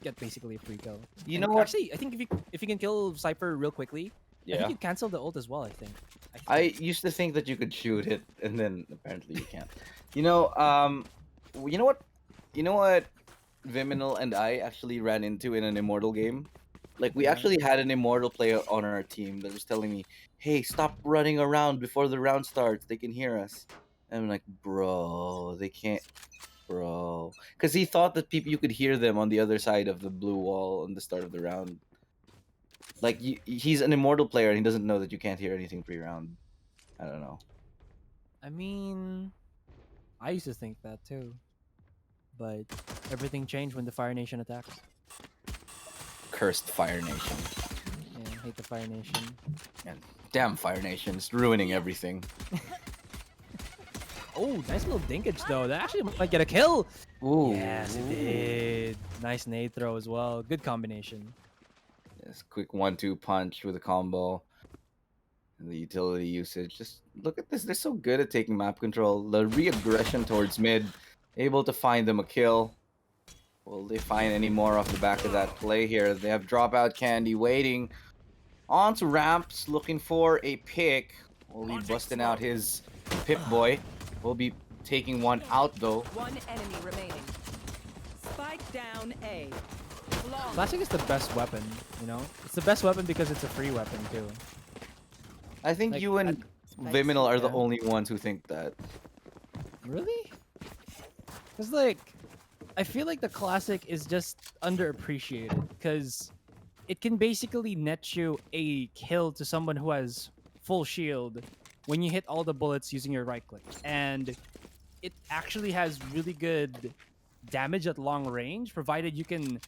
get basically a free kill. You And know what? Actually, I think if you can kill Cypher real quickly, I Yeah. think you cancel the ult as well. I think. I used to think that you could shoot it, and then apparently you can't. You know what? Vyminal and I actually ran into in an Immortal game. Like we Yeah. actually had an Immortal player on our team that was telling me, "Hey, stop running around before the round starts. They can hear us." And I'm like, "Bro, they can't, bro," because he thought that you could hear them on the other side of the blue wall on the start of the round. Like he's an Immortal player and he doesn't know that you can't hear anything pre-round. I don't know. I mean, I used to think that too, but everything changed when the Fire Nation attacked. Cursed Fire Nation. Yeah, I hate the Fire Nation. Damn Fire Nation, it's ruining everything. Oh, nice little dinkage though. That actually might get a kill. Ooh. Yes, it did. Nice nade throw as well. Good combination. This quick 1-2 punch with a combo. And the utility usage. Just look at this. They're so good at taking map control. The re-aggression towards mid. Able to find them a kill. Will they find any more off the back of that play here? They have dropout candy waiting. On to ramps, looking for a pick. Will be busting out his Pip Boy. Will be taking one out though. One enemy remaining. Spike down A. Long. Classic is the best weapon, you know? It's the best weapon because it's a free weapon too. I think Like, you and Vyminal are the yeah. only ones who think that. Really? Cause like, I feel like the classic is just underappreciated because it can basically net you a kill to someone who has full shield when you hit all the bullets using your right click, and it actually has really good damage at long range, provided you can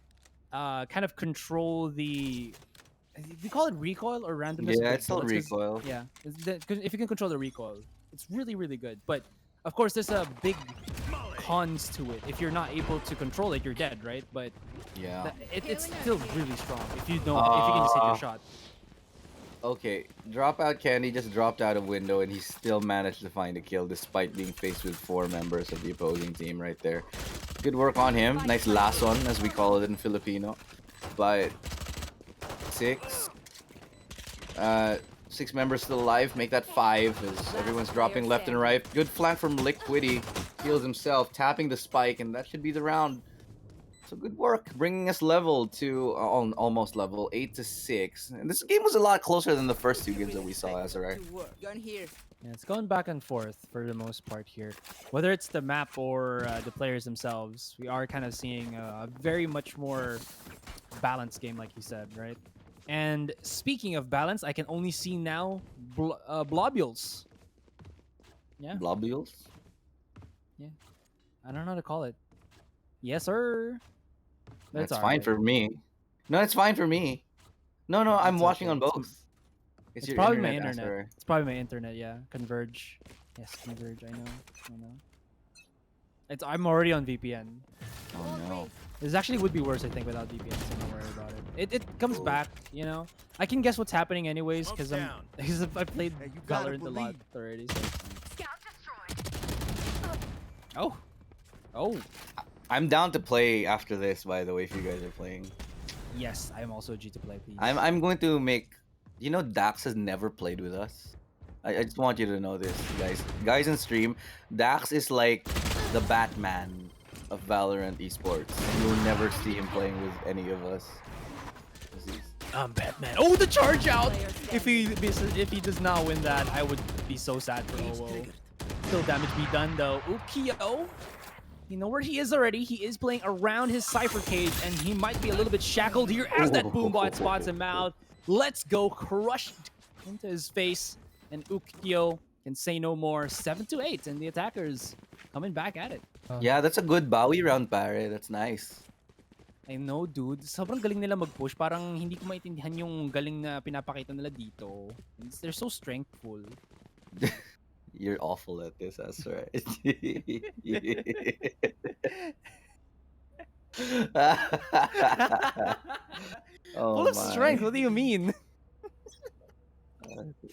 kind of control the. Do you call it recoil or randomness? of Yeah, the it's still bullets? 'Cause- recoil. Yeah, if you can control the recoil, it's really really good. But of course, there's a big cons to it. If you're not able to control it, you're dead, right? But Yeah. it's still really strong if you don't if you can just hit your shot. Okay, dropout candy just dropped out of window and he still managed to find a kill despite being faced with 4 members of the opposing team right there. Good work on him. Nice lason, as we call it in Filipino. But 6. 6 members still alive. Make that 5 as everyone's dropping left and right. Good flank from Liquidy. Heals himself, tapping the spike, and that should be the round. So good work, bringing us level to almost level 8-6. And this game was a lot closer than the first 2 games that we saw, Asurai. Gun here. Yeah, it's going back and forth for the most part here. Whether it's the map or the players themselves, we are kind of seeing a very much more balanced game, like you said, right? And speaking of balance, I can only see now blobules. Yeah, Globules? I don't know how to call it. Yes, sir. But That's it's fine alright. for me. No, it's fine for me. No, I'm It's watching okay. on both. It's your probably my internet. Asurai. It's probably my internet. Yeah, Converge. Yes, Converge. I know. I'm already on VPN. Oh no. This actually would be worse, I think, without VPN. So don't worry about it. It comes back, you know. I can guess what's happening anyways because I played Valorant a lot already. So. Oh. I'm down to play after this, by the way, if you guys are playing. Yes, I am also G to play, please. I'm going to make. You know, Dax has never played with us. I just want you to know this, guys. Guys in stream, Dax is like the Batman of Valorant esports. You'll never see him playing with any of us. I'm Batman. Oh, the charge out! If he does not win that, I would be so sad for OO. Still damage be done though. Ukio. You know where he is already. He is playing around his Cypher cage, and he might be a little bit shackled here as that Boombot spots him out. Let's go, crushed into his face, and Ukio can say no more. 7-8, and the attackers coming back at it. Yeah, that's a good Bowie round, pare. That's nice. I know, dude. Sobrang galing nila mag-push. Parang hindi ko maintindihan yung galing na pinapakita nila dito. They're so strengthful. You're awful at this, that's right. Oh Full of my. strength? What do you mean?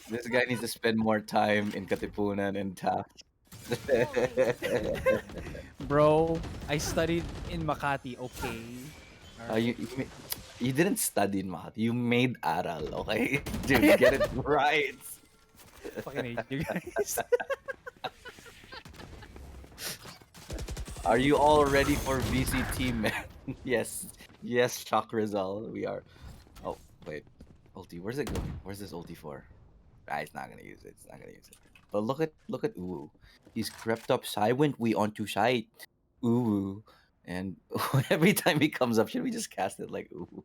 This guy needs to spend more time in Katipunan and Taft. Bro, I studied in Makati, okay? You didn't study in Makati. You made aral, okay? Dude, get it right. Fucking hate you guys. Are you all ready for VCT, man? Yes. Yes, Shock Rizal. We are. Oh, wait. Ulti, where's it going? Where's this ulti for? Ah, it's not gonna use it. It's not gonna use it. But look at Uwu. He's crept up silent. We onto sight. Uwu. And every time he comes up, should we just cast it like Uwu?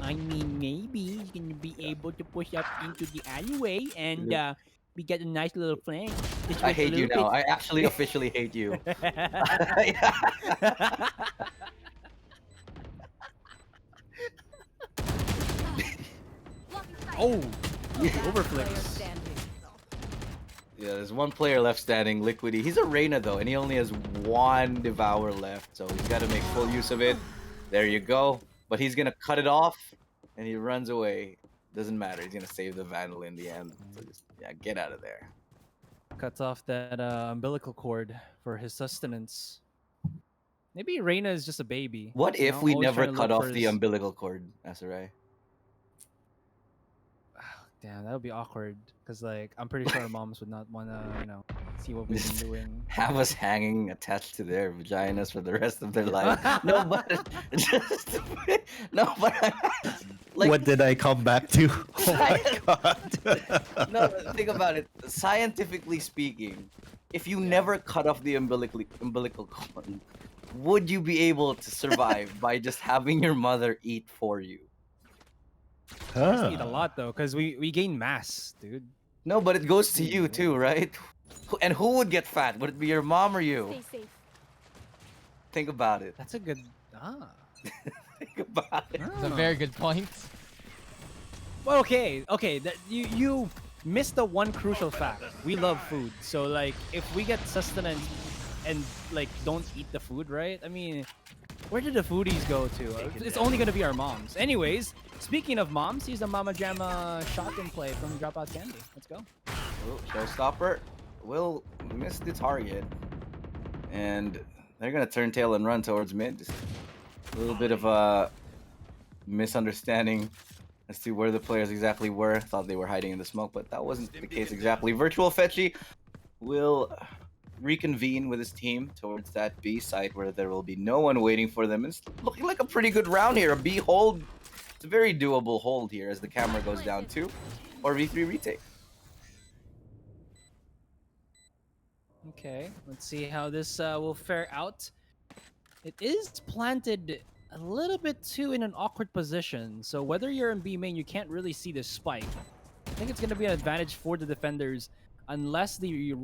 I mean, maybe you can be able to push up into the alleyway and we get a nice little flank. I hate you now. I actually officially hate you. Oh, Player overflicks. standing. Yeah, there's one player left standing, Liquidy. He's a Reyna though, and he only has one Devour left, so he's got to make full use of it. There you go. but he's gonna cut it off, and he runs away. Doesn't matter. He's gonna save the Vandal in the end. So just get out of there. Cuts off that umbilical cord for his sustenance. Maybe Reina is just a baby. What you if know, we always never trying to cut look off for the his- umbilical cord, Asurai? Damn, that would be awkward. Cause like I'm pretty sure our moms would not wanna, see what we've been doing. Have us hanging attached to their vaginas for the rest of their life. No, but just no, but like What did I come back to? Oh my god. no. Think about it. Scientifically speaking, if you never cut off the umbilical cord, would you be able to survive by just having your mother eat for you? We just eat a lot though, cause we gain mass, dude. No, but it goes to you too, right? And who would get fat? Would it be your mom or you? Stay safe. Think about it. That's a good. Think about it. It's a very good point. Well, okay. That you missed the one crucial fact. We love food, so like if we get sustenance and like don't eat the food, right? I mean, where did the foodies go to? It's only gonna be our moms. Anyways, speaking of moms, here's a Mama Jamma shotgun play from Dropout Candy. Let's go. Oh, showstopper will miss the target, and they're gonna turn tail and run towards mid. Just a little bit of a misunderstanding as to where the players exactly were. Thought they were hiding in the smoke, but that wasn't the case exactly. Virtual Fetchy will reconvene with his team towards that B site where there will be no one waiting for them. It's looking like a pretty good round here. A B hold. It's a very doable hold here as the camera goes down 2, or V3 retake. Okay, let's see how this will fare out. It is planted a little bit too in an awkward position, so whether you're in B main, you can't really see the spike. I think it's going to be an advantage for the defenders unless the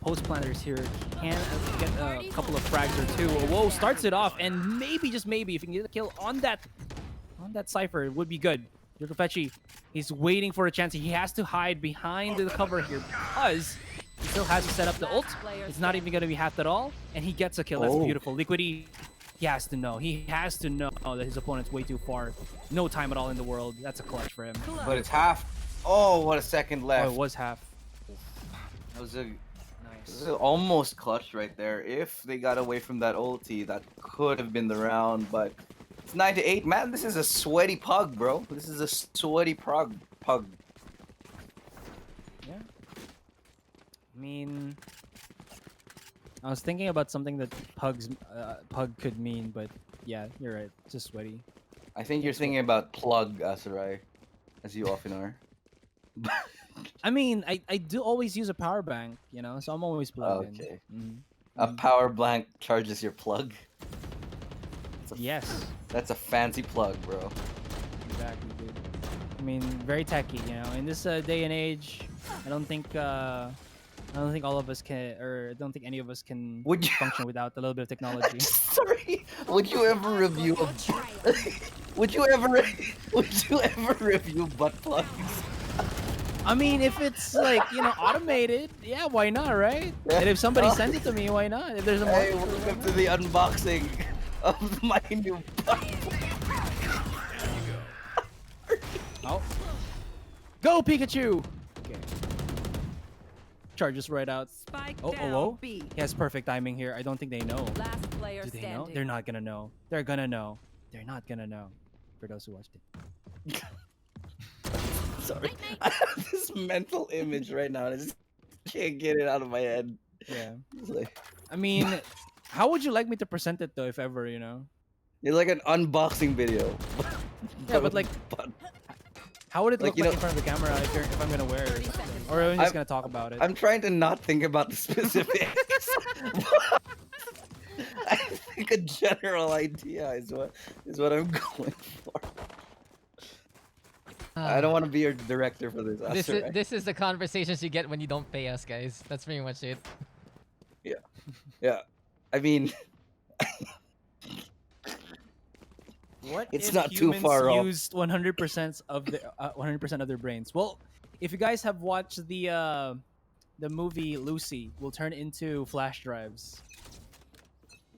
post planters here can get a couple of frags or two. Whoa, starts it off, and maybe, just maybe, if you can get a kill on that Cypher, it would be good. Fetchy, he's waiting for a chance. He has to hide behind the cover here because he still has to set up the ult. It's not even going to be halved at all, and he gets a kill. That's beautiful. Liquidy, he has to know. He has to know that his opponent's way too far. No time at all in the world. That's a clutch for him. But it's half. Oh, what a second left. Oh, it was half. That was a Nice. almost clutch right there. If they got away from that ulti, that could have been the round, but it's 9-8. Man, this is a sweaty pug, bro. This is a sweaty pug. Yeah. I mean, I was thinking about something that pug could mean, but yeah, you're right. It's just sweaty. I think you're thinking about plug, Asurai, as you often are. I mean, I do always use a power bank, so I'm always plugged Okay. in. A power blank charges your plug. Yes, That's a fancy plug, bro. exactly, dude. I mean, very techy, In this day and age, I don't think all of us can, or I don't think any of us can Would you? function without a little bit of technology. Sorry. Would you ever review? Would you ever review butt plugs? I mean, if it's like, automated, yeah, why not, right? And if somebody sends it to me, why not? If there's a Hey, market, welcome to the unboxing of my new butt. Oh. Go, Pikachu! Okay. Charges right out. Spike Oh, down oh. B. He has perfect timing here. I don't think they know. Last player Do they know? standing. They're not gonna know. They're gonna know. They're not gonna know. For those who watched it. Sorry. I have this mental image right now, and I just can't get it out of my head. Yeah. It's like, I mean, how would you like me to present it though, if ever, it's like an unboxing video. Yeah, but like, But how would it Like, look you like know- in front of the camera if I'm gonna wear it? 30 seconds. Or are we just I'm- gonna talk about it? I'm trying to not think about the specifics. I think a general idea is what I'm going for. I don't want to be your director for this. This Asurai. is this is the conversations you get when you don't pay us, guys. That's pretty much it. Yeah. I mean, What It's if not too humans far off. used 100% of the 100% of their brains? Well, if you guys have watched the movie Lucy, will turn into flash drives.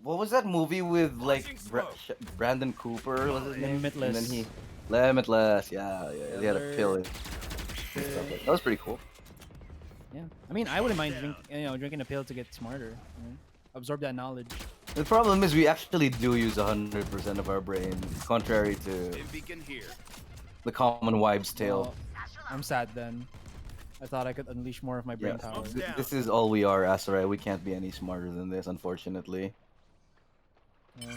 What was that movie with like Brandon Cooper? Was his name? And then Limitless. he Limitless. Yeah, yeah. He had a pill. And stuff like that was pretty cool. Yeah. I mean, I wouldn't mind drinking a pill to get smarter. You know? Absorb that knowledge. The problem is we actually do use 100% of our brain, contrary to the common wives' tale. Well, I'm sad then. I thought I could unleash more of my brain power. This is all we are, Asurai. We can't be any smarter than this, unfortunately. Yeah.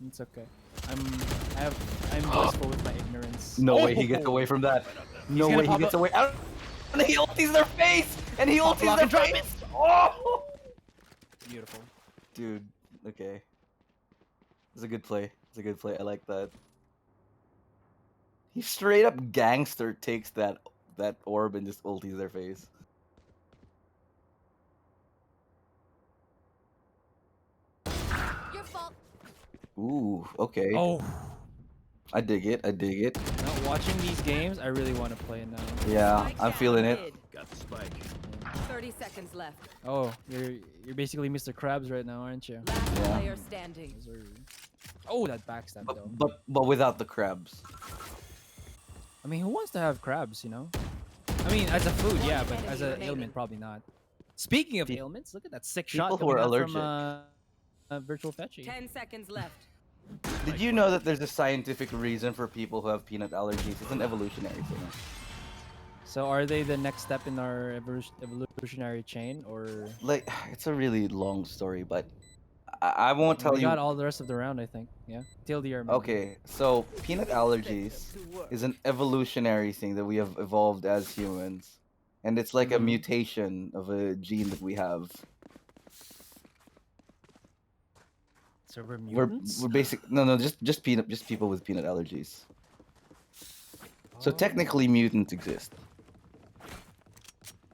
It's okay. I'm blissful with my ignorance. No way he gets away from that. No gonna way he pop gets up- away. And he ulties their face! And he ulties their face! Oh! Beautiful. Dude, okay. It's a good play. It's a good play. I like that. He straight up gangster takes that orb and just ulties their face. Your fault. Ooh, okay. Oh. I dig it. I dig it. Now, watching these games, I really want to play now. Yeah, Spike I'm down feeling it. mid. 30 seconds left. Oh, you're basically Mr. Krabs right now, aren't you? Last Yeah. player standing. Oh, that backstab though. But without the crabs. I mean, who wants to have crabs, you know? I mean, as a food, yeah, but as an ailment, probably not. Speaking of Pe- ailments, look at that sick people shot who are coming out from allergic. Virtual Fetchy. 10 seconds left. Did you know that there's a scientific reason for people who have peanut allergies? It's an evolutionary thing. So are they the next step in our evolutionary chain, or Like, it's a really long story, but I won't tell we you. got all the rest of the round, I think. Yeah, TLDR. maybe. Okay, so peanut allergies is an evolutionary thing that we have evolved as humans, and it's like a Mhm. mutation of a gene that we have. So we're We're mutants. just people with peanut allergies. So Oh. technically, mutants exist.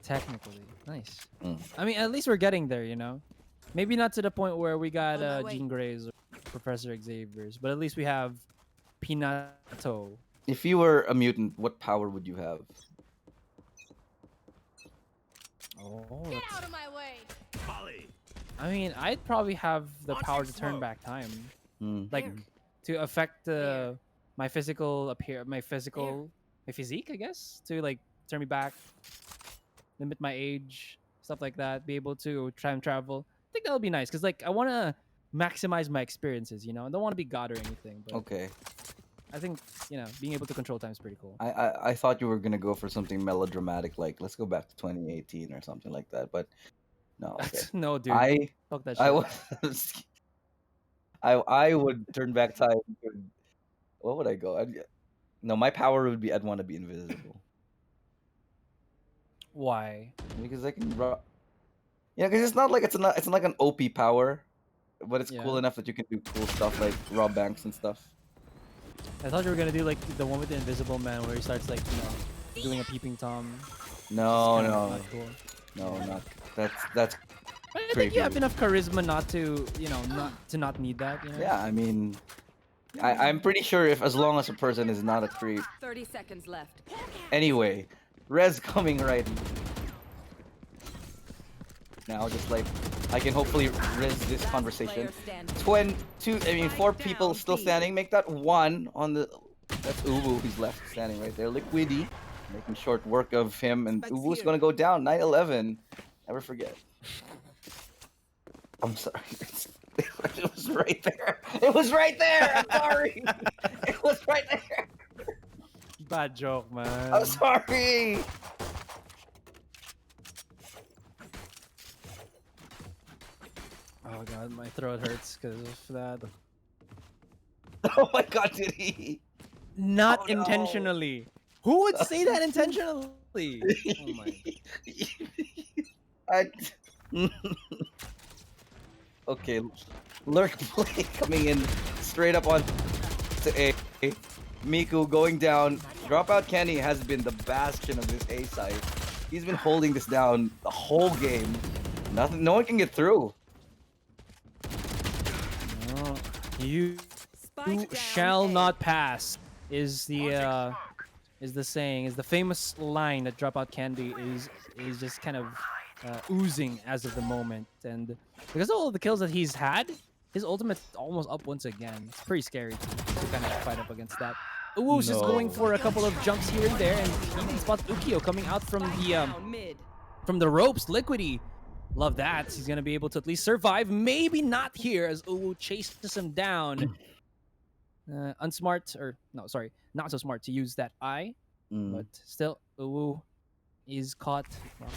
Technically, nice. Mm. I mean, at least we're getting there, you know. Maybe not to the point where we got On my way. Jean Grey's or Professor Xavier's, but at least we have Pinato. If you were a mutant, what power would you have? Oh, Get that's- out of my way. I mean, I'd probably have the power to turn back time, Hmm. like to affect my physical my physique, I guess, to like turn me back, limit my age, stuff like that. Be able to time travel. I think that'll be nice because like I want to maximize my experiences. You know, I don't want to be God or anything, but Okay. I think being able to control time is pretty cool. I thought you were gonna go for something melodramatic, like let's go back to 2018 or something like that, but no. Okay. No, dude. I Fuck that shit. I was I would turn back time. What would I go? No, my power would be I'd want to be invisible Why? because I can. Yeah, because it's not like it's not like an OP power, but it's cool Yeah. enough that you can do cool stuff like rob banks and stuff. I thought you were gonna do like the one with the Invisible Man where he starts like doing a peeping tom. No, Kinda no, not cool. no, not that's But I think creepy. you have enough charisma not to not need that. You know? Yeah, I mean, I'm pretty sure if as long as a person is not a creep. 30 seconds left. Anyway, Rez coming right now, just like I can hopefully res this Last conversation. player standing. 4 people still standing. Make that 1 on the. That's Uwu. He's left standing right there. Liquidy making short work of him, and Uwu's gonna go down. 9-11. Never forget. I'm sorry. It was right there. It was right there. I'm sorry. It was right there. Bad joke, man. I'm sorry. Oh god, my throat hurts because of that. Oh my god, did he? Not Oh, no. intentionally. Who would say that intentionally? Oh my. I... Okay, Lurk play coming in straight up on to A. Miku going down. Dropout Kenny has been the bastion of this A side. He's been holding this down the whole game. No one can get through. No, you Spike down shall A. not pass is the saying, is the famous line that Dropout Candy is just kind of oozing as of the moment, and because of all the kills that he's had, his ultimate's almost up once again. It's pretty scary to kind of fight up against that. Uwu's just going for a couple of jumps here and there, and he even spots Ukyo coming out Down mid. from the ropes. Liquidy, love that. He's gonna be able to at least survive. Maybe not here as Uwu chases him down. Unsmart, or no, sorry, not so smart to use that eye, but still, Uwu is caught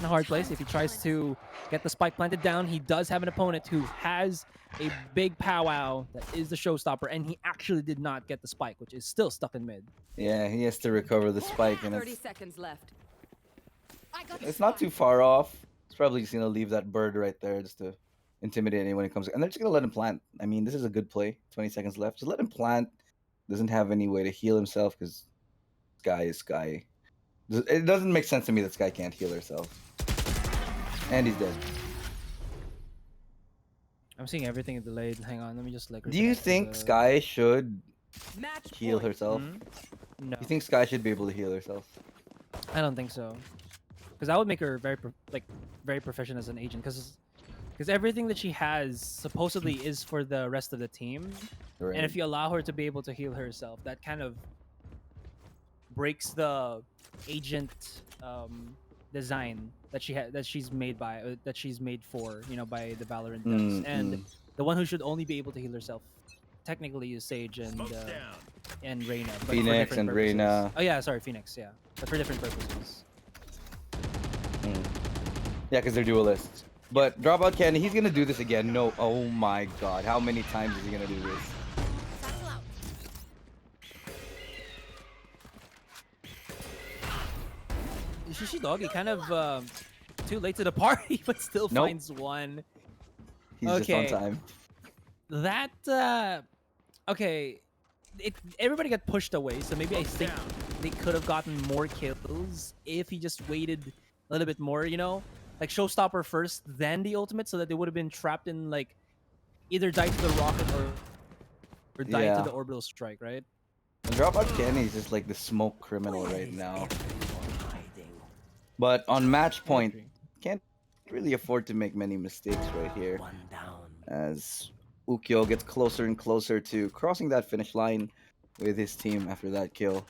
in a hard place. If he tries to get the spike planted down, he does have an opponent who has a big powwow that is the showstopper, and he actually did not get the spike, which is still stuck in mid. Yeah, he has to recover the spike, and 30 seconds left. it's not too far off. He's probably just gonna leave that bird right there just to intimidate anyone who comes. And they're just gonna let him plant. I mean, this is a good play. 20 seconds left. Just let him plant. Doesn't have any way to heal himself because Sky is Sky. It doesn't make sense to me that Sky can't heal herself. And he's dead. I'm seeing everything delayed. Hang on, let me just like. Do you think Sky should Match heal point. herself? No, You think Sky should be able to heal herself? I don't think so. Because that would make her very proficient as an agent. Because everything that she has supposedly is for the rest of the team. Right. And if you allow her to be able to heal herself, that kind of breaks the agent design that she's made for, you know, by the Valorant devs. And the one who should only be able to heal herself technically is Sage and Reyna. But for Phoenix different and purposes. Reyna. Oh yeah, sorry, Phoenix. Yeah, but for different purposes. Yeah, because they're duelists. But Dropout Candy, he's gonna do this again. No, oh my god, how many times is he gonna do this? Satchel out. Sushi Doggy kind of too late to the party, but still Nope. finds one. He's Okay. just on time. That okay, everybody got pushed away, so maybe I think they could have gotten more kills if he just waited a little bit more, you know, like showstopper first, then the ultimate, so that they would have been trapped in like either die to the rocket or die Yeah. to the orbital strike, right? And Dropout Candy is just like the smoke criminal right now. But on match point, can't really afford to make many mistakes right here. One down. As Ukyo gets closer and closer to crossing that finish line with his team after that kill.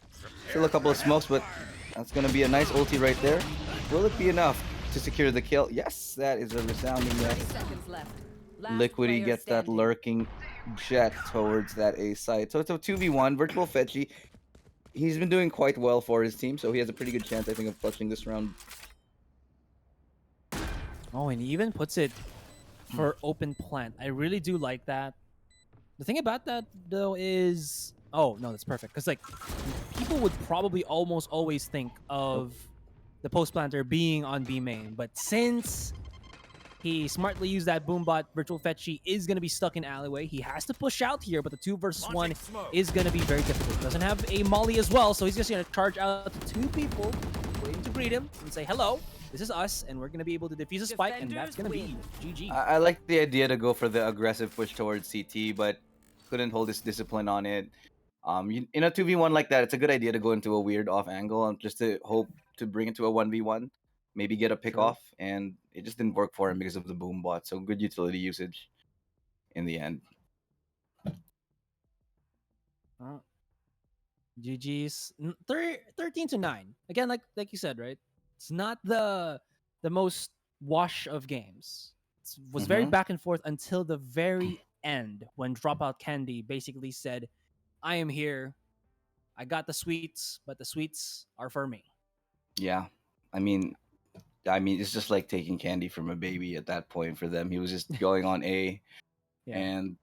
Still a couple of smokes, but that's gonna be a nice ulti right there. Will it be enough to secure the kill? Yes, that is a resounding 30 yes. seconds left. Last Liquidy player gets that standing. lurking jet towards that A side. So it's a 2v1, Virtual Fetchy. He's been doing quite well for his team, so he has a pretty good chance, I think, of clutching this round. Oh, and he even puts it for open plant. I really do like that. The thing about that though is, oh no, that's perfect. Because like people would probably almost always think of the post planter being on B main, but since he smartly used that boombot, Virtual Fetchy is gonna be stuck in alleyway. He has to push out here, but the 2 versus 1 is gonna be very difficult. Doesn't have a molly as well, so he's just gonna charge out to 2 people, waiting to greet him and say hello. This is us, and we're gonna be able to defuse a spike, and that's gonna be GG. I like the idea to go for the aggressive push towards CT, but couldn't hold his discipline on it. In a 2v1 like that, it's a good idea to go into a weird off angle and just to hope to bring it to a 1v1, maybe get a pick True. off, and it just didn't work for him because of the boom bot. So good utility usage in the end. GG's 13-9. Again, like you said, right? It's not the most wash of games. It was very Mhm. back and forth until the very end when Dropout Candy basically said, "I am here. I got the sweets, but the sweets are for me." Yeah, I mean, it's just like taking candy from a baby at that point for them. He was just going on A Yeah. and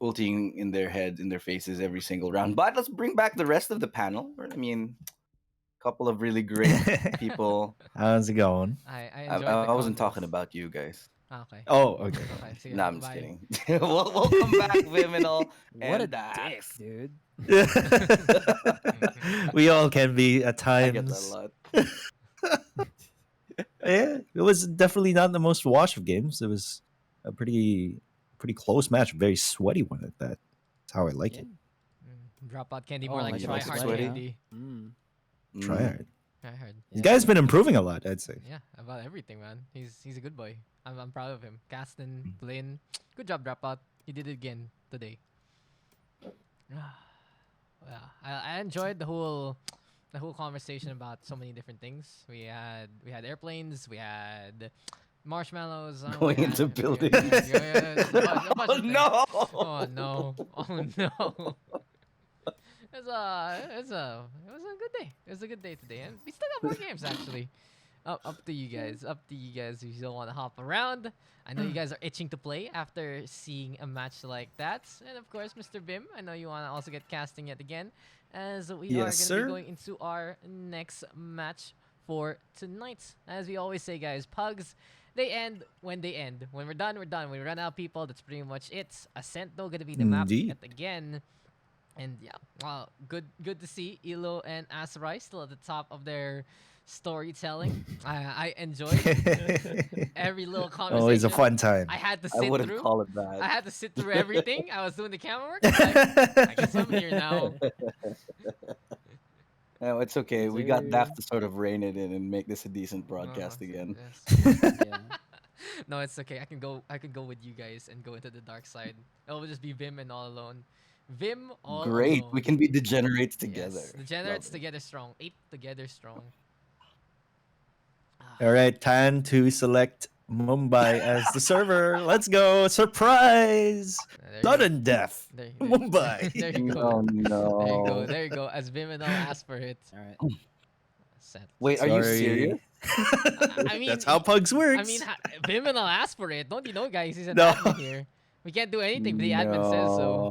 ulting in their heads, in their faces every single round. But let's bring back the rest of the panel. I mean, a couple of really great people. How's it going? I I, enjoyed I the wasn't combos. talking about you guys. Okay. Oh, okay. Okay, sige, No, I'm just bye. kidding. Welcome back, Vyminal. What a and dick, Daks. dude. We all can be at I get that a times. lot. Yeah, it was definitely not the most wash of games. It was a pretty close match, very sweaty one at that. That's how I like it. Dropout Candy, Oh, more like like it try also hard sweaty? candy. Try hard. Try hard. The guy's been improving a lot, I'd say. Yeah, about everything, man. He's a good boy. I'm proud of him. Caston, Flynn, good job, Dropout. You did it again today. Yeah, I enjoyed the whole conversation about so many different things. We had airplanes, we had marshmallows, we Going into had buildings. a bunch Oh of things. no! Oh no! Oh no! It was a good day. It was a good day today, and we still got more games actually. Up to you guys. Up to you guys if you don't want to hop around. I know you guys are itching to play after seeing a match like that. And of course, Mr. Bim, I know you want to also get casting yet again, as we are going Yes, to sir. be going into our next match for tonight. As we always say, guys, pugs, they end when they end. When we're done, we're done. When we run out of people, that's pretty much it. Ascent, though, going to be the map Indeed. yet again. And yeah, good to see Ilo and Asurai still at the top of their storytelling. I enjoyed every little conversation. Always a fun time. I had to I sit wouldn't through. call it I that. had to sit through everything. I was doing the camera work. I'm like, I guess I'm here now. No, it's okay. We got Daks to sort of rein it in and make this a decent broadcast again. Yes. Yeah. No, it's okay. I can go with you guys and go into the dark side. It will just be Vim and all alone. Vim all Great. alone. We can be degenerates together. Yes, degenerates Love it. together strong. Ape together strong. All right, time to select Mumbai as the server. Let's go. Surprise! There you go. Sudden death. There Mumbai. there you go. Oh There you go. no. There you go. As Vyminal asked for it. All right. Set. Wait, are you Sorry. serious? I mean, That's how Pugs works. I mean, Vyminal asked for it. Don't you know, guys? He's an No. admin here. We can't do anything, but the admin says so.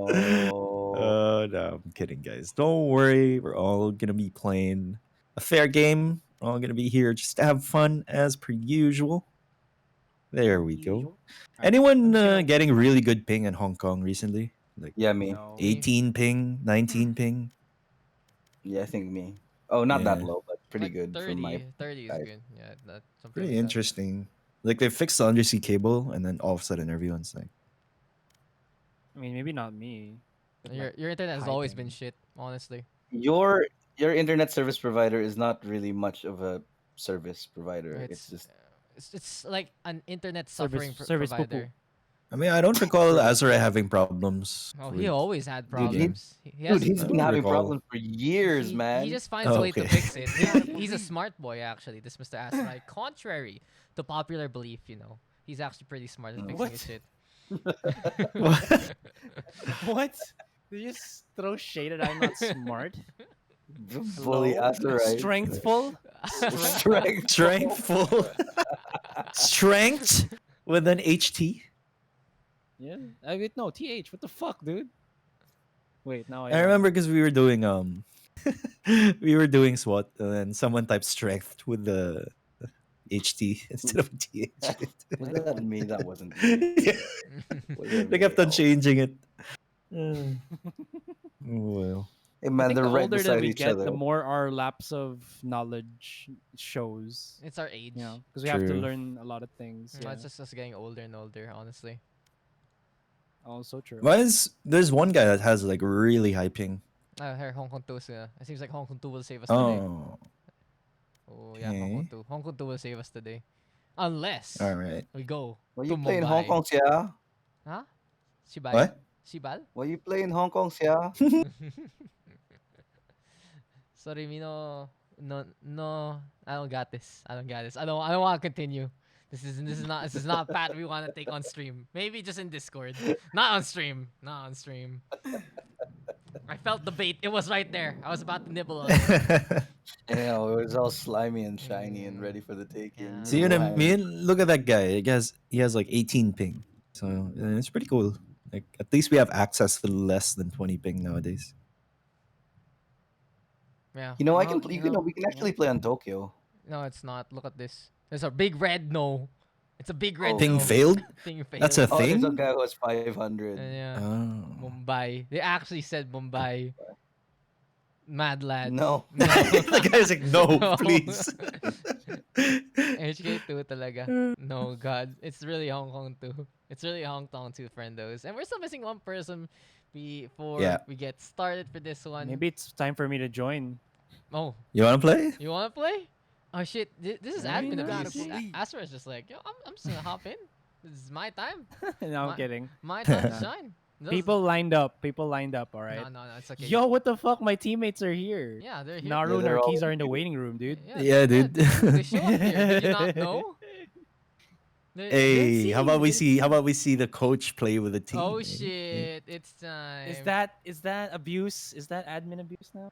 No. No, I'm kidding, guys. Don't worry. We're all gonna be playing a fair game. We're all gonna be here just to have fun as per usual. There we go. Alright, Anyone I'm just gonna- getting really good ping in Hong Kong recently? Like Yeah, me. No. 18 ping, 19 ping. Yeah, I think me. Oh, not that Yeah. low, but pretty Like good 30, for my. 30 is type. good. Yeah, that's something Pretty like that. interesting. Like they fixed the undersea cable, and then all of a sudden everyone's like, I mean, maybe not me. with my Your internet has high always ping. been shit, honestly. Your internet service provider is not really much of a service provider. It's just it's like an internet Service- suffering service poo-poo. provider. I mean, I don't recall Asurai having problems. Oh, with- he always had Dude, problems. He dude, has- he's I been don't having recall. problems for years, he, man. He just finds Oh, a way to okay. fix it. He's a smart boy, actually. This Mr. Asurai, contrary to popular belief, he's actually pretty smart at fixing What? his shit. What? Did you just throw shade at I'm not smart? Fully Hello? Asurai. Strengthful? Strength. Strengthful. Strength with an HT. Yeah. Wait, no, TH. What the fuck, dude? Wait, now I remember because we were doing we were doing SWAT, and then someone typed strength with the HT instead of TH. Was that me? That wasn't me. Yeah. Wasn't They me kept at on all. changing it. Oh, well. Hey I man, think they're the right older that beside we each get, other. the more our lapse of knowledge shows. It's our age. You know, because we have to True. learn a lot of things. No, Yeah. it's just us getting older and older, honestly. Also true. Why is there's one guy that has like really high ping? Here, Hong Kong 2 is, it seems like Hong Kong 2 will save us today. Oh, Oh, yeah, Hong Kong okay. 2. Hong Kong 2 will save us today. Unless all right. we go Why to you play in Hong Mumbai. Kong, Sia? Huh? Shibal? What? Shibal? Why you play in Hong Kong, Sia? Sorry, no, I don't got this. I don't want to continue. This is not a path we want to take on stream. Maybe just in Discord. Not on stream. I felt the bait. It was right there. I was about to nibble on it. Yeah, it was all slimy and shiny and ready for the taking. Yeah. See what I Why? mean? Look at that guy. He has like 18 ping. So it's pretty cool. Like at least we have access to less than 20 ping nowadays. Yeah. You know, Well, we can actually play on Tokyo. No, it's not. Look at this. There's a big red no. It's a big red Oh. Ping no. failed? Ping failed. That's a Oh, there's a thing? guy who has 500. Yeah. Oh. Mumbai. They actually said Mumbai. Mad lads. No. The guy's like, no, please. HK2 talaga. No, God. It's really Hong Kong 2. It's really Hong Kong 2, friendos. And we're still missing one person before Yeah. we get started for this one. Maybe it's time for me to join. Oh, You want to play? you want to play? Oh, shit. This is Why admin not? abuse. Asura is just like, yo, I'm just going to hop in. This is my time. No, I'm My- kidding. My time to shine. Those- People lined up. People lined up. All right. No, it's okay. Yo, what the fuck? My teammates are here. Yeah, they're here. Naru and they're all Arkeys are in the here. waiting room, dude. Yeah, dude. They show up here. Did you not know? Hey, how about we Let's see? How about we see the coach play with the team? Oh eh? shit! It's time. Is that abuse? Is that admin abuse now?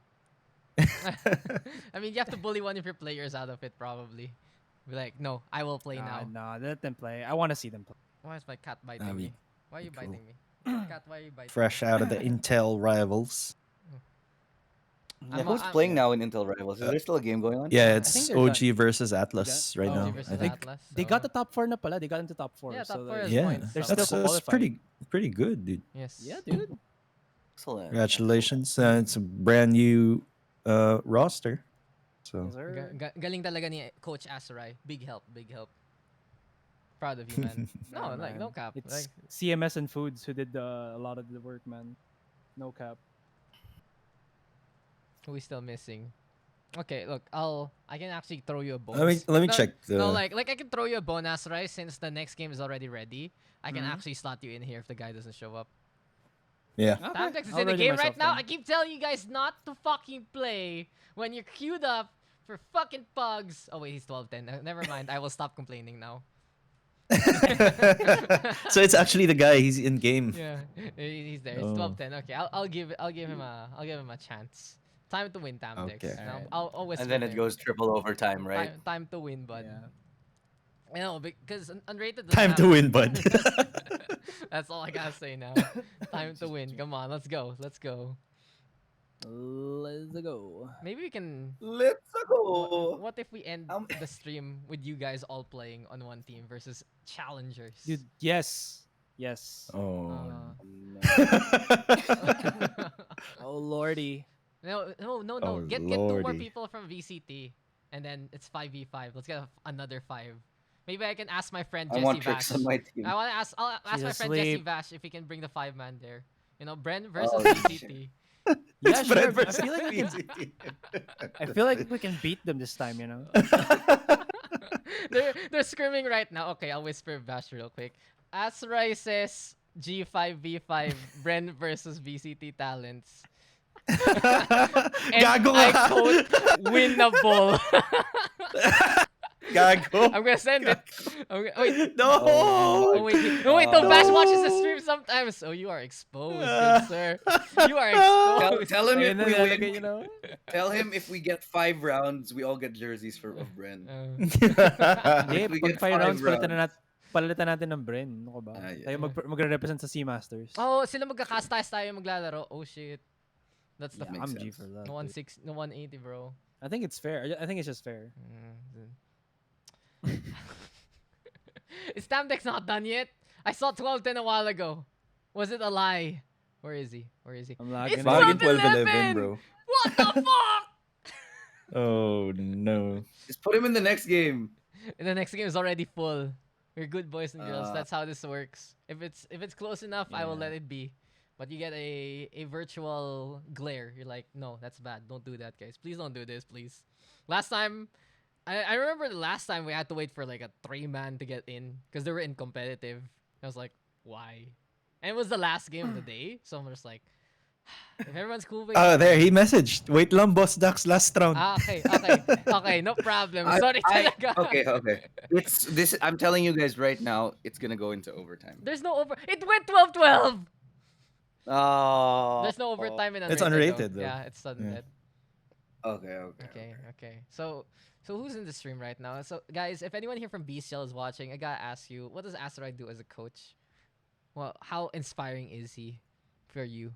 I mean, you have to bully one of your players out of it, probably. Be like, no, I will play now. Nah, let them play. I want to see them play. Why is my cat biting That'd me? be- Why are you be cool. biting me? Cat, why are you biting Fresh out of the Intel rivals. Yeah, I'm- who's I'm- playing now in Intel Rivals? Is there still a game going on? Yeah, think it's they're OG versus Atlas right OG now. versus I think. Atlas. They so- got the top 4 na pala. They got into top 4. Yeah, top so four like- is Yeah, points, so- They're still that's qualified. pretty good, dude. Yes. Yeah, dude. Excellent. Congratulations. It's a brand new roster. So Yes, sir. Galing talaga ni Coach Asurai. Big help, big help. Proud of you, man. No, Yeah, like no man. cap. It's Like, CMS and Foods who did a lot of the work, man. No cap. who we still missing? Okay, look, I can actually throw you a bonus. let me No, check the. No, like I can throw you a bonus, right? Since the next game is already ready, I can Mhm. actually slot you in here if the guy doesn't show up. Yeah. Tamtex is I'll in the ready game right myself now. then. I keep telling you guys not to fucking play when you're queued up for fucking pugs. Oh wait, he's 12-10. Never mind. I will stop complaining now. So it's actually the guy. He's in game. Yeah, he's there. It's Oh. 12-10. Okay, I'll give him a chance. Time to win, Tamtex. Okay. Now, Alright. I'll always. And then it goes triple overtime, right? Time to win, bud. Yeah. You know, because unrated. doesn't Time have- to win, bud. That's all I gotta say now. Time to win. Come on, let's go. Let's go. Let's go. Maybe we can. Let's go. What if we end Um, the stream with you guys all playing on one team versus challengers? Dude, yes. Yes. Oh. Oh, lordy. No. Oh, Get 2 more lordy. people from VCT, and then it's 5v5. Let's get another 5. Maybe I can ask my friend I Jesse want Vash. tricks on my team. I'll ask She's my friend Jesse asleep. Vash if he can bring the 5-man there. You know, Bren versus Oh, VCT. Yeah, It's sure. Brad I versus feel like we can, VCT. I feel like we can beat them this time, you know. They're screaming right now. Okay, I'll whisper Vash real quick. Asurai says G5v5 Bren versus VCT talents. And Gago I ka. quote, winnable. Gago. I'm gonna send it. Wait. No. Oh wait, no wait, no, Bash watches the stream sometimes. Oh, you are exposed, good sir. You are exposed. Tell him if Ayun na we talaga, win. you know. Tell him if we get 5 rounds, we all get jerseys of Bren. Hindi, We pag get 5 5 rounds, rounds. palitan natin ng Bren. Ano ka ba? Ah, yeah. Tayo magre-represent sa Seamasters. Oh, sila magka-cast tayo maglalaro. Oh shit. That's the Yeah, makes I'm G sense. for that. no 160, no 180, bro. I think it's fair. I think it's just fair. Is Tamdex not done yet? I saw 12-10 a while ago. Was it a lie? Where is he? I'm It's lagging. Logging Logging 12-11, 12-11, bro. What the fuck? Oh no. Just put him in the next game. And the next game is already full. We're good boys and girls. Uh, That's how this works. If it's close enough, I will Yeah. let it be. But you get a virtual glare. You're like, no, that's bad. Don't do that, guys. Please don't do this, please. Last time, I remember the last time we had to wait for like a 3-man to get in because they were in competitive. I was like, why? And it was the last game of the day, so I'm just like, if everyone's cool with Oh, there he messaged. Wait lang, boss Daks, last round. okay, no problem. Sorry, talaga. Okay. It's this. I'm telling you guys right now. It's gonna go into overtime. There's no over. It went 12-12. Oh. There's no overtime in It's unrated, unrated, though. Yeah, it's sudden. Okay. Okay. So who's in the stream right now? So guys, if anyone here from BCL is watching, I gotta ask you, what does Asurai do as a coach? Well, how inspiring is he for you?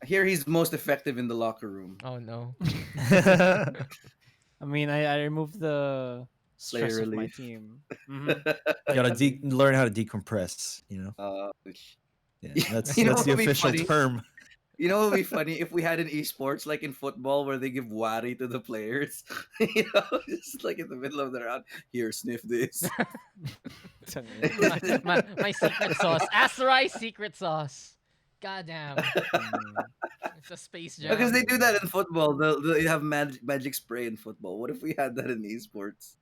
Here he's most effective in the locker room. Oh no. I mean, I removed the Player stress of my relief. team. You gotta learn how to decompress, you know? Yeah, that's You know that's the what would be official funny? term. You know what would be funny if we had an esports like in football where they give wari to the players. You know, just like in the middle of the round. Here, sniff this. my secret sauce. Asurai secret sauce. Goddamn. It's a space jam. Because they do that in football. They have magic spray in football. What if we had that in esports?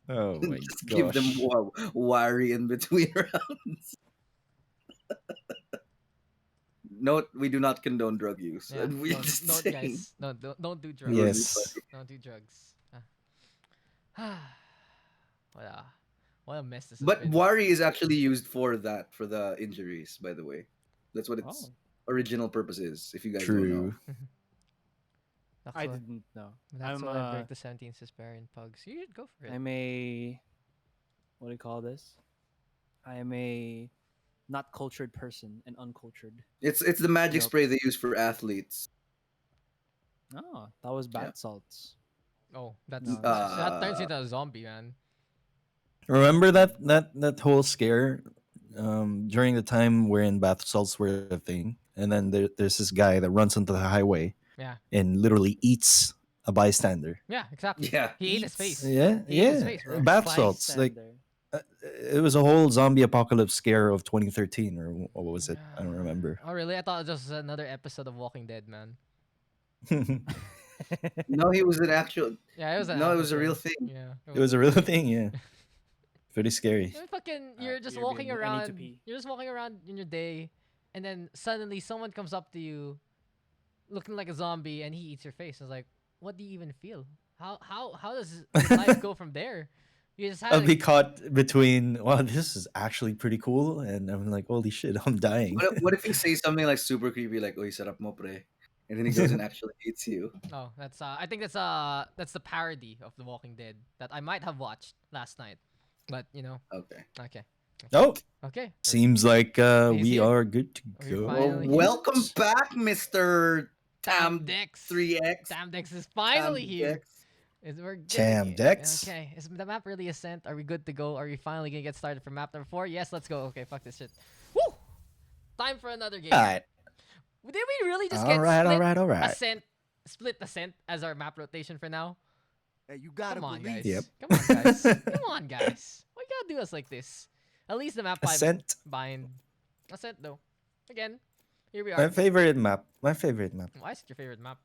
Oh my Just give them gosh. worry in between rounds. Note: we do not condone drug use. Yeah. And we Note, just note saying. guys. No, don't do It would drugs. be Yes. funny. Don't do drugs. what a what a mess this has But been. worry is actually used for that, for the injuries, by the way. That's what its Oh, original purpose is, if you guys don't know. True. That's I why. didn't know. That's I'm why I break the 17 Susparian pugs. You should go for it. I'm a what do you call this? I am a not cultured person and uncultured. It's the magic Yup. spray they use for athletes. Oh, that was Yeah. bath salts. Oh, that's No, that turns Uh, into a zombie, man. Remember that whole scare during the time wherein bath salts were a thing, and then there's this guy that runs onto the highway Yeah. and literally eats a bystander. Yeah, exactly. Yeah. He ate his Eats. face. Yeah, He ate his yeah. face, bro. Bath salts. Like Bystander. it was a whole zombie apocalypse scare of 2013, or what was it? I don't remember. Oh, really? I thought it was just another episode of Walking Dead, man. No, he was an actual. Yeah, it was an No, it actual was a real thing. thing. Yeah. It was a real thing, yeah. Pretty scary. Fucking, you're just BRB, walking I need to around. pee. You're just walking around in your day, and then suddenly someone comes up to you, looking like a zombie, and he eats your face. It's like, what do you even feel? How does your life go from there? You just I'll had be caught between, wow, this is actually pretty cool, and I'm like, holy shit, I'm dying. What if he says something like super creepy, like "Oy, sarap mo, pre," and then he goes and actually eats you? Oh, that's I think that's the parody of The Walking Dead that I might have watched last night, but Okay. okay, Oh, okay. seems like He's we here. are good to We're go. Well, Finally here. welcome back, Mister Tam Tam Dex. 3X. Tam Dex is finally here. Dex. We're getting Tam it. Dex. Okay, is the map really Ascent? Are we good to go? Are we finally gonna get started for map number 4? Yes, let's go. Okay, fuck this shit. Woo! Time for another game. All right. Did we really just All get right, split all right. split Ascent as our map rotation for now? Hey, you gotta Come on, guys. believe. Yep. Come on, guys. Come on, guys. Why you gotta do us like this? At least the map 5 Ascent. bind. Ascent though. Again, here we My are. favorite map. My favorite map. Why is it your favorite map?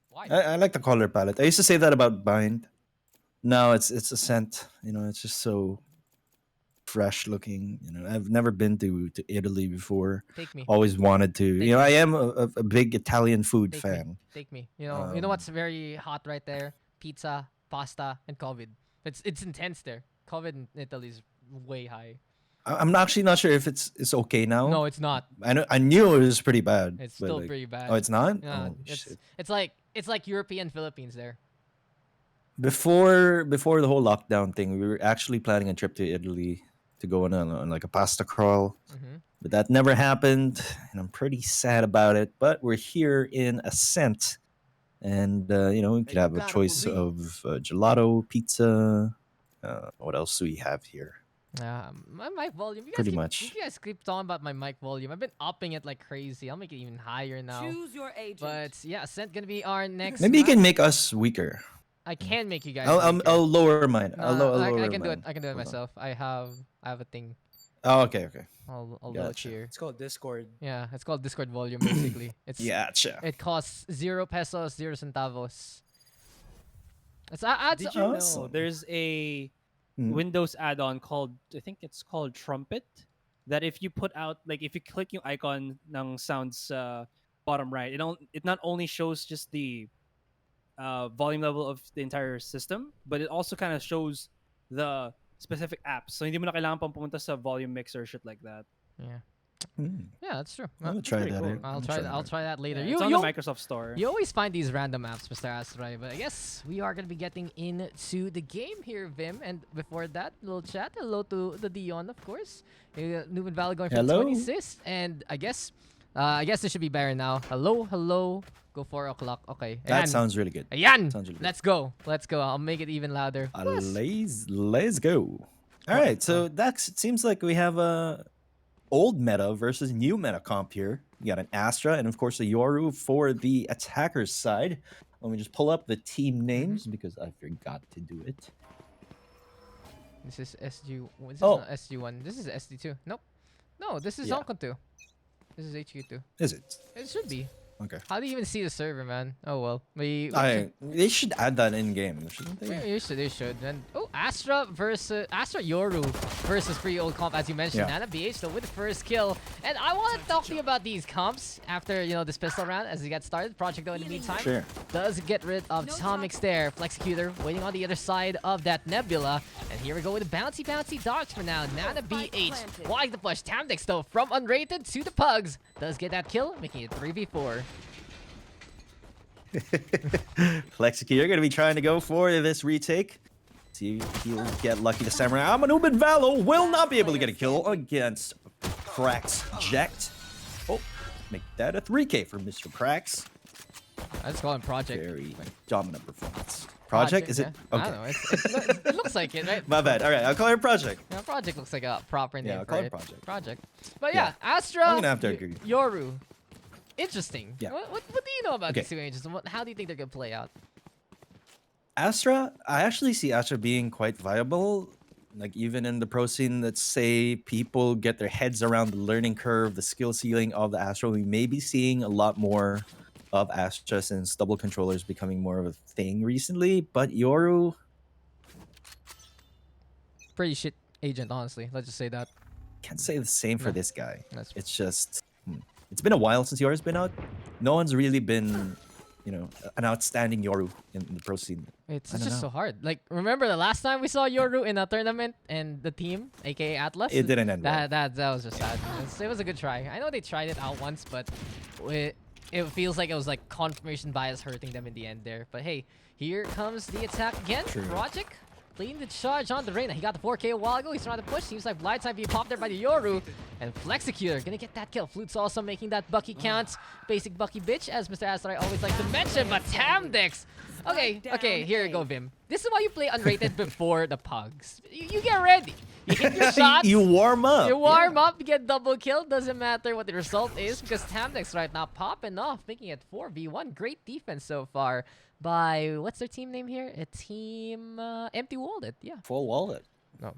Why? I like the color palette. I used to say that about Bind. No, it's Ascent. It's just so fresh looking. I've never been to Italy before. Take me. Always wanted to. Take I am a big Italian food Take fan. me. Take me. You know what's very hot right there? Pizza, pasta, and COVID. It's intense there. COVID in Italy is way high. I'm actually not sure if it's okay now. No, it's not. I knew it was pretty bad. It's but, still like- pretty bad. Oh, it's not. Yeah, Oh, shit. it's like European Philippines there. Before the whole lockdown thing, we were actually planning a trip to Italy to go on like a pasta crawl, Mm-hmm. but that never happened, and I'm pretty sad about it. But we're here in Ascent, and we could you have a gotta choice believe. of gelato, pizza. What else do we have here? My mic volume. Pretty much. You guys keep talking about my mic volume. I've been upping it like crazy. I'll make it even higher now. Choose your agent. But yeah, Ascent gonna be our next. Maybe you map. can make us weaker. I can make you guys. I'll weaker. lower mine. No, I'll lower I can do it. mine. I can do it Hold on. myself. I have a thing. Oh, okay. I'll load Gotcha. here. It's called Discord. Yeah, it's called Discord volume basically. It's Gotcha. It costs 0 pesos, 0 centavos. It's adds. Did you know Awesome. there's a Hmm. Windows add-on called, I think it's called Trumpet, that if you put out, like if you click yung icon ng sounds bottom right, it not only shows just the volume level of the entire system, but it also kind of shows the specific apps. So hindi mo na kailangan pang pumunta sa volume mixer, shit like that. Yeah. Hmm. Yeah, that's true. I'm gonna It's try pretty that. cool. I'll try that later. Yeah, You it's on you the Microsoft Store. you always find these random apps, Mr. Asurai, but I guess we are gonna be getting into the game here, Vim. And before that, little chat. Hello to the Dion, of course. Nuven Valley going for Hello. 20 assists, and I guess this should be better now. Hello. Go 4 o'clock. Okay. That Ayan. sounds really good. Ayan. sounds really good. Let's go. I'll make it even louder. Let's go. All right, so Dax, it seems like we have a old meta versus new meta comp here. You got an Astra and of course a Yoru for the attacker's side. Let me just pull up the team names because I forgot to do it. This is SG. This is Oh. not SG1. This is SD2. Nope. No, this is Yeah. Zonkon 2. This is HQ2. Is it? It should be. Okay. How do you even see the server, man? Oh well. They should add that in game, shouldn't they? They should. And Astra Yoru versus free old comp, as you mentioned. Yeah. Nana BH though with the first kill. And I want to talk to you about these comps after this pistol round as we get started. Project though in the meantime Sure. does get rid of Tomix there. Flexecutor waiting on the other side of that Nebula. And here we go with the bouncy darts for now. Nana BH wanting to push. Tamdex though from unrated to the Pugs does get that kill, making it 3v4. Flexiki, you're gonna be trying to go for this retake. See if he'll get lucky this time around. Manubin Valo will not be able to get a kill against Prax Ject. Oh, make that a 3K for Mr. Prax. I just call him Project. Very dominant performance. Project? Is it? Yeah. Okay. I don't know. It looks like it, right? My bad. All right, I'll call it Project. Yeah, Project looks like a proper name I'll for call it it. Project. But yeah, Yeah. Astra, I'm gonna have to agree. Yoru. Interesting. Yeah. What do you know about Okay. these two agents? And how do you think they're going to play out? Astra, I actually see Astra being quite viable. Like even in the pro scene, let's say people get their heads around the learning curve, the skill ceiling of the Astra. We may be seeing a lot more of Astra since double controllers becoming more of a thing recently. But Yoru, Pretty shit agent, honestly. Let's just say that. can't say the same for No. this guy. That's It's just, it's been a while since Yoru's been out. No one's really been, an outstanding Yoru in the pro scene. It's I don't just know. so hard. Like, remember the last time we saw Yoru in a tournament and the team, aka Atlas? It didn't end well. That was just sad. It was a good try. I know they tried it out once, but it feels like it was like confirmation bias hurting them in the end there. But hey, here comes the attack again. True. Project leading the charge on the Reyna. He got the 4K a while ago. He's trying to push. Seems like blindside being popped there by the Yoru. And Flexecutor gonna get that kill. Flute's also making that Bucky count. Basic Bucky bitch, as Mr. Asurai always likes to mention. But Tamdex. Okay, here you go, Vim. This is why you play unrated before the Pugs. You get ready. You hit your shots. You warm up. You warm up, you get double kill. Doesn't matter what the result is because Tamdex right now popping off, making it 4v1. Great defense so far by, what's their team name here? A team Empty Wallet. Yeah. Full wallet. No.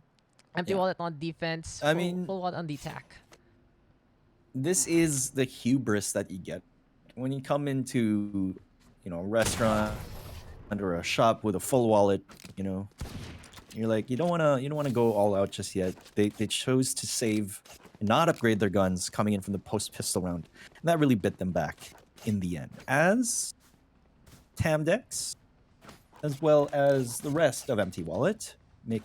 Empty Yeah. Wallet on defense. I mean- full wallet on the attack. This is the hubris that you get when you come into, a restaurant or a shop with a full wallet. You're like, you don't wanna go all out just yet. They chose to save and not upgrade their guns coming in from the post pistol round, and that really bit them back in the end. As Tamdex, as well as the rest of Empty Wallet, make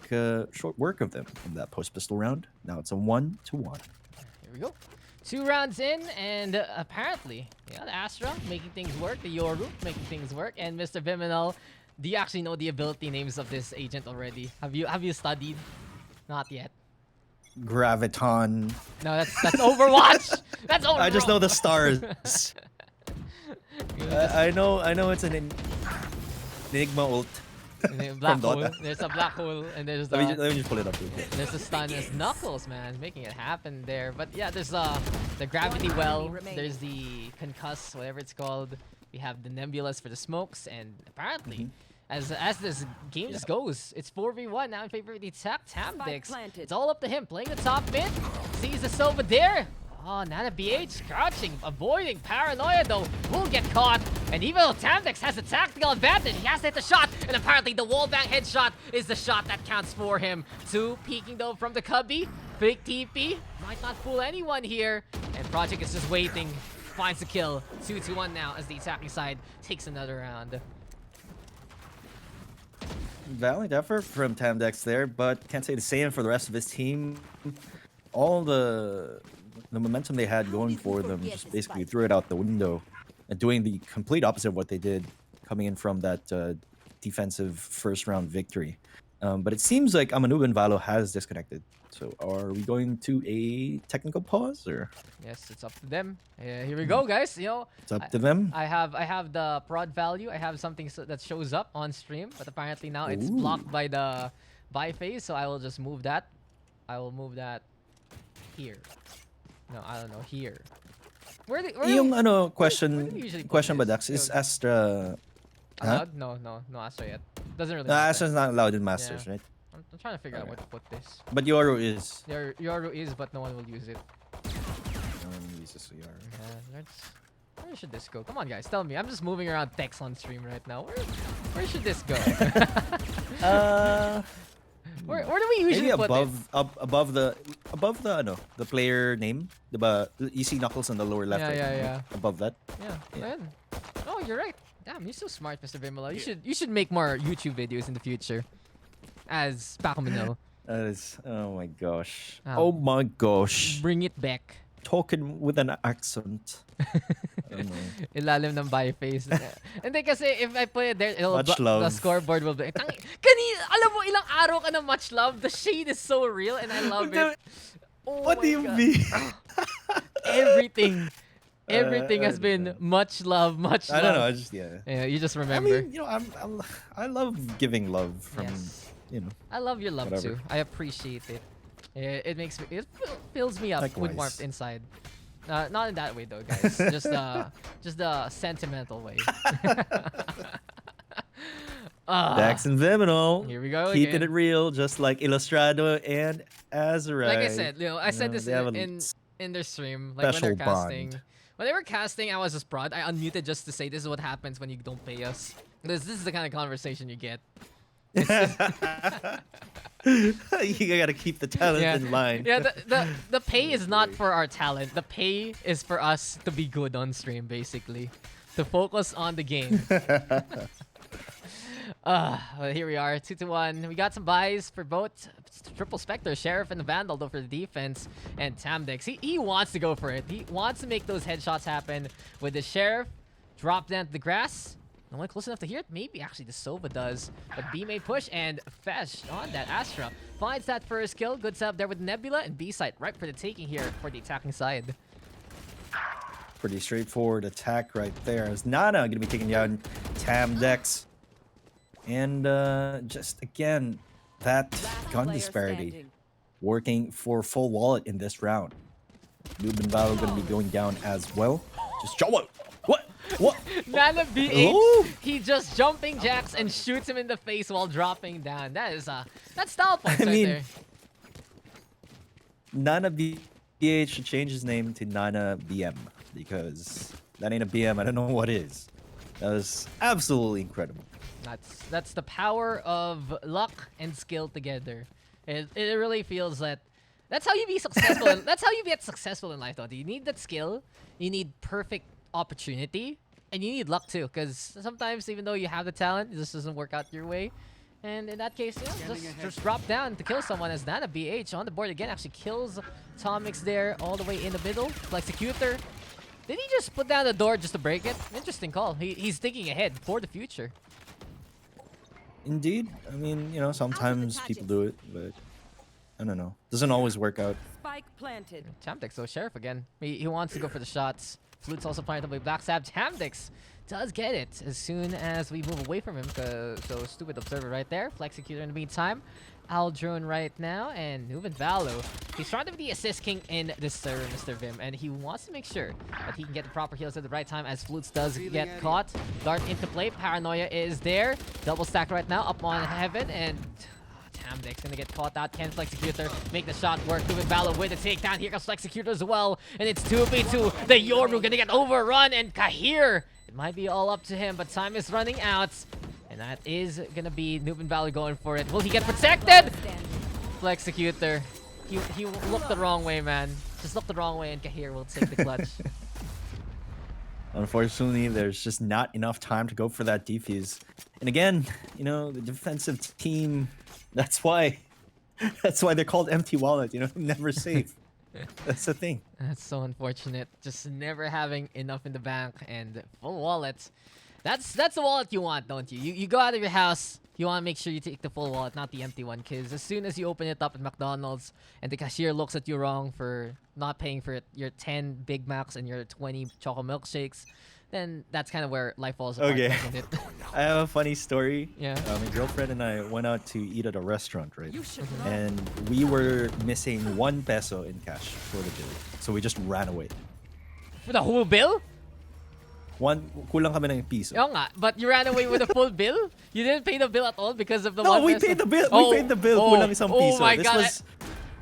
short work of them in that post pistol round. Now it's a 1-1. Here we go. 2 rounds in, and apparently, the Astra making things work, the Yoru making things work, and Mr. Vyminal, do you actually know the ability names of this agent already? Have you studied? Not yet. Graviton. No, that's Overwatch. That's Overwatch. I just know the stars. I know it's an Enigma ult. Black from hole. Dota. There's a black hole, and there's Let the me just pull it up real quick. there's the stun as Knuckles, man, making it happen there. But yeah, there's the gravity well. There's the concuss, whatever it's called. We have the nebulas for the smokes, and apparently, as this game just goes, it's 4v1 now in favor of the attack. Tamdex. planted. It's all up to him, playing the top mid. Sees the Sova there. Oh, Nana BH crouching, avoiding paranoia though, will get caught. And even though Tamdex has a tactical advantage, he has to hit the shot. And apparently the wallbang headshot is the shot that counts for him. 2 peeking though from the cubby. Fake TP, might not fool anyone here. And Project is just waiting, finds the kill. 2-1 now as the attacking side takes another round. Valiant effort from Tamdex there, but can't say the same for the rest of his team. All the momentum they had going for them just basically threw it out the window, and doing the complete opposite of what they did coming in from that defensive first round victory. But it seems like Amanu and Valo has disconnected. So are we going to a technical pause, or Yes, it's up to them. Here we go, guys. it's up to them? I have the prod value. I have something that shows up on stream, but apparently now it's Ooh. blocked by the buy phase, so I will just move that. I will move that here. No, I don't know, here. Where do Yung where do question we usually put question by this? Dax is Astra. allowed? No, Astra yet. Doesn't really No, matter. Astra's not allowed in Masters, Yeah. right? I'm trying to figure out where to put this. But Yoru is. Yoru is, but no one will use it. Uses Yoru. Yeah, Where should this go? Come on, guys, tell me. I'm just moving around text on stream right now. Where should this go? Where do we usually Maybe put it? above the player name. Diba, you see Knuckles on the lower left. Yeah, right? yeah, yeah. Above that. Yeah. Then. Oh, you're right. Damn, you're so smart, Mr. Vyminal. You should make more YouTube videos in the future. As Pakumanil. That is. Oh my gosh. Oh. Oh my gosh. Bring it back. Talking with an accent. I don't know. Ilalim ng by face. Hindi kasi if I put it there, Much the love. scoreboard will be. Alam mo, ilang araw ka na much love. The shade is so real and I love it. Oh What my do you God. mean? Everything has been much love, much love. I don't know. I just Yeah, you just I remember. mean, I love giving love from Yes. I I love your love whatever. too. I appreciate it. It makes me, fills me up with Likewise. warmth inside. Not in that way though, guys. just the sentimental way. Daks and Vyminal. Here we go Keeping again. it real, just like Ilustrado and Asurai. Like I said, I said this they have a in their stream, like when special they're casting. bond. When they were casting, I was just prod. I unmuted just to say this is what happens when you don't pay us. This is the kind of conversation you get. You gotta keep the talent in line. Yeah, the pay is not for our talent. The pay is for us to be good on stream, basically. To focus on the game. Well, here we are, 2-1. We got some buys for both Triple Spectre, Sheriff, and the Vandal, though, for the defense. And Tamdex, he wants to go for it. He wants to make those headshots happen with the Sheriff. Drop down to the grass. No one close enough to hear it. Maybe actually the Sova does. But B may push, and Fesh on that Astra finds that first kill. Good setup there with Nebula, and B site right for the taking here for the attacking side. Pretty straightforward attack right there. As Nana gonna be taking down Tamdex. And just again, that Last gun player disparity standing. working for full wallet in this round. Noob and Valo gonna be going down as well. Just show it. What? Nana B8, Ooh. he just jumping jacks and shoots him in the face while dropping down. That's style points I right mean, there. Nana BH should change his name to Nana BM because that ain't a BM. I don't know what is. That was absolutely incredible. That's the power of luck and skill together. It really feels that that's how you be successful. That's how you get successful in life, though. You need that skill, you need perfect opportunity, and you need luck too. Because sometimes, even though you have the talent, it just doesn't work out your way. And in that case, just drop down to kill someone as Nana BH on the board again. Actually kills Tomix there all the way in the middle. Flexecutor. Did he just put down the door just to break it? Interesting call. He's thinking ahead for the future. Indeed. I mean, sometimes people do it, but I don't know. Doesn't always work out. Spike planted. Tamdex, so Sheriff again. He wants to go for the shots. Flute's also planted by Backstab. Tamdex does get it as soon as we move away from him. So stupid observer right there. Flexecutor in the meantime. Aldrone right now, and Nuven Valo. He's trying to be the assist king in this server, Mr. Vim, and he wants to make sure that he can get the proper heals at the right time as Flutes does get caught. Dart into play. Paranoia is there. Double stack right now up on Heaven, and Tamdex gonna get caught out. Can Flexecutor make the shot work? Nuven Valo with the takedown. Here comes Flexecutor as well, and it's 2v2. The Yoru gonna get overrun, and Kahir, it might be all up to him, but time is running out. And that is gonna be Nuben Valley going for it. Will he get protected? Flexecutor. He looked the wrong way, man. Just looked the wrong way, and Kahir will take the clutch. Unfortunately, there's just not enough time to go for that defuse. And again, the defensive team, that's why they're called empty wallet, never safe. That's the thing. That's so unfortunate. Just never having enough in the bank and full wallet. That's the wallet you want, don't you? You go out of your house, you want to make sure you take the full wallet, not the empty one. Because as soon as you open it up at McDonald's and the cashier looks at you wrong for not paying for your 10 Big Macs and your 20 choco milkshakes, then that's kind of where life falls apart, Okay. doesn't it? I have a funny story. Yeah. My girlfriend and I went out to eat at a restaurant, right? And we were missing 1 peso in cash for the bill. So we just ran away. For the whole bill? Kulang kami ng piso. Oo nga, but you ran away with a full bill? You didn't pay the bill at all because of the No, 1 we peso? paid the bill. Oh, We paid the bill. Kulang isang oh piso. my God.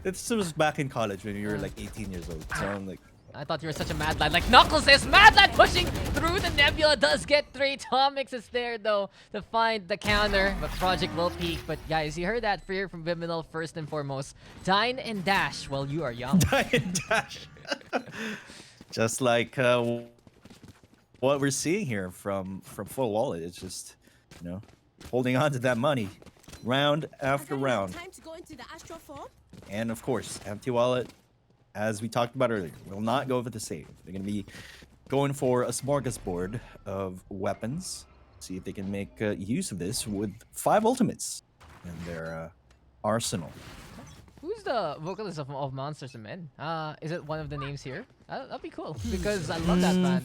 This was back in college when we were like 18 years old. So I'm like, I thought you were such a mad lad. Like Knuckles is mad lad pushing through the Nebula. Does get 3. Tomix is there though to find the counter, but Project will peak. But guys, you heard that fear from Vyminal first and foremost. Dine and dash while you are young. Die and dash. Just like what we're seeing here from Full Wallet. It's just, you know, holding on to that money round after round. Time to go into the astral form. And of course, Empty Wallet, as we talked about earlier, will not go for the save. They're going to be going for a smorgasbord of weapons. See if they can make use of this with 5 ultimates in their arsenal. Who's the vocalist of Monsters and Men? Is it one of the names here? That'd be cool because I love that band.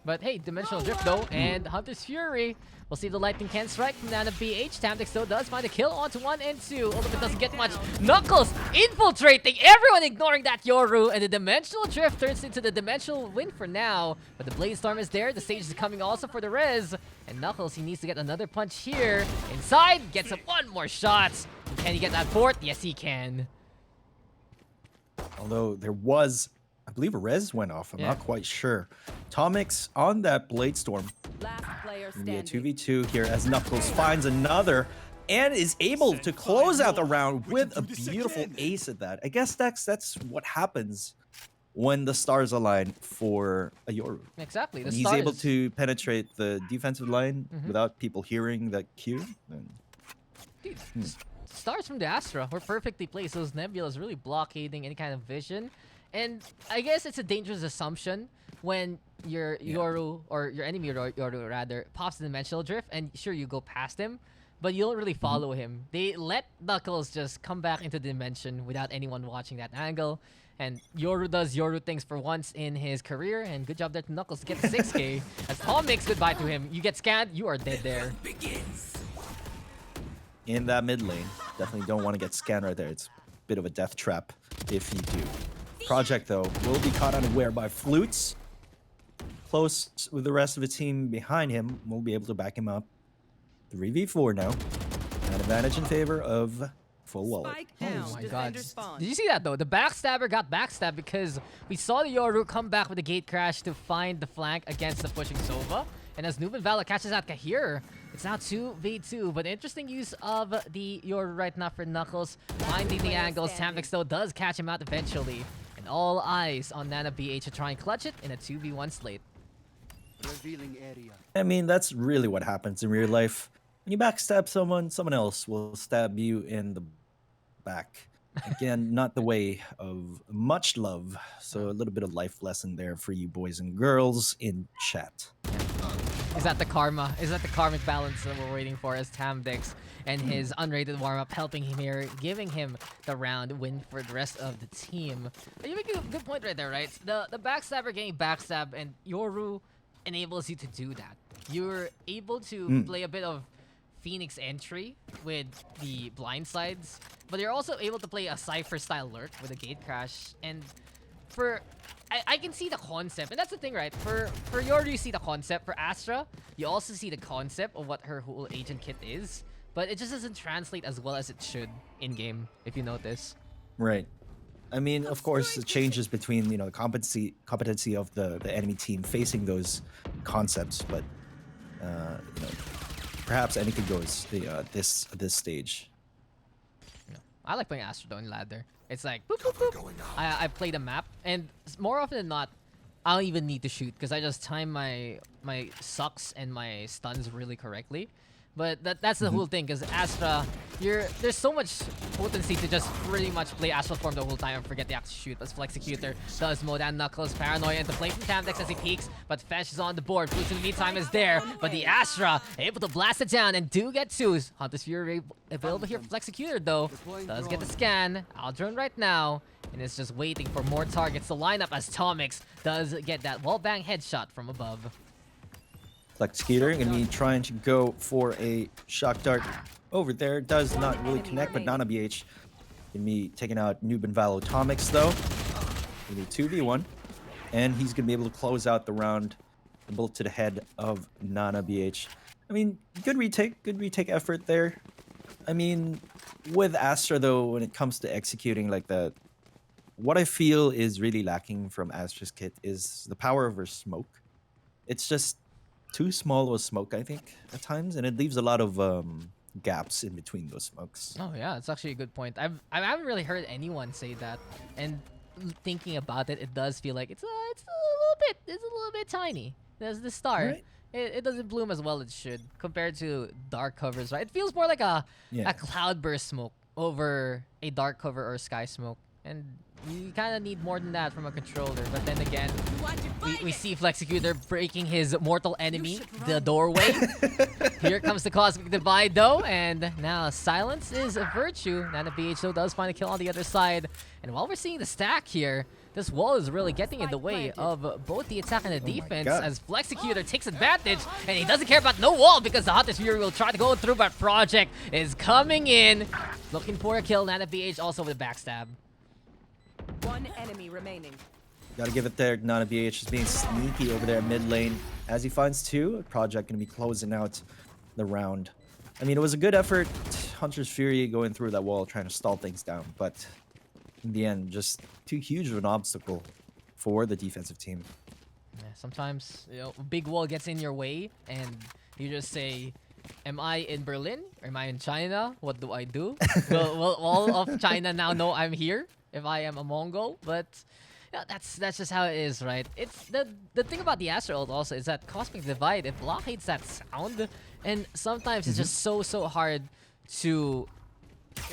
But hey, Dimensional Drift though, and Hunter's Fury. We'll see if the lightning can strike from Nana BH. Tamtic still does find a kill onto 1 and 2. Ultimate doesn't get much. Knuckles infiltrating, everyone ignoring that Yoru, and the Dimensional Drift turns into the Dimensional Win for now. But the Blade Storm is there, the stage is coming also for the Rez. And Knuckles, he needs to get another punch here. Inside, gets him 1 more shot. Can he get that 4th? Yes, he can. Although there was, I believe a res went off. I'm Yeah. not quite sure. Tomix on that Blade Storm. Last player Gonna be a standing. 2v2 here as Knuckles finds another and is able to close out the round with a beautiful ace at that. I guess that's what happens when the stars align for a Yoru. Exactly. The When he's stars. able to penetrate the defensive line without people hearing that cue. Then Dude, stars from the Astra were perfectly placed. Those nebulas really blockading any kind of vision. And I guess it's a dangerous assumption when your Yoru, or your enemy Yoru rather, pops the Dimensional Drift, and sure, you go past him, but you don't really follow him. They let Knuckles just come back into the dimension without anyone watching that angle. And Yoru does Yoru things for once in his career, and good job there to Knuckles to get the 6k. As Tom makes goodbye to him, you get scanned, you are dead there. in that mid lane, definitely don't want to get scanned right there. It's a bit of a death trap if you do. Project, though, will be caught unaware by Flutes. Close with the rest of the team behind him. Will be able to back him up. 3v4 now. An advantage in favor of Full Wallet. Spike down. Oh my god. Defender spawn. Did you see that though? The backstabber got backstabbed because we saw the Yoru come back with the gate crash to find the flank against the pushing Sova. And as Noob and Valor catches out Kahir, it's now 2v2. But interesting use of the Yoru right now for Knuckles. Finding the angles. Tamvix though does catch him out eventually. And all eyes on Nana BH to try and clutch it in a 2v1 slate. Revealing area. I mean, that's really what happens in real life. When you backstab someone, someone else will stab you in the back. Again, not the way of much love. So a little bit of life lesson there for you boys and girls in chat. Is that the karma? Is that the karmic balance that we're waiting for as Tamvix and his unrated warm-up helping him here, giving him the round win for the rest of the team? You make a good point right there, right? The backstabber getting backstab and Yoru enables you to do that. You're able to play a bit of Phoenix entry with the blind sides, but you're also able to play a Cypher style lurk with a gate crash. And for I can see the concept, and that's the thing, right? For Yoru, you see the concept. For Astra, you also see the concept of what her whole agent kit is, but it just doesn't translate as well as it should in game, if you notice. Right. I mean, of course, the changes between, you know, the competency of the enemy team facing those concepts, but you know, perhaps anything goes this stage. I like playing Astra though in ladder. It's like boop, boop, boop. I play the map, and more often than not, I don't even need to shoot because I just time my sucks and my stuns really correctly. But that's the whole thing, because Astra, there's so much potency to just pretty much play Astra form the whole time and forget to actually shoot. But Flexecutor does mow down Knuckles, Paranoia into play from Tamvix as he peeks, but Fesh is on the board. Boots in the meantime is there, but the Astra able to blast it down and do get twos. Hunter's Fury available here for Flexecutor though. Does get the scan. Aldrin right now, and it's just waiting for more targets to line up as Tomix does get that wallbang headshot from above. Flexecutor gonna be trying to go for a shock dart over there. Does not really connect, but Nana BH gonna be taking out Noob and Valo Tomix though. Gonna be 2v1, and he's gonna be able to close out the round. A bullet to the head of Nana BH. I mean, good retake effort there. I mean, with Astra though, when it comes to executing like that what I feel is really lacking from Astra's kit is the power of her smoke. It's just too small of a smoke, I think, at times, and it leaves a lot of gaps in between those smokes. Oh yeah, it's actually a good point. I haven't really heard anyone say that, and thinking about it, it does feel like it's a little bit tiny. There's the star. Right. It doesn't bloom as well as it should compared to dark covers, right? It feels more like a Yeah. cloudburst smoke over a dark cover or sky smoke, and you kind of need more than that from a controller. But then again, we see Flexicutor breaking his mortal enemy, the doorway. Here comes the Cosmic Divide, though, and now silence is a virtue. Nana BH, though, does find a kill on the other side. And while we're seeing the stack here, this wall is really getting in the way of both the attack and the defense God. as Flexicutor takes advantage, and he doesn't care about no wall because the Hunter's Fury will try to go through, but Project is coming in, looking for a kill. Nana BH also with a backstab. One enemy remaining. Gotta give it there. Nana BH is being sneaky over there mid lane. As he finds two, Project gonna be closing out the round. I mean, it was a good effort. Hunter's Fury going through that wall, trying to stall things down, but in the end, just too huge of an obstacle for the defensive team. Yeah, sometimes, you know, a big wall gets in your way, and you just say, am I in Berlin? Or am I in China? What do I do? will all of China now know I'm here if I am a Mongol? But yeah, that's just how it is, right? It's the thing about the Astra ult also is that Cosmic Divide, it blockades that sound, and sometimes it's just so hard to,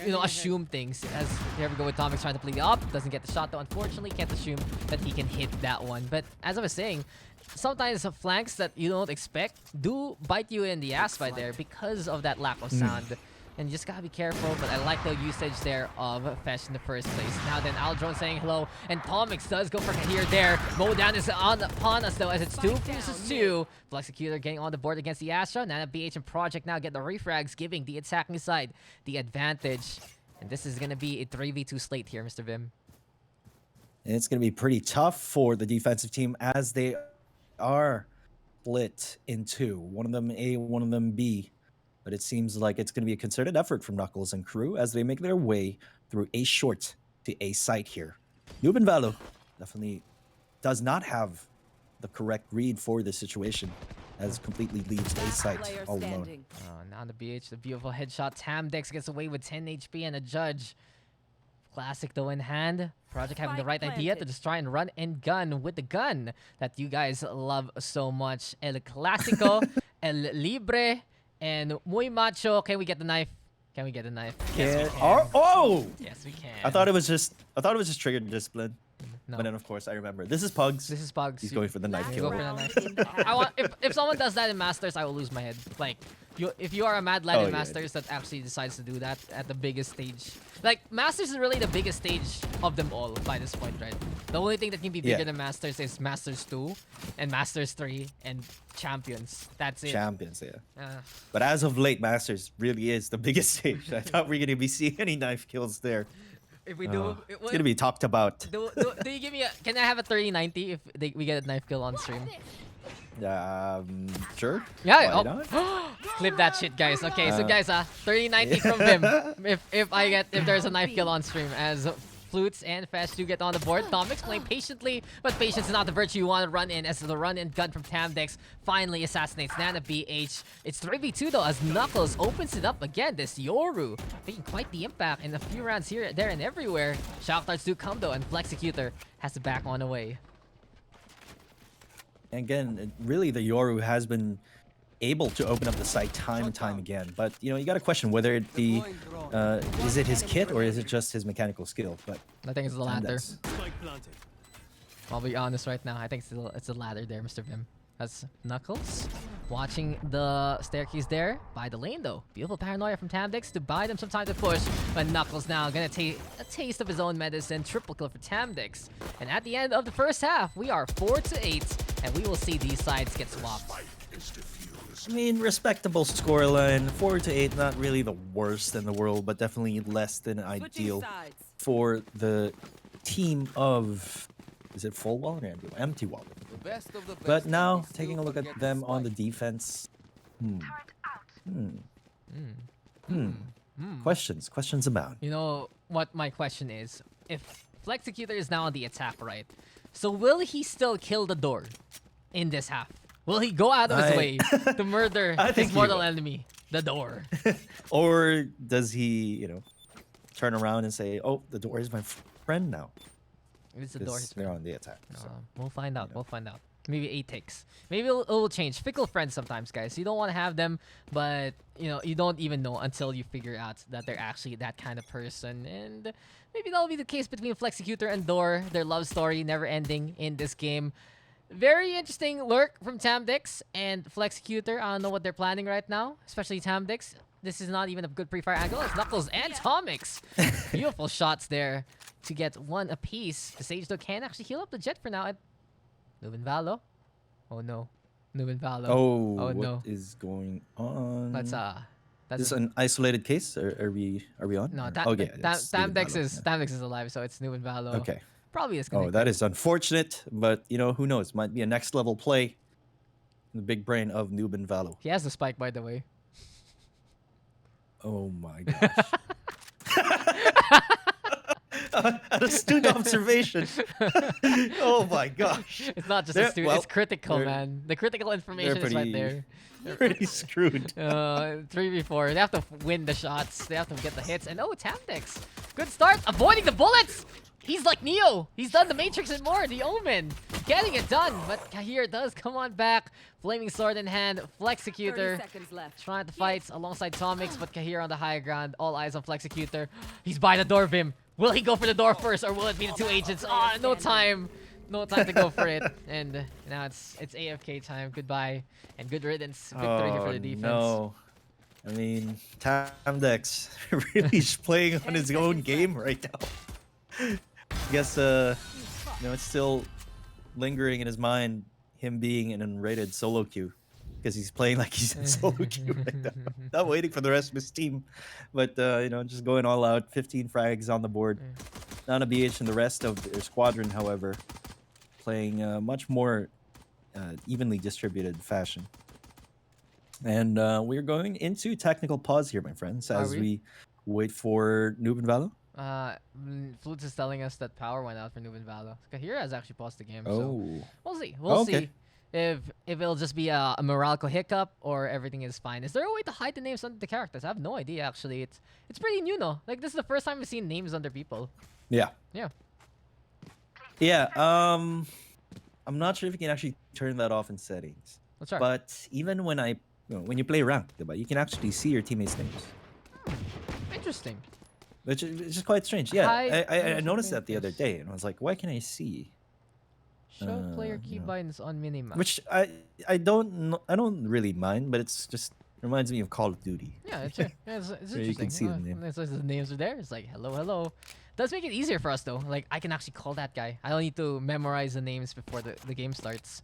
you know, assume things. As here we go with Tomix trying to play the up, doesn't get the shot though. Unfortunately, can't assume that he can hit that one. But as I was saying, sometimes the flanks that you don't expect do bite you in the ass right there because of that lack of sound. And you just gotta be careful, but I like the usage there of Fesh in the first place. Now then, Aldrone saying hello, and Tomix does go for here there. Modown is upon us though, as it's 2 versus 2. Flexicutor getting on the board against the Astra. Nana BH and Project now get the refrags, giving the attacking side the advantage. And this is gonna be a 3v2 slate here, Mr. Vim. And it's going to be pretty tough for the defensive team as they are split in two. One of them A, one of them B. But it seems like it's going to be a concerted effort from Knuckles and crew as they make their way through A short to A site here. Nuben Valo definitely does not have the correct read for this situation as completely leaves A site Player all alone. standing. Oh, now the BH, the beautiful headshot. Tamdex gets away with 10 HP and a judge. Classic though in hand. Project having the right idea to just try and run and gun with the gun that you guys love so much. El Clásico, El Libre, and Muy Macho. Can we get the knife? Can we get the knife? Yes, we can. Oh! Yes, we can. I thought it was just triggered discipline. No. But then of course I remember. This is Pugs. This is Pugs. He's going for the knife You kill. go for the knife. I want if someone does that in Masters, I will lose my head. Like if you are a mad lad Oh, in yeah. Masters that actually decides to do that at the biggest stage. Like Masters is really the biggest stage of them all by this point, right? The only thing that can be bigger Yeah. than Masters is Masters 2 and Masters 3 and Champions. That's it. Champions, yeah. Uh, But as of late, Masters really is the biggest stage. I thought we were going to be seeing any knife kills there. if we do, It's going to be talked about. do you give me a? Can I have a 30-90 if we get a knife kill on stream? Sure. Yeah. Why Oh. not? Clip that shit, guys. Okay, so guys, 30-90 from Vim. If there's a knife kill on stream, as Flutes and Fesh do get on the board. Tomix playing patiently, but patience is not the virtue you want to run in, as the run and gun from Tamdex finally assassinates Nana BH. It's 3v2 though, as Knuckles opens it up again. This Yoru making quite the impact in a few rounds here, there, and everywhere. Shock darts do come though, and Flexicutor has to back on away. And again, really, the Yoru has been able to open up the site time and time again. But, you know, you got to question whether it be, is it his kit or is it just his mechanical skill? But I think it's the latter. that's- I'll be honest right now. I think it's the ladder there, Mr. Vim. That's Knuckles watching the staircase there by the lane, though. Beautiful paranoia from Tamdex to buy them some time to push. But Knuckles now gonna take a taste of his own medicine. Triple kill for Tamdex. And at the end of the first half, we are 4-8, and we will see these sides get swapped. I mean, respectable scoreline. 4-8, not really the worst in the world, but definitely less than ideal sides. for the team of... Is it full wall or empty wall? But now, taking a look at them on the defense. Questions abound. You know what my question is? If Flexicutor is now on the attack, right? So will he still kill the door in this half? Will he go out of his way to murder I think his he mortal will. enemy, the door? Or does he, turn around and say, "Oh, the door is my friend now"? It's the door. Because they're on the attack. So. We'll find out. We'll find out. Maybe 8 takes. Maybe it'll change. Fickle friends sometimes, guys. You don't want to have them, but you don't even know until you figure out that they're actually that kind of person. And maybe that'll be the case between Flexicutor and Door. Their love story never ending in this game. Very interesting lurk from Tamdix and Flexicutor. I don't know what they're planning right now, especially Tamdix. This is not even a good pre-fire angle. It's Knuckles and Tomix. Beautiful shots there to get one apiece. The Sage though can actually heal up the Jet for now. Nuben Valo. Oh no. Nuben Valo. Oh, no. what is going on? That's Is this an isolated case? Or are we on? no. Or- Tamdex Valo. is alive, so it's Nuben Valo. Okay. Probably is Oh, gonna. that is unfortunate, but who knows? Might be a next level play. The big brain of Nuben Valo. He has the spike, by the way. Oh my gosh. An astute observation. Oh my gosh. It's not just They're- a student. well, It's critical, they're- man. The critical information is right pretty- there. Pretty screwed. 3v4. They have to win the shots. They have to get the hits. And oh, Tamdex. Good start. Avoiding the bullets. He's like Neo. He's done the Matrix and more. The Omen. Getting it done. But Kahir does come on back. Flaming sword in hand. 30 Flexicutor. seconds left. Trying to fight alongside Tomix, but Kahir on the high ground. All eyes on Flexicutor. He's by the door, Vim. Will he go for the door first, or will it be the 2 agents? Ah, no time. No time to go for it. And now it's AFK time. Goodbye. And good riddance. Victory here for the defense. No. I mean, Tamdex really is playing on his own game right now. I guess, it's still lingering in his mind, him being an unrated solo queue. Because he's playing like he's in solo queue right now. Not waiting for the rest of his team. But, just going all out. 15 frags on the board. Nana BH and the rest of their squadron, however, playing much more evenly distributed fashion. And we're going into technical pause here, my friends, as we wait for Nuben Valo. Flutes is telling us that power went out for Nuben Valo. Kahir has actually paused the game. So Oh. we'll see. We'll Okay. see if it'll just be a Moralco hiccup or everything is fine. Is there a way to hide the names under the characters? I have no idea, actually. It's pretty new, no? Like, this is the first time we've seen names under people. Yeah. Yeah. Yeah. I'm not sure if you can actually turn that off in settings. Let's try. But even when when you play ranked, you can actually see your teammates' names. Interesting. Which is quite strange. Yeah, Hide I noticed names. that the other day, and I was like, why can I see? Show player keybinds on minimap. Which I don't really mind, but it's just reminds me of Call of Duty. Yeah, it's interesting. So you can see the name. The names are there. It's like, hello, hello. Does make it easier for us, though. Like, I can actually call that guy. I don't need to memorize the names before the game starts.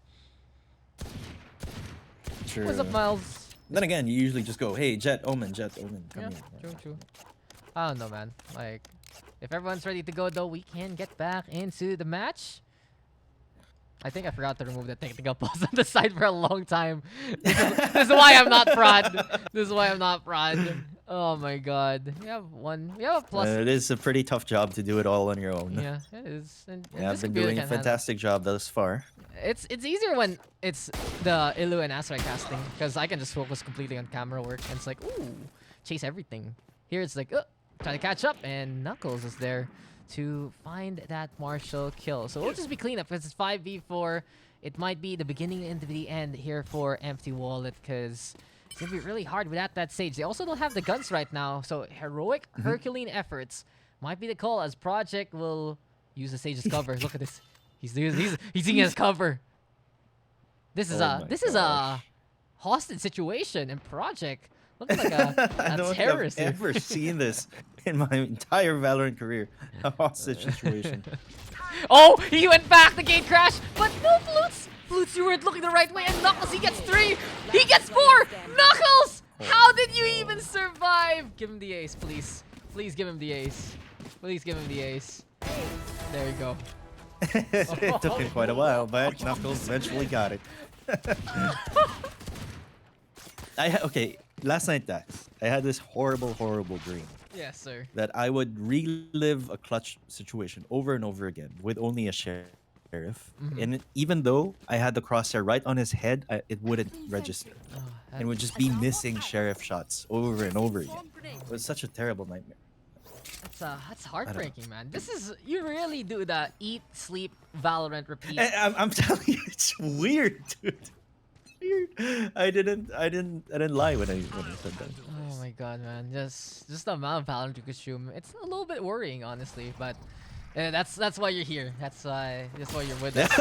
Sure. What's up, Miles? Then again, you usually just go, hey, Jet Omen, come Yeah, here. true. I don't know, man. Like, if everyone's ready to go, though, we can get back into the match. I think I forgot to remove the technical pause on the side for a long time. This is why I'm not prod. This is why I'm not prod. Oh my god. We have a plus. It is a pretty tough job to do it all on your own. Yeah, it is. And Yeah, I've this been computer doing a can handle- fantastic job thus far. It's easier when it's the Ilu and Asurai casting, because I can just focus completely on camera work, and it's like, ooh, chase everything. Here it's like, try to catch up, and Knuckles is there to find that Marshall kill. So it'll just be cleanup, because it's 5v4. It might be the beginning and the end here for Empty Wallet, because it's going to be really hard without that Sage. They also don't have the guns right now, so heroic Herculean efforts might be the call, as Project will use the Sage's cover. Look at this. He's using his cover. This is Oh my a hostage situation, and Project looks like a I don't think terrorist. I've ever seen this in my entire Valorant career. A hostage situation. Oh, he went back. The gate crash, but no Flutes. Flutes, you weren't looking the right way, and Knuckles, he gets 3. He gets 4. Knuckles, how did you even survive? Give him the ace, please. Please give him the ace. Please give him the ace. There you go. It took him quite a while, but Knuckles eventually got it. Okay, last night, Dax, I had this horrible dream Yes, sir. that I would relive a clutch situation over and over again with only a sheriff. And even though I had the crosshair right on his head, it wouldn't register. Oh, And would just be missing sheriff shots over and over again. It was such a terrible nightmare. that's heartbreaking, man. This is you really do the eat, sleep, Valorant, repeat. And I'm telling you, it's weird, dude. Weird. I didn't lie when I said that. Oh my god, man! Just the amount of Valorant you consume. It's a little bit worrying, honestly. But that's why you're here. That's why you're with us.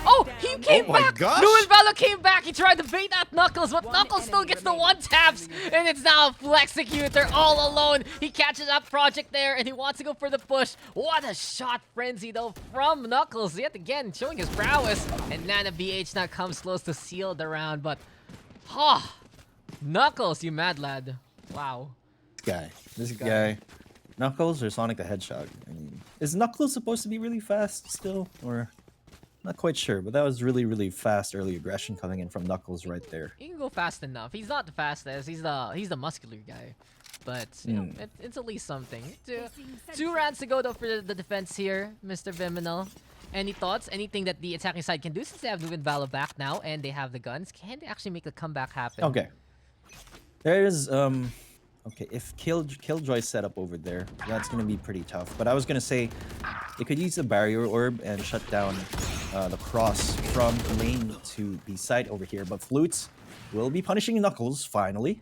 Oh, he came my back! gosh! Nuin Valo came back! He tried to bait at Knuckles, but Knuckles still gets the one taps! And it's now Flexecutor all alone! He catches that project there, and he wants to go for the push. What a shot frenzy, though, from Knuckles, yet again, showing his prowess. And Nana BH now comes close to seal the round, but... Knuckles, you mad lad. Wow. This guy. Knuckles or Sonic the Hedgehog? I mean, is Knuckles supposed to be really fast still? Or... Not quite sure, but that was really, really fast early aggression coming in from Knuckles right there. He can go fast enough. He's not the fastest. He's the muscular guy, but you know, it's at least something. Two rounds to go though for the defense here, Mr. Vyminal. Any thoughts? Anything that the attacking side can do since they have Nuin Valo back now and they have the guns? Can they actually make the comeback happen? Okay. There is okay, if Killjoy's set up over there, that's gonna be pretty tough. But I was gonna say they could use the barrier orb and shut down the cross from lane to the side over here. But Flutes will be punishing Knuckles finally.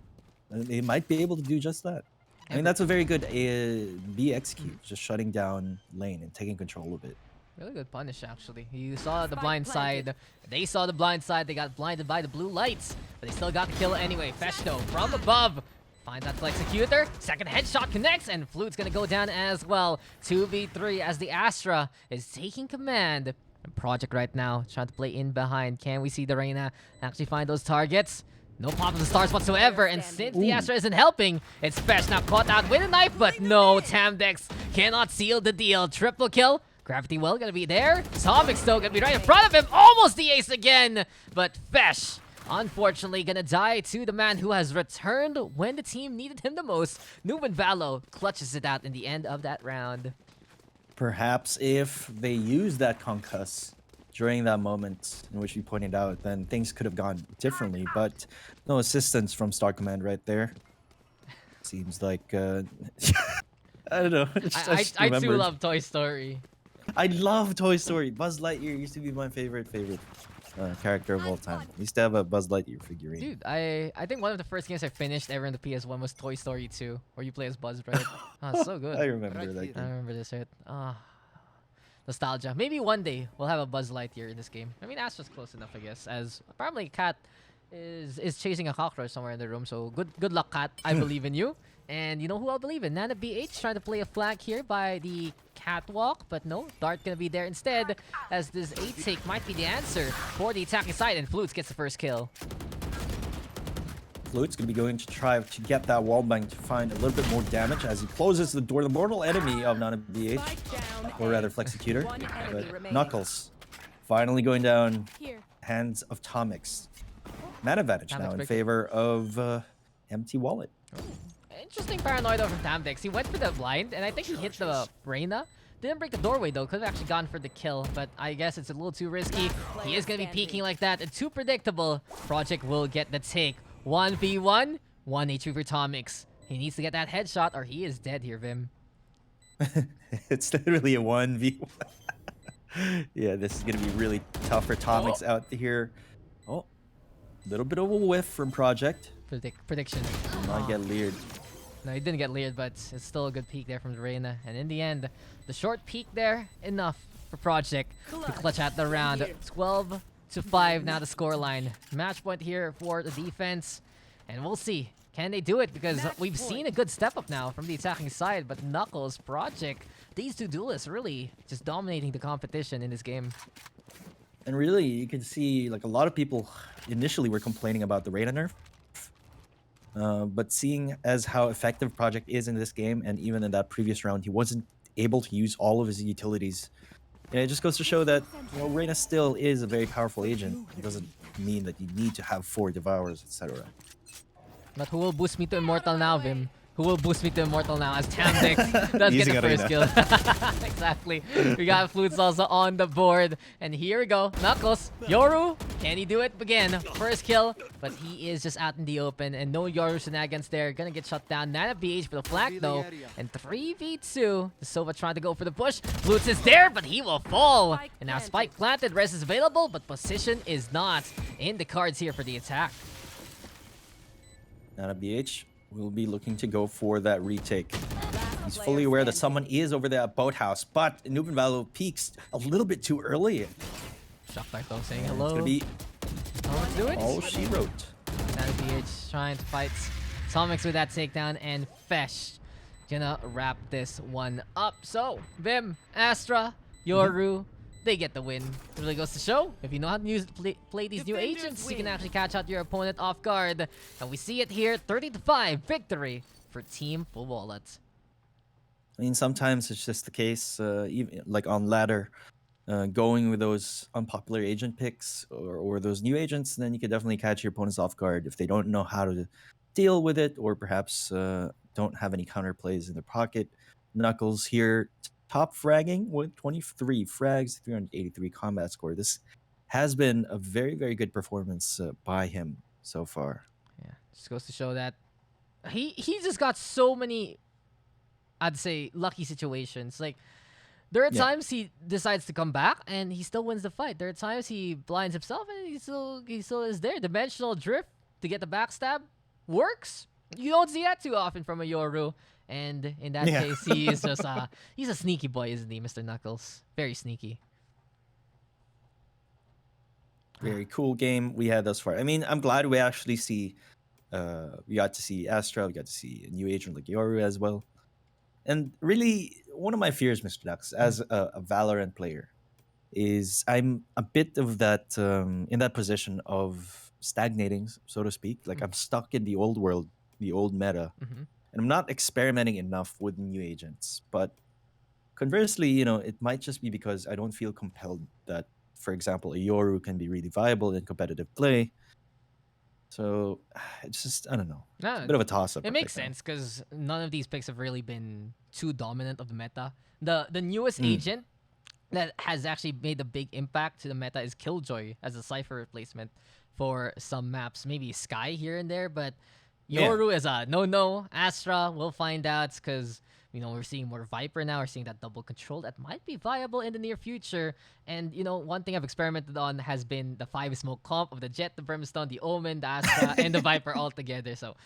And they might be able to do just that. I mean, that's a very good BXQ, just shutting down lane and taking control of it. Really good punish, actually. You saw the blind side. They saw the blind side. They got blinded by the blue lights, but they still got the kill anyway. Festo from above finds that Flexecutor. Second headshot connects, and Flute's gonna go down as well. 2v3 as the Astra is taking command. And Project right now trying to play in behind. Can we see the Reyna actually find those targets? No pop of the stars whatsoever, and since the Astra isn't helping, it's Fesh now caught out with a knife, but no, Tamdex cannot seal the deal. Triple kill. Gravity Well gonna be there. Atomic still gonna be right in front of him. Almost the ace again, but Fesh unfortunately gonna die to the man who has returned when the team needed him the most. Nuin Valo clutches it out in the end of that round. Perhaps if they use that concuss during that moment in which you pointed out, then things could have gone differently. But no assistance from Star Command right there. Seems like I don't know. I too love Toy Story. I love Toy Story. Buzz Lightyear used to be my favorite character of all time. I used to have a Buzz Lightyear figurine. Dude, I think one of the first games I finished ever in the PS1 was Toy Story 2, where you play as Buzz, right? Oh, so good. I remember that I game. remember this, right? Nostalgia. Maybe one day we'll have a Buzz Lightyear in this game. I mean, Astra's close enough, I guess, as probably Cat is chasing a cockroach somewhere in the room. So good luck, Cat. I believe in you. And you know who I'll believe in? Nana BH trying to play a flag here by the catwalk, but no, Dart gonna be there instead, as this 8-take might be the answer for the attacking side, and Flutes gets the first kill. Flute's gonna be going to try to get that wallbang to find a little bit more damage as he closes the door. The mortal enemy of Nana BH, or rather Flexecutor, but Knuckles finally going down. Hands of Tomix. Man advantage now in favor of Empty Wallet. Interesting paranoia from Tamdex. He went for the blind, and I think he hit the Reyna. Didn't break the doorway, though. Could have actually gone for the kill, but I guess it's a little too risky. He is going to be peeking like that, and too predictable. Project will get the take. 1v1, 1 HP for Tomix. He needs to get that headshot, or he is dead here, Vim. It's literally a 1v1. Yeah, this is going to be really tough for Tomix out here. Oh, a little bit of a whiff from Project. Prediction. Might get leered. No, he didn't get leered, but it's still a good peek there from the Reyna. And in the end, the short peek there, enough for Project to clutch out the round. 12-5 now the scoreline. Match point here for the defense. And we'll see. Can they do it? Because we've seen a good step up now from the attacking side. But Knuckles, Project, these two duelists really just dominating the competition in this game. And really, you can see like a lot of people initially were complaining about the Reyna nerf. But seeing as how effective Project is in this game, and even in that previous round, he wasn't able to use all of his utilities. And it just goes to show that, you know, Reyna still is a very powerful agent. It doesn't mean that you need to have 4 Devours, etc. But who will boost me to Immortal now, Vim? who will boost me to Immortal now as Tamdix does get Using the first kill. Arena. Exactly. We got Flutes also on the board. And here we go. Knuckles. Yoru. Can he do it again? First kill. But he is just out in the open. And no Yoru shenanigans there. Gonna get shut down. 9 BH for the flank though. And 3v2. The Sova trying to go for the push. Flutes is there, but he will fall. And now Spike planted. Res is available, but position is not in the cards here for the attack. Now BH will be looking to go for that retake. He's player fully aware that standing. someone is over there at boathouse, but Valorant peaks a little bit too early. Shock back though, saying It's hello. gonna be Let's do it. all she wrote. BH trying to fight Tomix with that takedown, and Fesh gonna wrap this one up. So, Vim, Astra, Yoru, they get the win. It really goes to show, if you know how to play these new Defenders agents, you can win. actually catch out your opponent off guard. And we see it here, 30-5 victory for Team Full Wallet. I mean, sometimes it's just the case, even like on ladder, going with those unpopular agent picks or those new agents, then you can definitely catch your opponents off guard if they don't know how to deal with it, or perhaps don't have any counter plays in their pocket. Knuckles here, top fragging with 23 frags, 383 combat score. This has been a very, very good performance by him so far. Yeah, just goes to show that he just got so many, I'd say, lucky situations. Like, there are Yeah. times he decides to come back and he still wins the fight. There are times he blinds himself and he still is there. Dimensional drift to get the backstab works. You don't see that too often from a Yoru. And in that Yeah. case, he is just he's a sneaky boy, isn't he, Mr. Knuckles? Very sneaky. Very cool game we had thus far. I mean, I'm glad we actually see, we got to see Astra, we got to see a new agent like Yoru as well. And really, one of my fears, Mr. Daks, as a Valorant player, is I'm a bit of that, in that position of stagnating, so to speak. Like, I'm stuck in the old world, the old meta, Mhm. and I'm not experimenting enough with new agents. But conversely, you know, it might just be because I don't feel compelled that, for example, a Yoru can be really viable in competitive play. So it's just, I don't know. It's No, a bit of a toss-up. it makes right now. sense because none of these picks have really been too dominant of the meta. The newest Mm. agent that has actually made a big impact to the meta is Killjoy as a Cypher replacement for some maps. Maybe Sky here and there, but Yeah. Yoru is a no-no. Astra, we'll find out because, you know, we're seeing more Viper now. We're seeing that double control that might be viable in the near future. And, you know, one thing I've experimented on has been the 5-smoke comp of the Jet, the Brimstone, the Omen, the Astra, and the Viper all together. So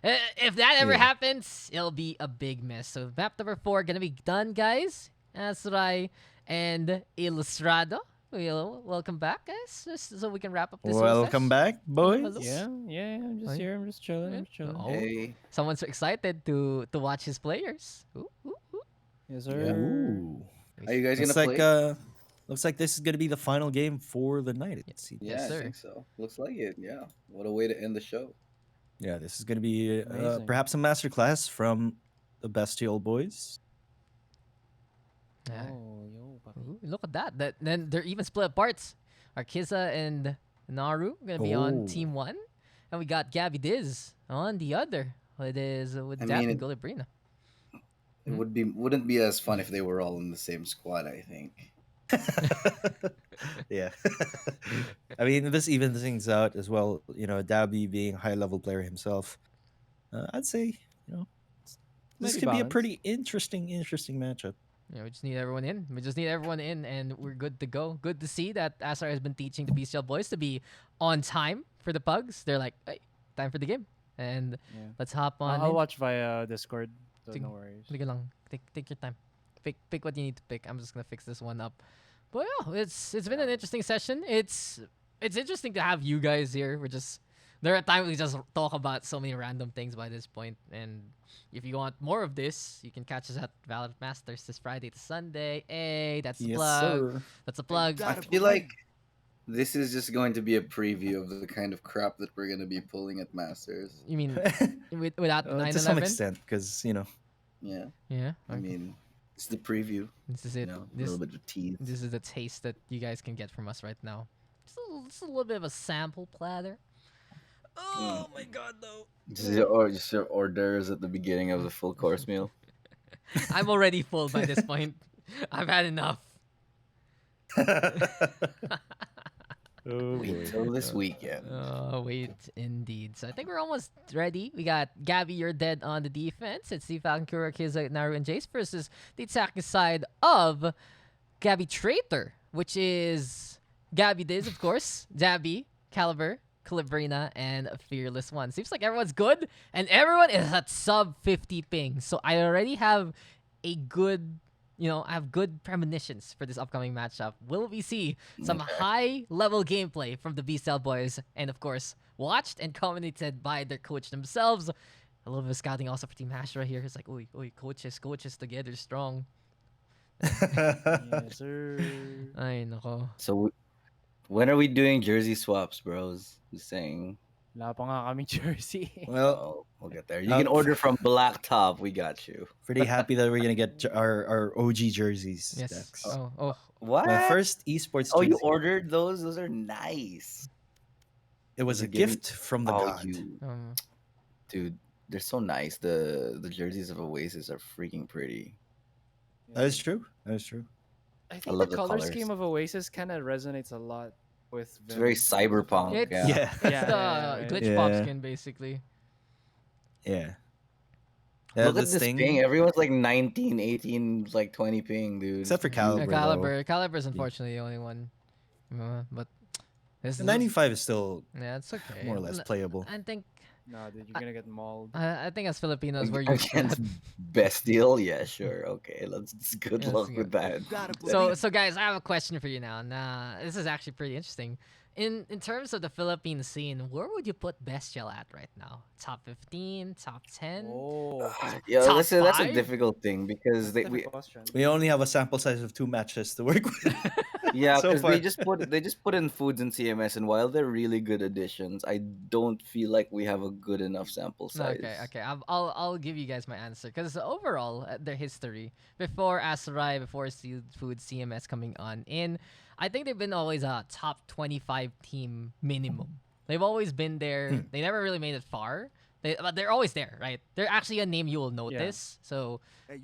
if that ever Yeah. happens, it'll be a big mess. So map number 4 gonna be done, guys. Asurai and Ilustrado. Welcome back, guys. Just so we can wrap up this. Welcome back, boys. Hello. Yeah, I'm just Oh, here. I'm just chilling. Yeah. I'm chilling. Oh. Hey. Someone's excited to watch his players. Ooh, ooh, ooh. Yes, sir. Ooh. Are you guys Looks gonna like play? looks like this is gonna be the final game for the night. It seems. Yeah, Yes, I sir. think so. Looks like it. Yeah. What a way to end the show. Yeah, this is gonna be Amazing. perhaps a masterclass from the Bestial boys. Yeah. Oh, yo, puppy. Ooh, look at that. Then they're even split parts. Arkiza and Naru gonna be on Oh. team 1, and we got GabbyDiz on the other. It is with I Dap mean, and Golibrina. It wouldn't be as fun if they were all in the same squad, I think. Yeah. I mean, this evens things out as well. You know, Dabby being a high level player himself. I'd say, you know, this Maybe could be a balanced. pretty interesting matchup. Yeah, we just need everyone in. We just need everyone in, and we're good to go. Good to see that Asar has been teaching the BCL boys to be on time for the pugs. They're like, hey, time for the game. And Yeah. let's hop on I'll in. watch via Discord. So Sige. no worries. Sige lang. Take your time. Pick what you need to pick. I'm just gonna fix this one up. But yeah, it's been an interesting session. It's interesting to have you guys here. There are times we just talk about so many random things by this point. And if you want more of this, you can catch us at Valorant Masters this Friday to Sunday. Hey, that's the Yes, plug. sir. That's a plug. I feel like this is just going to be a preview of the kind of crap that we're going to be pulling at Masters. You mean without To some 9/11? extent, because you know, Yeah. Yeah. I okay. mean, it's the preview. This is You it. know, a This little bit of tease. This is the taste that you guys can get from us right now. Just a little bit of a sample platter. Oh my god, no. Just your orders at the beginning of the full course meal. I'm already full by this point. I've had enough. Oh Wait boy. till this weekend. Wait, indeed. So I think we're almost ready. We got GabbyUrDead on the defense. It's the Falcon Kura, Kiza, Naru, and Jace versus the attacking side of GabbyTraitor, which is GabbyDiz, of course, Dabby, Caliber, Calibrina, and Fearless One. Seems like everyone's good, and everyone is at sub 50 ping. So I already have a good, I have good premonitions for this upcoming matchup. Will we see some high-level gameplay from the B-Cell boys? And of course, watched and commented by their coach themselves. A little bit of scouting also for Team Hashra here. It's like, oi, coaches together strong. Yes, sir. Ay, nako. So when are we doing jersey swaps, bros? Just saying. Wala pa nga kami jersey. Well, Oh, we'll get there. You can order from Blacktop. We got you. pretty happy that we're gonna get our OG jerseys. Yes. Daks. Oh. What? My first esports. Oh, you jersey. ordered those? Those are nice. It was Was a it giving- gift from the Oh, god. dude, they're so nice. The jerseys of Oasis are freaking pretty. That is true. That is true. I think love the the color colors. scheme of Oasis kind of resonates a lot with. It's very cyberpunk. It's, Yeah. Yeah. it's Yeah, the yeah, glitch pop yeah. skin, basically. Yeah. Look at this ping. Everyone's like 19, 18, like 20 ping, dude. Except for Caliber. Caliber's unfortunately the only one. But this The 95 is still yeah, it's okay. more or less playable. I think No, dude, you're gonna get mauled. I think as Filipinos we're used to Against that. best deal? Yeah, sure. Okay, good Yes, luck yeah. with that. So guys, I have a question for you now. Nah, this is actually pretty interesting. In terms of the Philippine scene, where would you put Bestial at right now? Top 15, top 10? Oh, Yeah, Top that's a five? difficult thing because that's we the question. We only have a sample size of 2 matches to work with. yeah so because far. they just put in foods and CMS, and while they're really good additions, I don't feel like we have a good enough sample size. Okay. I'll give you guys my answer because overall, their history before Asurai, before Sealed Food, CMS coming on in, I think they've been always a top 25 team minimum. They've always been there. They never really made it far. But they're always there, right? They're actually a name you will notice. So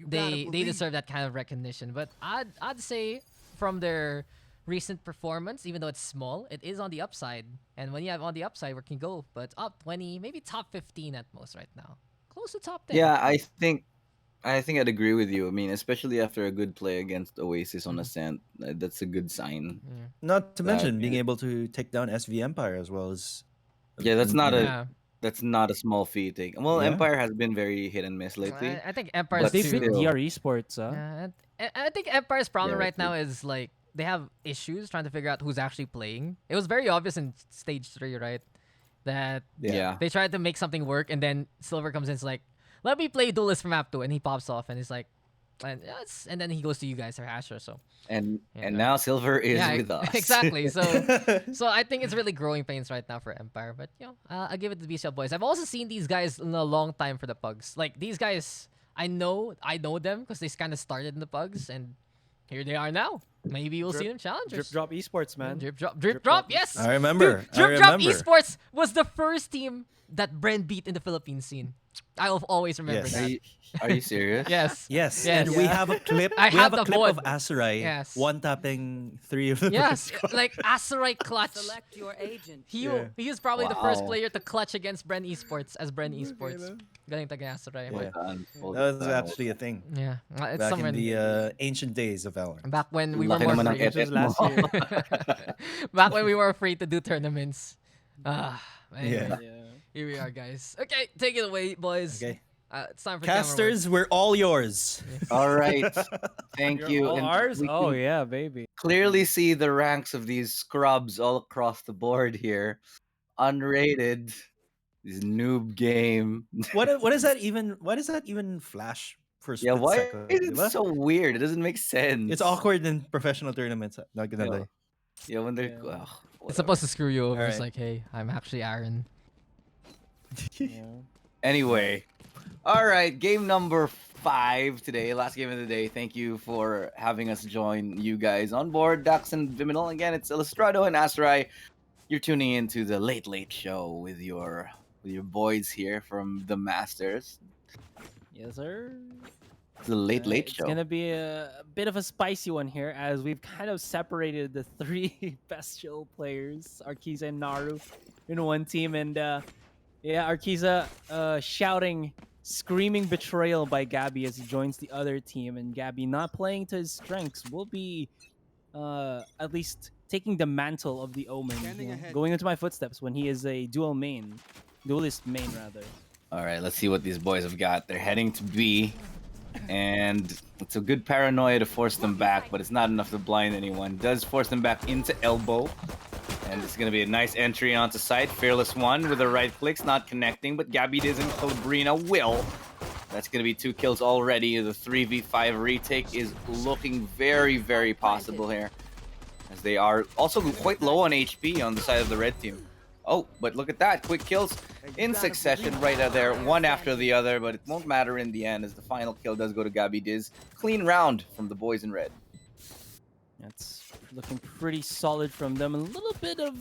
they deserve that kind of recognition. But I'd say from their recent performance, even though it's small, it is on the upside. And when you have on the upside, where can you go? But up 20, maybe top 15 at most right now. Close to top 10. Yeah, I think I'd agree with you. I mean, especially after a good play against Oasis on Ascent, that's a good sign. Not to mention being yeah. able to take down SV Empire as well as. Yeah, that's not Yeah. that's not a small feat. Well, Yeah. Empire has been very hit and miss lately. I think Empire's But They've too. been still- DR Esports, huh? Yeah, and I think Empire's problem Yeah, right now is like they have issues trying to figure out who's actually playing. It was very obvious in stage 3, right? That Yeah. they tried to make something work, and then Silver comes in, it's like, let me play Duelist from map 2, and he pops off, and he's like, and then he goes to you guys or Asher. So And Yeah. now Silver is yeah, with us. exactly. So I think it's really growing pains right now for Empire. But I'll give it to the BCL boys. I've also seen these guys in a long time for the Pugs. Like these guys, I know them because they kind of started in the Pugs, and here they are now. Maybe you'll see them challengers. Drip Drop Esports, man. Drip drop. Drop. Yes. I remember. Dude, Drip I Drop remember. Esports was the first team that Bren beat in the Philippine scene. I'll always remember Yes. that. Are you serious? Yes. Yes, Yes. and we have a clip. I we have have a the clip of VOD. Asurai Yes. one tapping 3 of the Yes. first Like Asurai clutch. Select your agent. He Yeah. he is probably the first Wow. player to clutch against Bren Esports as Bren Esports. Galing taga Asurai. Yeah. Well That was done. actually a thing Yeah. It's back somewhere in the ancient days of Valorant. back when we were Laki more naman ng free. Which was FF last mo. year. Back when we were free to do tournaments. Anyway, Yeah. here we are, guys. Okay, take it away, boys. Okay, It's time for camera casters, we're all yours. All right. Thank You're you. all And ours? we Oh can yeah, baby. clearly see the ranks of these scrubs all across the board here. Unrated. This noob game. What is that even? What is that even flash for a Yeah, split why second? is it diba? so weird? It doesn't make sense. It's awkward in professional tournaments. Not gonna Yeah. lie. Yeah, when they're. Yeah. Ugh, It's supposed to screw you over. It's Alright. like, hey, I'm actually Aaron. Yeah. Anyway, all right, game number 5 today, last game of the day. Thank you for having us join you guys on board. Daks and Vyminal. Again, it's Ilustrado and Asurai You're tuning into the Late Late Show with your boys here from the Masters. Yes, sir. It's the Late Late It's Show. gonna be a bit of a spicy one here, as we've kind of separated the three bestial players, Arkiza and Naru, in one team, and yeah, Arkiza shouting, screaming betrayal by Gabby as he joins the other team, and Gabby not playing to his strengths will be at least taking the mantle of the Omen, going into my footsteps when he is a duelist main rather. All right, let's see what these boys have got. They're heading to B, and it's a good paranoia to force them back, but it's not enough to blind anyone. Does force them back into elbow, and it's going to be a nice entry onto site. Fearless one with the right clicks, not connecting, but GabbyUrDead and Cobrina will. That's going to be 2 kills already. The 3v5 retake is looking very, very possible here, as they are also quite low on HP on the side of the red team. Oh, but look at that. Quick kills in succession right out there, one after the other, but it won't matter in the end as the final kill does go to GabbyUrDead. Clean round from the boys in red. That's looking pretty solid from them. A little bit of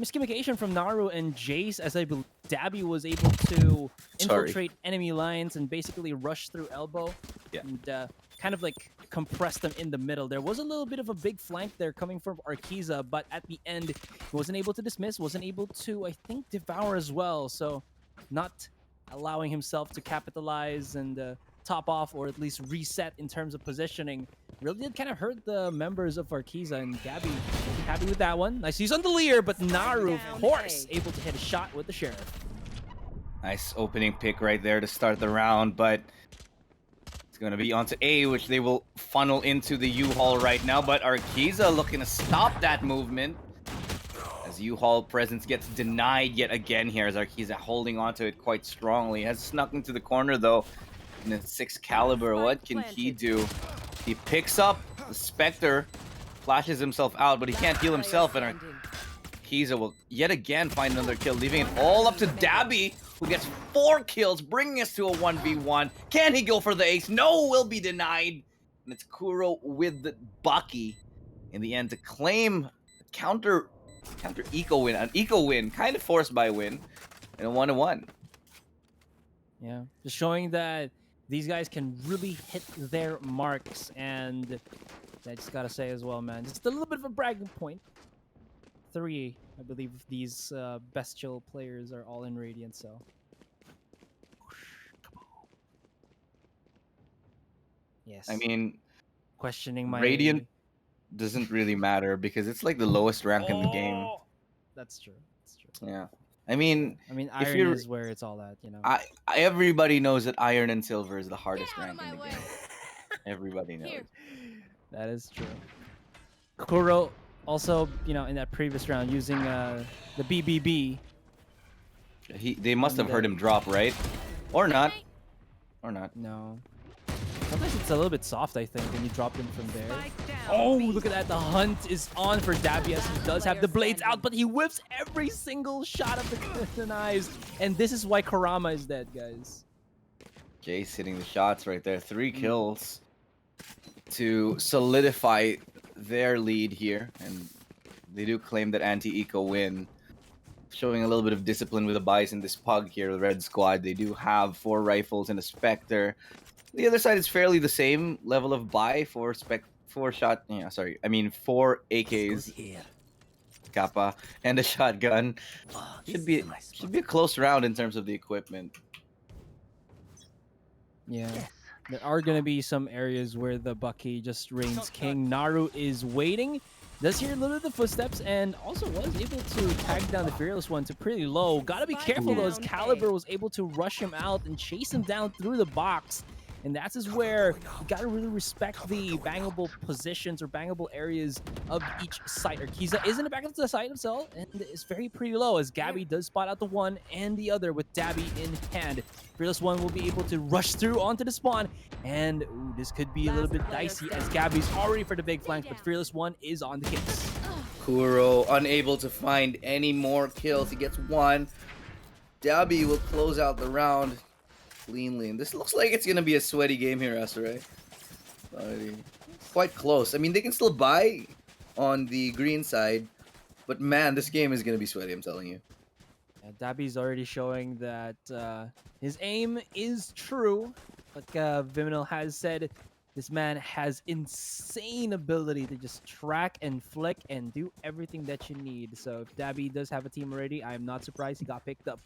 miscommunication from Naru and Jace, as I believe Dabby was able to infiltrate enemy lines and basically rush through elbow. Yeah. And kind of like compress them in the middle. There was a little bit of a big flank there coming from Arkiza, but at the end, he wasn't able to dismiss, wasn't able to, I think, devour as well. So not allowing himself to capitalize and top off, or at least reset in terms of positioning. Really did kind of hurt the members of Arkiza, and Gabby happy with that one. Nice use on the Leer, but Naru, of course, able to hit a shot with the Sheriff. Nice opening pick right there to start the round, but it's going to be onto A, which they will funnel into the U-Haul right now, but Arkiza looking to stop that movement as U-Haul presence gets denied yet again here, as Arkiza holding onto it quite strongly. Has snuck into the corner though in a 6 caliber. What can he do? He picks up the Spectre, flashes himself out, but he can't heal himself, and Arkiza will yet again find another kill, leaving it all up to Dabby, who gets 4 kills, bringing us to a 1v1. Can he go for the ace? No, will be denied. And it's Kuro with the Bucky in the end to claim a counter eco win, an eco win, kind of forced by win, and a 1-1. Yeah, just showing that these guys can really hit their marks, and I just gotta say as well, man, just a little bit of a bragging point. 3, I believe these bestial players are all in Radiant, so. Yes. I mean, questioning my Radiant doesn't really matter because it's like the lowest rank in the game. That's true. That's true. Yeah. I mean, if Iron you're, is where it's all at, you know. everybody knows that Iron and Silver is the hardest Get out of rank in my the way. game. Everybody knows. Here. That is true. Kuro also, you know, in that previous round using the BBB. They must have heard him drop, right? Or not. Or not. No. Sometimes it's a little bit soft, I think, when you drop him from there. Spike down Oh, B. look at that. The hunt is on for Dabby, as he does have the blades out, but he whips every single shot of the knives. And this is why Karama is dead, guys. Jace hitting the shots right there. 3 kills to solidify their lead here. And they do claim that anti-eco win. Showing a little bit of discipline with the buys in this pug here, the red squad. They do have 4 rifles and a Spectre. The other side is fairly the same level of buy for 4 AKs, Here. Kappa, and a shotgun. Oh, Should be a close round in terms of the equipment. Yeah. There are going to be some areas where the Bucky just reigns king. Naru is waiting. Does hear a little bit of the footsteps, and also was able to tag down the Fearless one to pretty low. Gotta be careful though, as Caliber was able to rush him out and chase him down through the box. And that's is where you gotta really respect the bangable positions or bangable areas of each site. Arkiza is in the back of the site himself, and is very pretty low, as Gabby does spot out the one and the other with Dabby in hand. Fearless one will be able to rush through onto the spawn, and ooh, this could be a little bit dicey, as Gabby's already for the big flank, but Fearless one is on the case. Kuro unable to find any more kills. He gets 1. Dabby will close out the round cleanly. And this looks like it's going to be a sweaty game here, Asurai. Quite close. I mean, they can still buy on the green side. But man, this game is gonna be sweaty. I'm telling you. Dabby's already showing that his aim is true. Like Vyminal has said, this man has insane ability to just track and flick and do everything that you need. So if Dabby does have a team already, I'm not surprised he got picked up.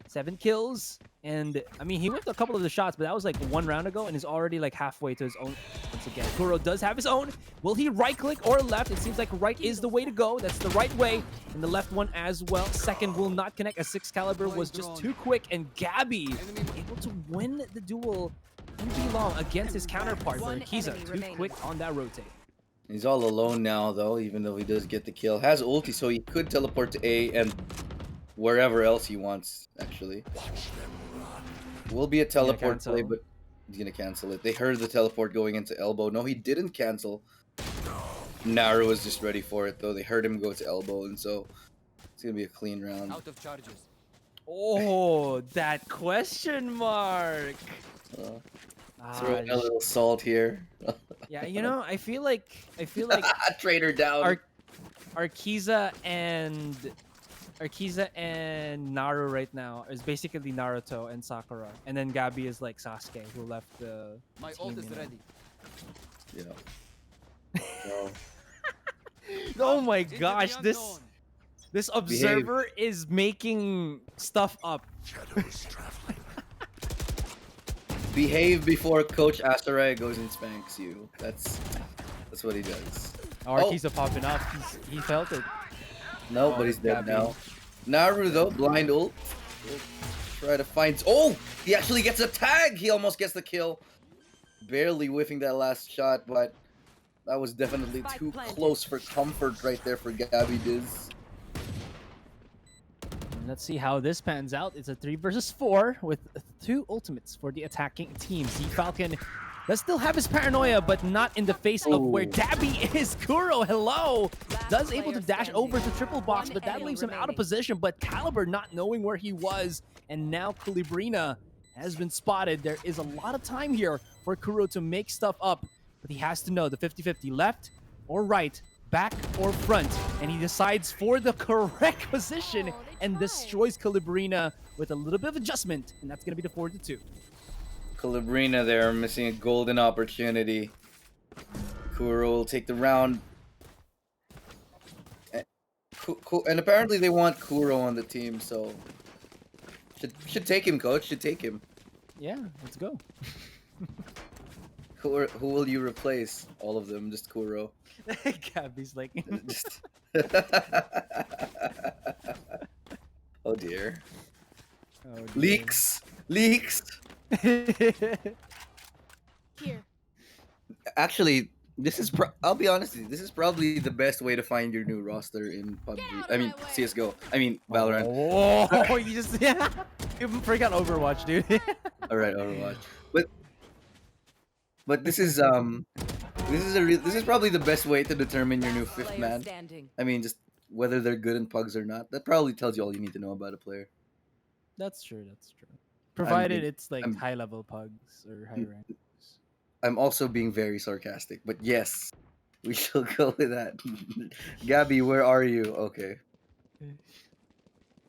7 kills, and I mean, he whipped a couple of the shots, but that was like 1 round ago, and he's already like halfway to his own. Once again, Kuro does have his own. Will he right click or left? It seems like right is the way to go. That's the right way, and the left one as well. Second will not connect, as 6 caliber was just too quick, and Gabby able to win the duel and be long against his counterpart. Kiza too quick on that rotate. He's all alone now, though. Even though he does get the kill, has ulti, so he could teleport to A and wherever else he wants, actually. Will be a teleport play, but he's gonna cancel it. They heard the teleport going into elbow. No, he didn't cancel. Naru was just ready for it, though. They heard him go to elbow, and so it's gonna be a clean round. Out of charges. Oh, that question mark. Throw in a little salt here. Yeah, you know, I feel like Traitor down. Arkiza and Naru right now is basically Naruto and Sakura, and then Gabby is like Sasuke, who left the. My team, ult is you know? ready. Yeah. No. Oh my Into the gosh, this unknown. this observer is making stuff up. Behave before Coach Asurai goes and spanks you. That's what he does. Arkiza popping up. He felt it. No, Oh, but he's dead Gabby. now. Naru though, blind ult. Will try to find. Oh, he actually gets a tag. He almost gets the kill. Barely whiffing that last shot, but that was definitely too close for comfort right there for Gabby Diz. Let's see how this pans out. It's a 3 versus 4 with 2 ultimates for the attacking team. Z-Falcon does still have his paranoia, but not in the face of where Dabby is. Kuro, hello! Does able to dash over to triple box, but that leaves him out of position. But Caliber not knowing where he was, and now Calibrina has been spotted. There is a lot of time here for Kuro to make stuff up, but he has to know the 50-50 left or right, back or front, and he decides for the correct position and destroys Calibrina with a little bit of adjustment, and that's gonna be the 4-2. Calibrina there missing a golden opportunity. Kuro will take the round. And apparently they want Kuro on the team, so should take him, coach. Should take him. Yeah, let's go. Who will you replace? All of them, just Kuro. Gabby's like, Just... Oh dear. oh, dear. Leaks. Here. Actually, this is I'll be honest with you, this is probably the best way to find your new roster in PUBG. I mean CS:GO. I mean Valorant. Oh, you just you forgot Overwatch, dude. All right, Overwatch. But this is this is probably the best way to determine your new fifth man. I mean, just whether they're good in PUGs or not. That probably tells you all you need to know about a player. That's true. Provided I'm- it's like I'm- high level pugs or high rank. I'm also being very sarcastic, but yes, we shall go with that. Gabby, where are you? Okay.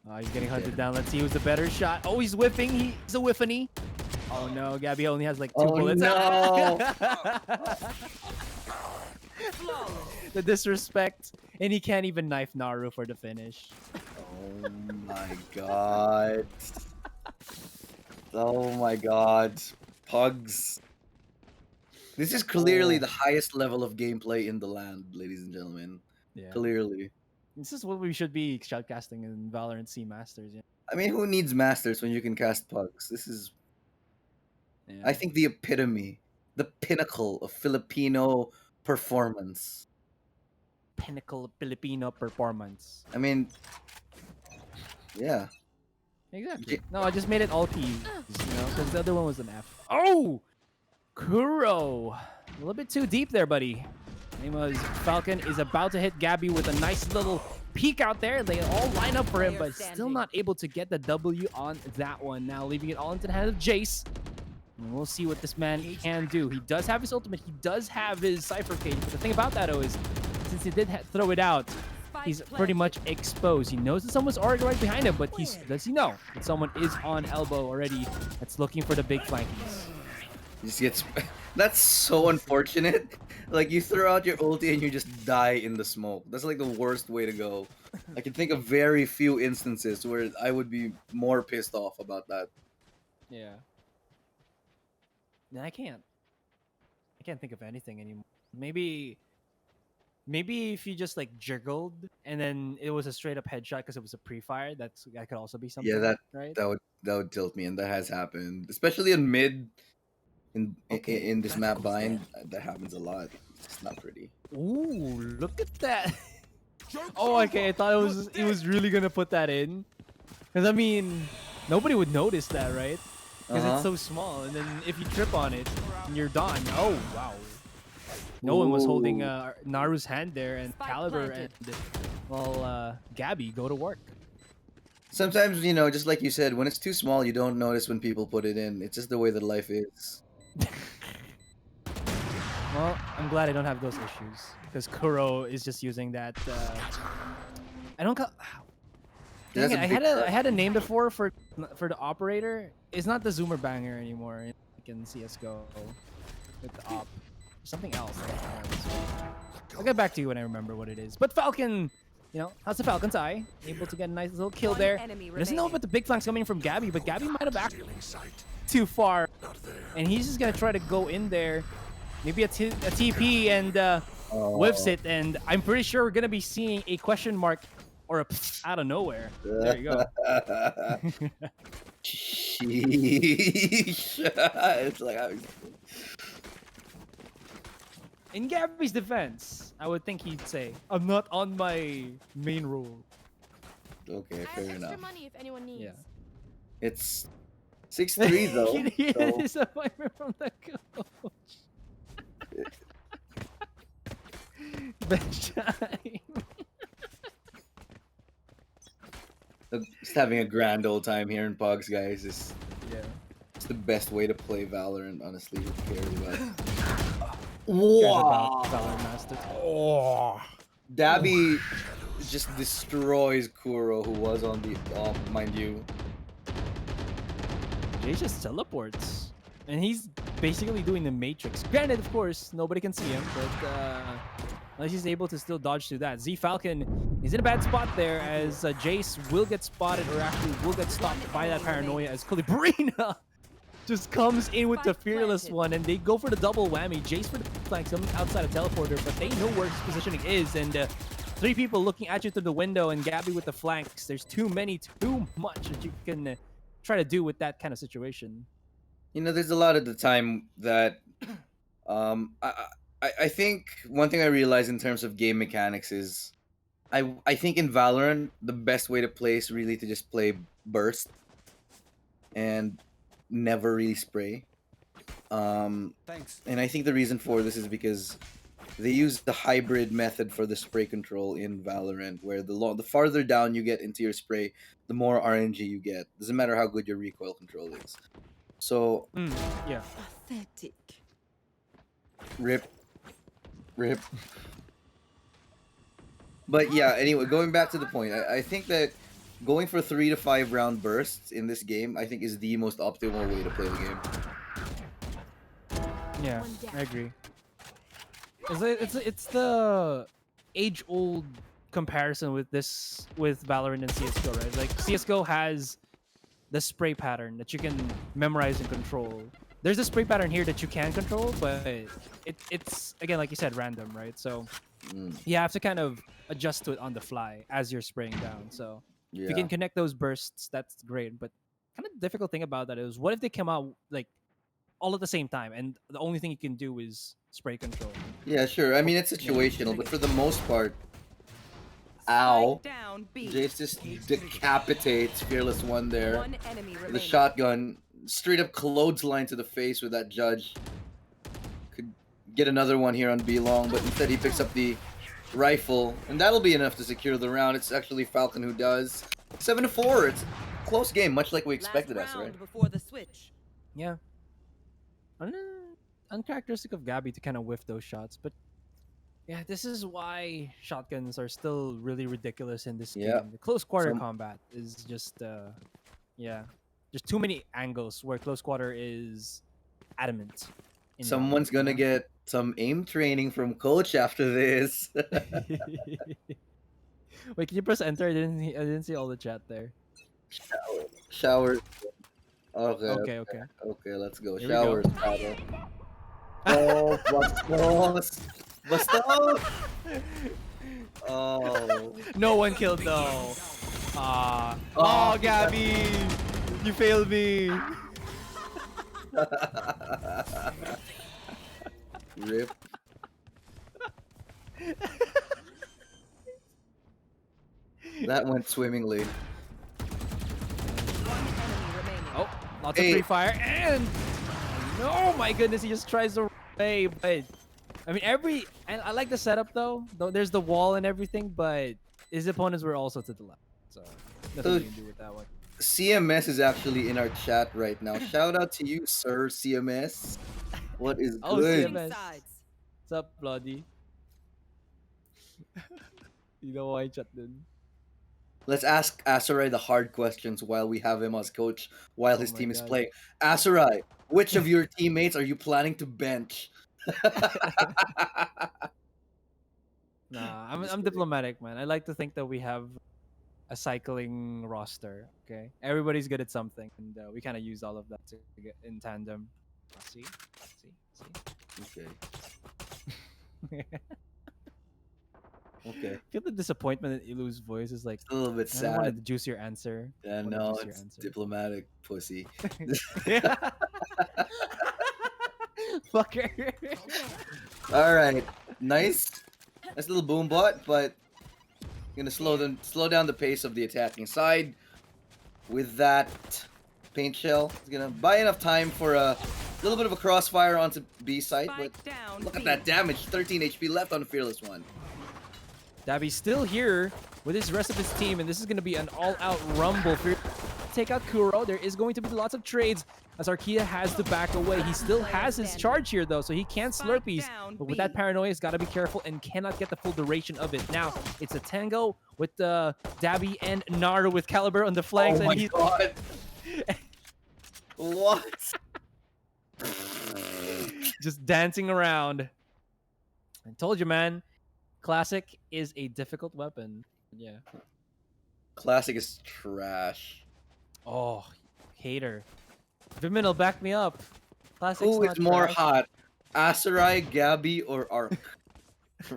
Oh, he's getting hunted down. Let's see who's the better shot. Oh, he's whiffing. He's a whiffany. Oh no, Gabby only has like 2 bullets. No. The disrespect. And he can't even knife Naru for the finish. Oh my god. Oh my god. Pugs. This is clearly the highest level of gameplay in the land, ladies and gentlemen. Yeah. Clearly. This is what we should be shoutcasting in Valorant C Masters. Yeah. I mean, who needs masters when you can cast pugs? This is, Yeah. I think, the epitome, the pinnacle of Filipino performance. Pinnacle Filipino performance. I mean, yeah. Exactly. No, I just made it all P's, you know, because the other one was an F. Oh! Kuro! A little bit too deep there, buddy. Name was Falcon is about to hit Gabby with a nice little peek out there. They all line up for him, but still not able to get the W on that one. Now leaving it all into the hands of Jace. And we'll see what this man can do. He does have his ultimate. He does have his Cypher Cage. But the thing about that, though, is since he did throw it out, he's pretty much exposed. He knows that someone's already right behind him, but does he know that someone is on elbow already that's looking for the big flankies? He just gets. That's so unfortunate. Like you throw out your ulti and you just die in the smoke. That's like the worst way to go. I can think of very few instances where I would be more pissed off about that. Yeah. No, I can't think of anything anymore. Maybe if you just like jiggled and then it was a straight up headshot because it was a pre-fire, that could also be something. Yeah, right. that would tilt me, and that has happened, especially in mid. In this map bind, that happens a lot. It's not pretty. Ooh, look at that. Oh, okay. I thought it was really gonna put that in, because I mean, nobody would notice that, right? Because it's so small, and then if you trip on it, you're done. Oh wow. No one was holding Naru's hand there, and Caliber and Gabby go to work. Sometimes, just like you said, when it's too small, you don't notice when people put it in. It's just the way that life is. Well, I'm glad I don't have those issues, because Kuro is just using that. I don't call. Dang it, I had a name before for the operator. It's not the Zoomer Banger anymore. In CS:GO with the op, something else. I'll get back to you when I remember what it is. But Falcon, how's the Falcon's eye? Able to get a nice little kill there. Doesn't know if the big flank's coming from Gabby, but Gabby might have actually too far, and he's just gonna try to go in there, maybe a TP and whiffs it, and I'm pretty sure we're gonna be seeing a question mark or a pfft out of nowhere. There you go. Sheesh. It's like in Gabby's defense, I would think he'd say, "I'm not on my main role." Okay, I fair have extra enough. money if anyone needs. Yeah. It's 6-3 though. He so... disappointment from the coach. Bench time. Just having a grand old time here in Pugs, guys. It's Yeah. the best way to play Valorant, honestly. Who cares about? Wow. Valorant Master. Oh. Dabby just destroys Kuro, who was on the off, mind you. Jay just teleports, and he's basically doing the Matrix. Granted, of course, nobody can see him, but unless he's able to still dodge through that. Z Falcon is in a bad spot there, as Jace will get spotted, or actually will get stopped by that paranoia, as Colibrina just comes in with the fearless one, and they go for the double whammy. Jace for the flank, coming outside of teleporter, but they know where his positioning is, and 3 people looking at you through the window, and Gabby with the flanks. There's too much that you can try to do with that kind of situation. There's a lot of the time that I think one thing I realized in terms of game mechanics is I think in Valorant the best way to play is really to just play burst and never really spray. Thanks. And I think the reason for this is because they use the hybrid method for the spray control in Valorant, where the farther down you get into your spray, the more RNG you get. Doesn't matter how good your recoil control is. So Yeah. Pathetic. Rip. But yeah, anyway, going back to the point, I think that going for 3 to 5 round bursts in this game, I think, is the most optimal way to play the game. Yeah, I agree. It's the age-old comparison with Valorant and CS:GO, right? Like CS:GO has the spray pattern that you can memorize and control. There's a spray pattern here that you can control, but it's again, like you said, random, right? So you have to kind of adjust to it on the fly as you're spraying down. So if you can connect those bursts, that's great. But kind of the difficult thing about that is, what if they come out like all at the same time, and the only thing you can do is spray control? Yeah, sure. I mean, it's situational, but for the most part, ow, Down, B. Jace just decapitates Fearless One there. One enemy The remaining. shotgun, straight up clothesline to the face with that judge. Could get another one here on B long, but instead he picks up the rifle, and that'll be enough to secure the round. It's actually Falcon who does. 7-4. It's a close game, much like we expected, Last Asurai. round before the switch. Yeah. Uncharacteristic of Gabby to kind of whiff those shots, but Yeah, this is why shotguns are still really ridiculous in this Yeah. game. The close quarter Some- combat is just yeah, just too many angles where close quarter is adamant. in Someone's Valorant, gonna you get some aim training from coach after this. know? Wait, can you press enter? I didn't see all the chat there. Showers. Okay, Okay, okay. okay, let's go. Here we go. Showers, paddle. Oh, bastos! Bastos! Oh. No one killed though. Ah. Oh. Oh, Gabby, you failed me. Rip. That went swimmingly. One enemy remaining. Oh, lots Hey. of free fire and oh my goodness, he just tries to run away. But I mean, and I like the setup though. Though there's the wall and everything, but his opponents were also to the left, so nothing you can do with that one. CMS is actually in our chat right now. Shout out to you, sir, CMS. What is Oh, good? CMS. Sides. What's up, Bloody? You know why chat din? Let's ask Asurai the hard questions while we have him as coach while Oh his my team is God. playing. Asurai, which of your teammates are you planning to bench? Nah, I'm just I'm kidding. diplomatic, man. I like to think that we have a cycling roster. Okay, everybody's good at something, and we kind of use all of that to get in tandem. See. Okay. Okay. Feel the disappointment in Ilu's voice is like, It's a little bit I don't want sad. to juice your answer. Yeah, I wanna no, juice your it's answer. diplomatic, pussy. Fucker. All right, nice little boom bot, but gonna slow down the pace of the attacking side with that paint shell. It's gonna buy enough time for a little bit of a crossfire onto B site, but Spike down. look at B. that damage. 13 HP left on the fearless one. Dabby's still here with his rest of his team, and this is going to be an all-out rumble for take out Kuro. There is going to be lots of trades as Arkia has to back away. He still has his charge here, though, so he can Spike slurpees. down But with B. that paranoia, he's got to be careful and cannot get the full duration of it. Now, it's a tango with Dabby and Naru with Caliber on the flanks. Oh and my he god! What? just dancing around. I told you, man. Classic is a difficult weapon. Yeah. Classic is trash. Oh, hater. Vyminal, back me up. Classic's Who is not more trash. hot, Asurai, Gabby, or Ark? I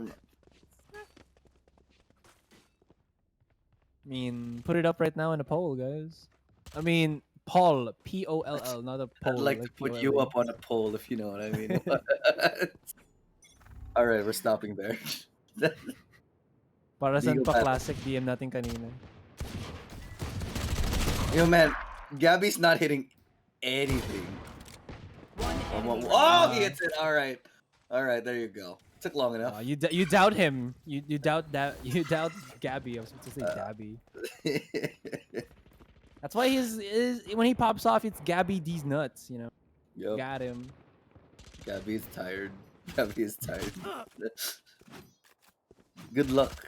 mean, put it up right now in a poll, guys. I mean, Paul, P-O-L-L, not a poll. I'd like to put you P-O-L-A. up on a poll if you know what I mean. All right, we're stopping there. Para saan Legal pa battle. classic DM natin kanina? Yo, man, Gabby's not hitting anything. One enemy Oh, he remaining. hits it. All right, there you go. Took long enough. You doubt him. You doubt that. You doubt Gabby. I was supposed to say Gabby. That's why his when he pops off, it's Gabby D's nuts. You know, Yup, got him. Gabby is tired. Gabby is tired. Good luck.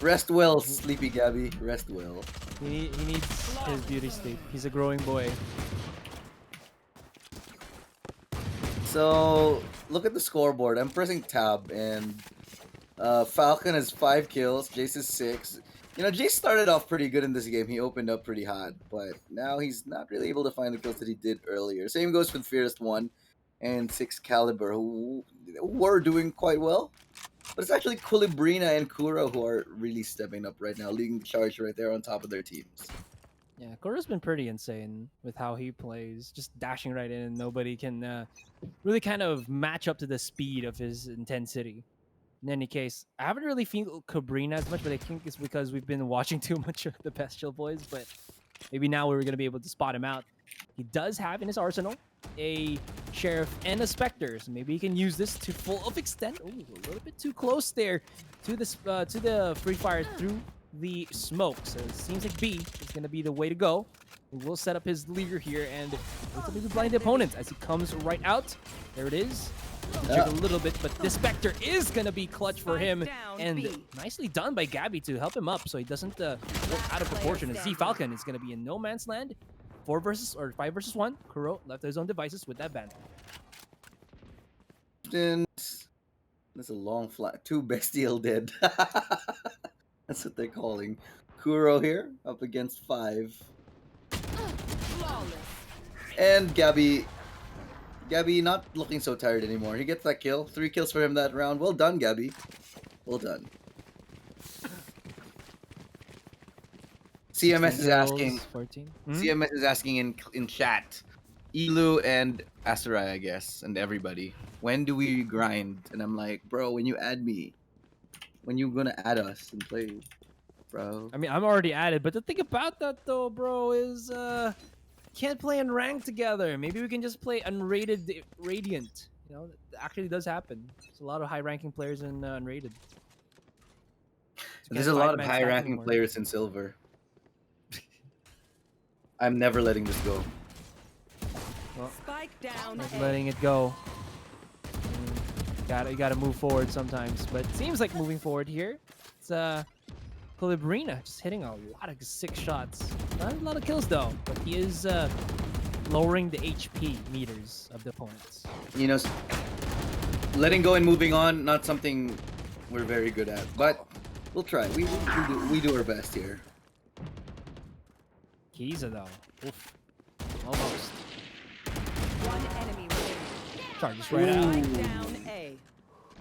Rest well, sleepy Gabby. Rest well. He needs his beauty sleep. He's a growing boy. So look at the scoreboard. I'm pressing tab, and Falcon has 5 kills. Jace is 6. You know, Jace started off pretty good in this game. He opened up pretty hot, but now he's not really able to find the kills that he did earlier. Same goes with Fierce 1 and 6 Caliber, who were doing quite well. But it's actually Kulibrina and Kuro who are really stepping up right now, leading the charge right there on top of their teams. Yeah, Kuro's been pretty insane with how he plays, just dashing right in, and nobody can really kind of match up to the speed of his intensity. In any case, I haven't really feel Kubrina as much, but I think it's because we've been watching too much of the Bestial Boys, but maybe now we're going to be able to spot him out. He does have in his arsenal a Sheriff and a Spectre, so maybe he can use this to full of extent. Ooh, a little bit too close there to the free fire through the smoke. So it seems like B is going to be the way to go. He will set up his leader here and ultimately blind the opponent as he comes right out. There it is. Jig a little bit, but this Spectre is going to be clutch for him. Down And B. nicely done by Gabby to help him up so he doesn't work out of proportion. And Z Falcon is going to be in no man's land. 5 versus 1. Kuro left his own devices with that band. That's a long flat. 2 bestial dead. That's what they're calling. Kuro here up against 5. Flawless. And Gabby not looking so tired anymore. He gets that kill. 3 kills for him that round. Well done, Gabby. Well done. CMS is asking. 14. CMS is asking in chat. Ilu and Asurai, I guess, and everybody. When do we grind? And I'm like, bro, when you add me. When you gonna add us and play, bro? I mean, I'm already added, but the thing about that though, bro, is can't play in rank together. Maybe we can just play unrated Radiant. You know, that actually does happen. There's a lot of high-ranking players in unrated. So There's can't a lot of five-man stack high-ranking anymore. players in silver. I'm never letting this go. Spike down Not A. letting it go. You gotta move forward sometimes, but it seems like moving forward here. It's Colibrina just hitting a lot of sick shots. Not a lot of kills though, but he is lowering the HP meters of the opponents. You know, letting go and moving on, not something we're very good at, but we'll try. We do our best here. Kiza though, oof, almost. One enemy remaining. Charges right out. Spike down A.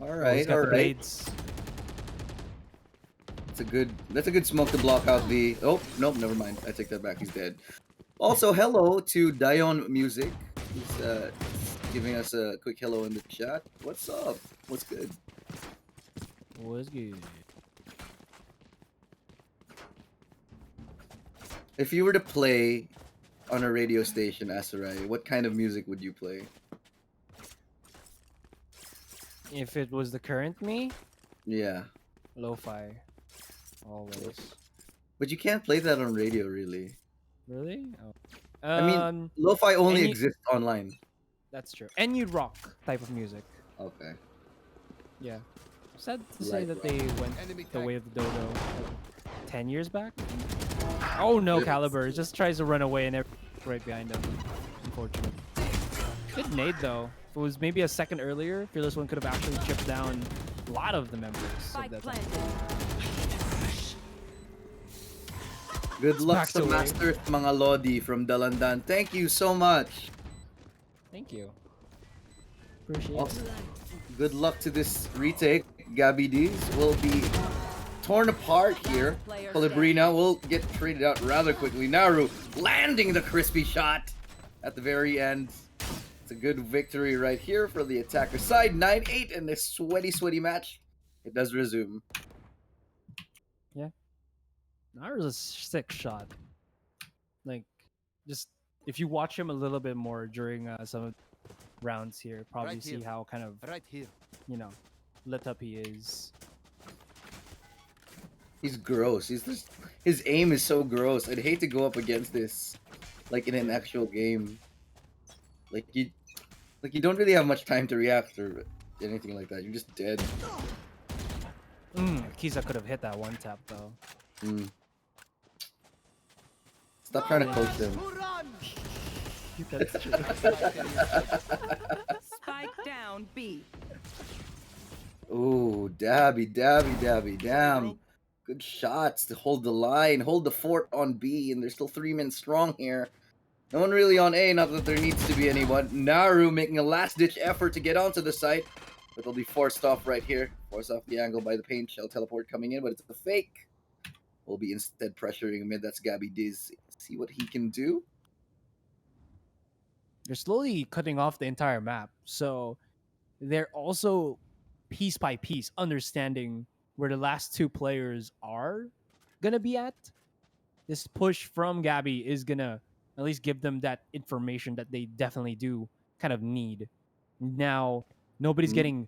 All Oh, he's right, got all the right. blades. That's a good smoke to block out the. Oh nope, never mind. I take that back. He's dead. Also, hello to Dion Music. He's giving us a quick hello in the chat. What's up? What's good? Was good. If you were to play on a radio station, Asurai, what kind of music would you play? If it was the current me, Yeah, lo-fi, always. but you can't play that on radio, really. Really? Oh. I mean, lo-fi only any- exists online. That's true. And you rock type of music. Okay. Yeah. Sad to say Light that rock. they went the way of the dodo 10 years back. Oh no, Caliber just tries to run away and everyone's right behind him. Unfortunate. Good nade though. If it was maybe a second earlier, Fearless One could have actually chipped down a lot of the members of Spike that. planted. Good luck back to to Master mga Lodi from Dalandan. Thank you so much. Thank you. Appreciate Also, it. good luck to this retake. GabbyDs will be torn apart here. Colibrina will get traded out rather quickly. Naru landing the crispy shot at the very end. It's a good victory right here for the attacker side. 9-8 in this sweaty match. It does resume. Naru's a sick shot. Like, just if you watch him a little bit more during some of the rounds here, probably Right see here. how kind of, Right here. you know, lit up he is. He's gross. His aim is so gross. I'd hate to go up against this, like in an actual game. Like you don't really have much time to react or anything like that. You're just dead. Kiza could have hit that one tap though. Mm. Stop trying to coach them. That's true. Spike down B. Ooh, dabby. Damn. Good shots to hold the line, hold the fort on B, and there's still 3 men strong here. No one really on A, not that there needs to be anyone. Naru making a last-ditch effort to get onto the site, but they'll be forced off right here. Forced off the angle by the paint shell teleport coming in, but it's a fake. We'll be instead pressuring mid. That's GabbyDiz. See what he can do. They're slowly cutting off the entire map, so they're also piece by piece understanding where the last 2 players are gonna be at. This push from Gabby is gonna at least give them that information that they definitely do kind of need. Now, nobody's getting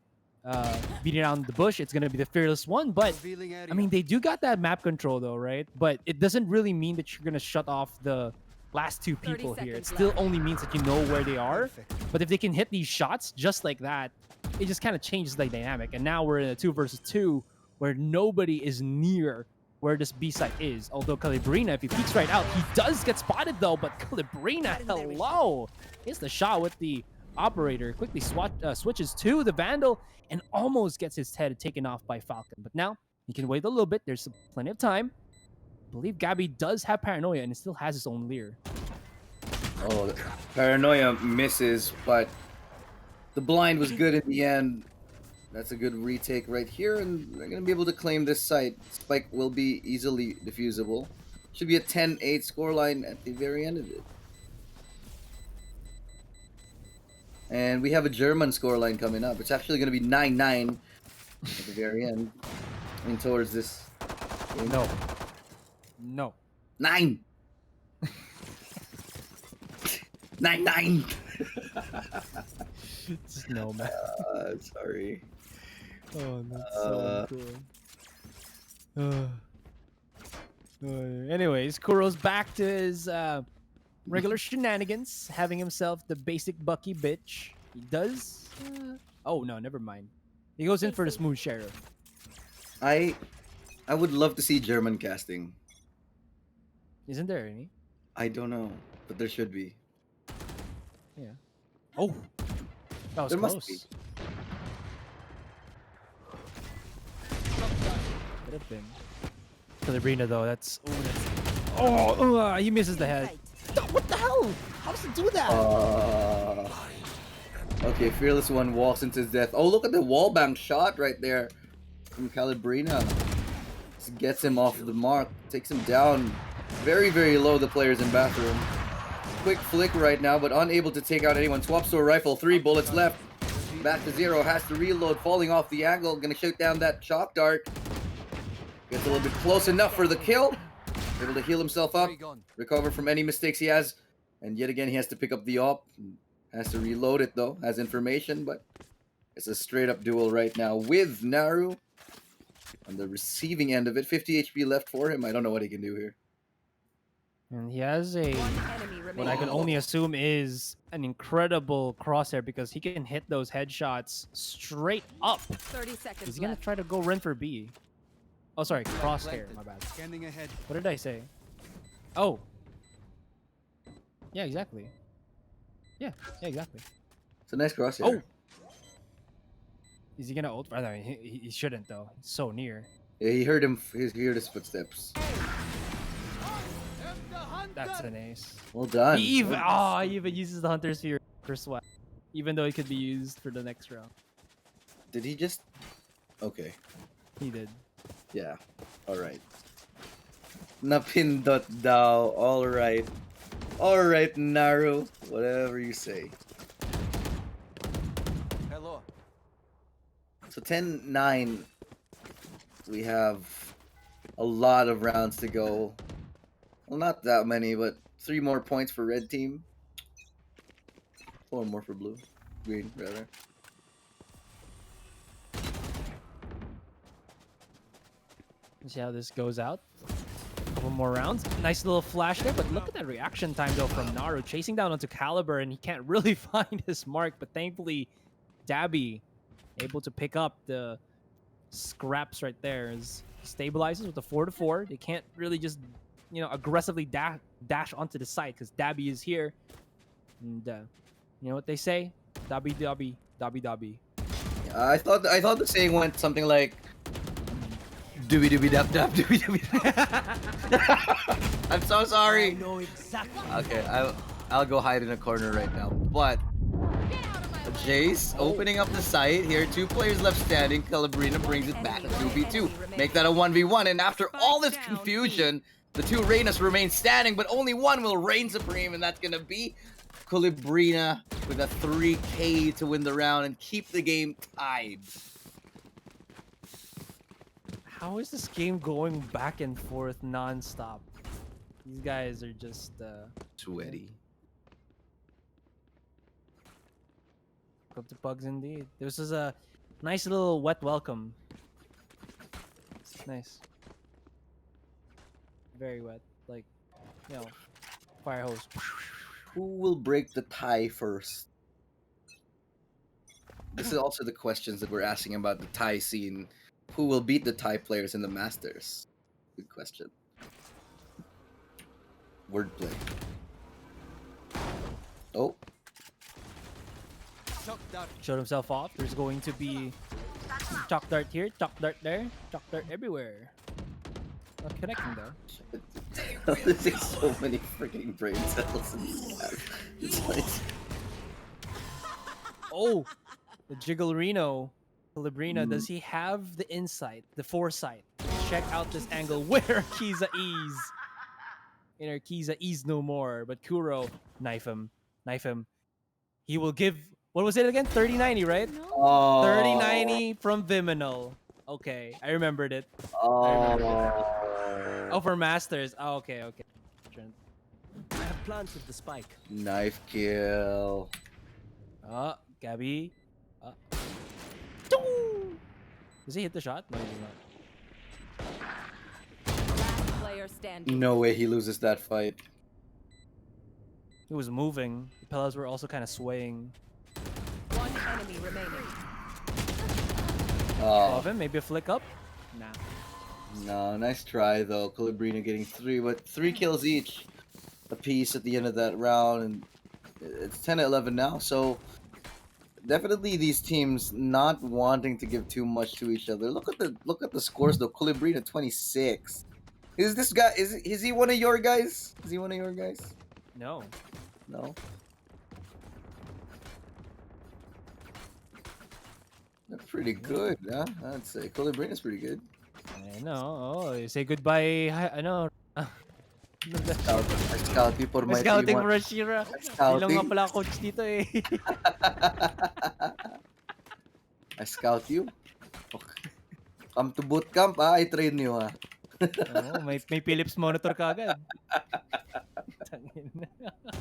beaten around the bush. It's gonna be the Fearless One, but I mean, they do got that map control though, right? But it doesn't really mean that you're gonna shut off the last two 30 people here. It seconds still left. only means that you know where they are. But if they can hit these shots just like that, it just kind of changes the dynamic. And now we're in a 2 versus 2 where nobody is near where this B site is. Although Calibrina, if he peeks right out, he does get spotted though. But Calibrina, hello! Hits the shot with the operator. Quickly switches to the Vandal and almost gets his head taken off by Falcon. But now he can wait a little bit. There's plenty of time. I believe Gabby does have Paranoia and it still has his own Leer. Oh, Paranoia misses, but the blind was good in the end. That's a good retake right here, and they're going to be able to claim this site. Spike will be easily diffusable. Should be a 10-8 scoreline at the very end of it. And we have a German scoreline coming up. It's actually going to be 9-9 at the very end. And towards this game. No. No. 9! 9-9! Just no, man. Sorry. Oh, that's so cool. Anyways, Kuro's back to his regular shenanigans, having himself the basic Bucky bitch. He does. Oh no, never mind. He goes in for the smooth sheriff. I would love to see German casting. Isn't there any? I don't know, but there should be. Yeah. Oh, that was There close. must be. Could have been. Calibrina though, that's. He misses the head. What the hell? How does it do that? Okay, Fearless One walks into his death. Oh, look at the wallbang shot right there from Calibrina. Just gets him off the mark, takes him down very, very low, the players in bathroom. Quick flick right now, but unable to take out anyone. Swaps to a rifle, 3 bullets left. Back to 0, has to reload, falling off the angle. Gonna shoot down that shock dart. Gets a little bit close enough for the kill. Able to heal himself up, recover from any mistakes he has. And yet again, he has to pick up the op. Has to reload it though, has information, but it's a straight up duel right now with Naru on the receiving end of it. 50 HP left for him. I don't know what he can do here. And he has a, One enemy what remaining. I can only assume is an incredible crosshair because he can hit those headshots straight up. 30 seconds Is he gonna left. try to go run for B? Oh, sorry, crosshair. My bad. Scanning ahead. What did I say? Oh. Yeah, exactly. Yeah, exactly. It's a nice crosshair. Oh. Is he gonna ult? I mean, he shouldn't though. He's so near. Yeah, he heard him. He heard his footsteps. That's an ace. Well done. He even uses the Hunter's Fury for swag, even though it could be used for the next round. Did he just? Okay. He did. Yeah. All right. Napindot daw. All right. All right, Naru. Whatever you say. Hello. So 10-9. We have a lot of rounds to go. Well, not that many, but 3 more points for red team. 4 more for blue. Green, rather. Let's see how this goes out. Couple more rounds. Nice little flash there, but look at that reaction time though from Naru. Chasing down onto Caliber, and he can't really find his mark, but thankfully Dabby able to pick up the scraps right there as stabilizes with the 4-4. They can't really just, aggressively dash onto the side because Dabby is here. And you know what they say? Dabby, Dabby, Dabby, Dabby. I thought the saying went something like doobie doobie dap dap doobie doobie. I'm so sorry. know exactly. Okay, I'll go hide in a corner right now. But Jace opening up the site here. 2 players left standing. Calabrina brings it back to 2v2. Make that a 1v1. And after all this confusion, the 2 Reynas remain standing, but only one will reign supreme, and that's gonna be Calabrina with a 3K to win the round and keep the game tied. How is this game going back and forth non-stop? These guys are just Sweaty. Welcome to Pugs indeed. This is a nice little wet welcome. Nice. Very wet. Like, Fire hose. Who will break the tie first? This is also the questions that we're asking about the tie scene. Who will beat the tie players in the Masters? Good question. Wordplay. Oh, Showed himself off. There's going to be chalk dart here, chalk dart there, chalk dart everywhere. Not connecting though. there's like so many freaking brain cells in this guy. It's like, Oh, the Jigglerino. Calibrina, does he have the insight, the foresight to check out this angle where Kiza is? Inner Kiza is no more, but Kuro, knife him. He will give, what was it again? 3090, right? oh, 3090 from Vyminal. Okay, I remembered it. Oh, for Masters. Oh, okay. I have planted the spike. Knife kill. Gabby. Does he hit the shot? No, he does not. Last player standing. No way he loses that fight. He was moving. The Pellas were also kind of swaying. One enemy remaining. Above him, maybe a flick up? Nah. No, nice try though. Calibrina getting 3 kills each apiece at the end of that round, and it's 10-11 now. So definitely these teams not wanting to give too much to each other. Look at the scores though. Calibrina 26. Is this guy is he one of your guys? Is he one of your guys? No. No. That's pretty good, huh? I'd say Calibrina's pretty good. I know. Oh, you say goodbye. I know. I scout you for my Scouting team. Rashira. Scouting. Ilang nga pala coach dito eh. I scout you. Okay. Come to boot camp, ah. I train you, ah. Oo, may Philips monitor ka agad.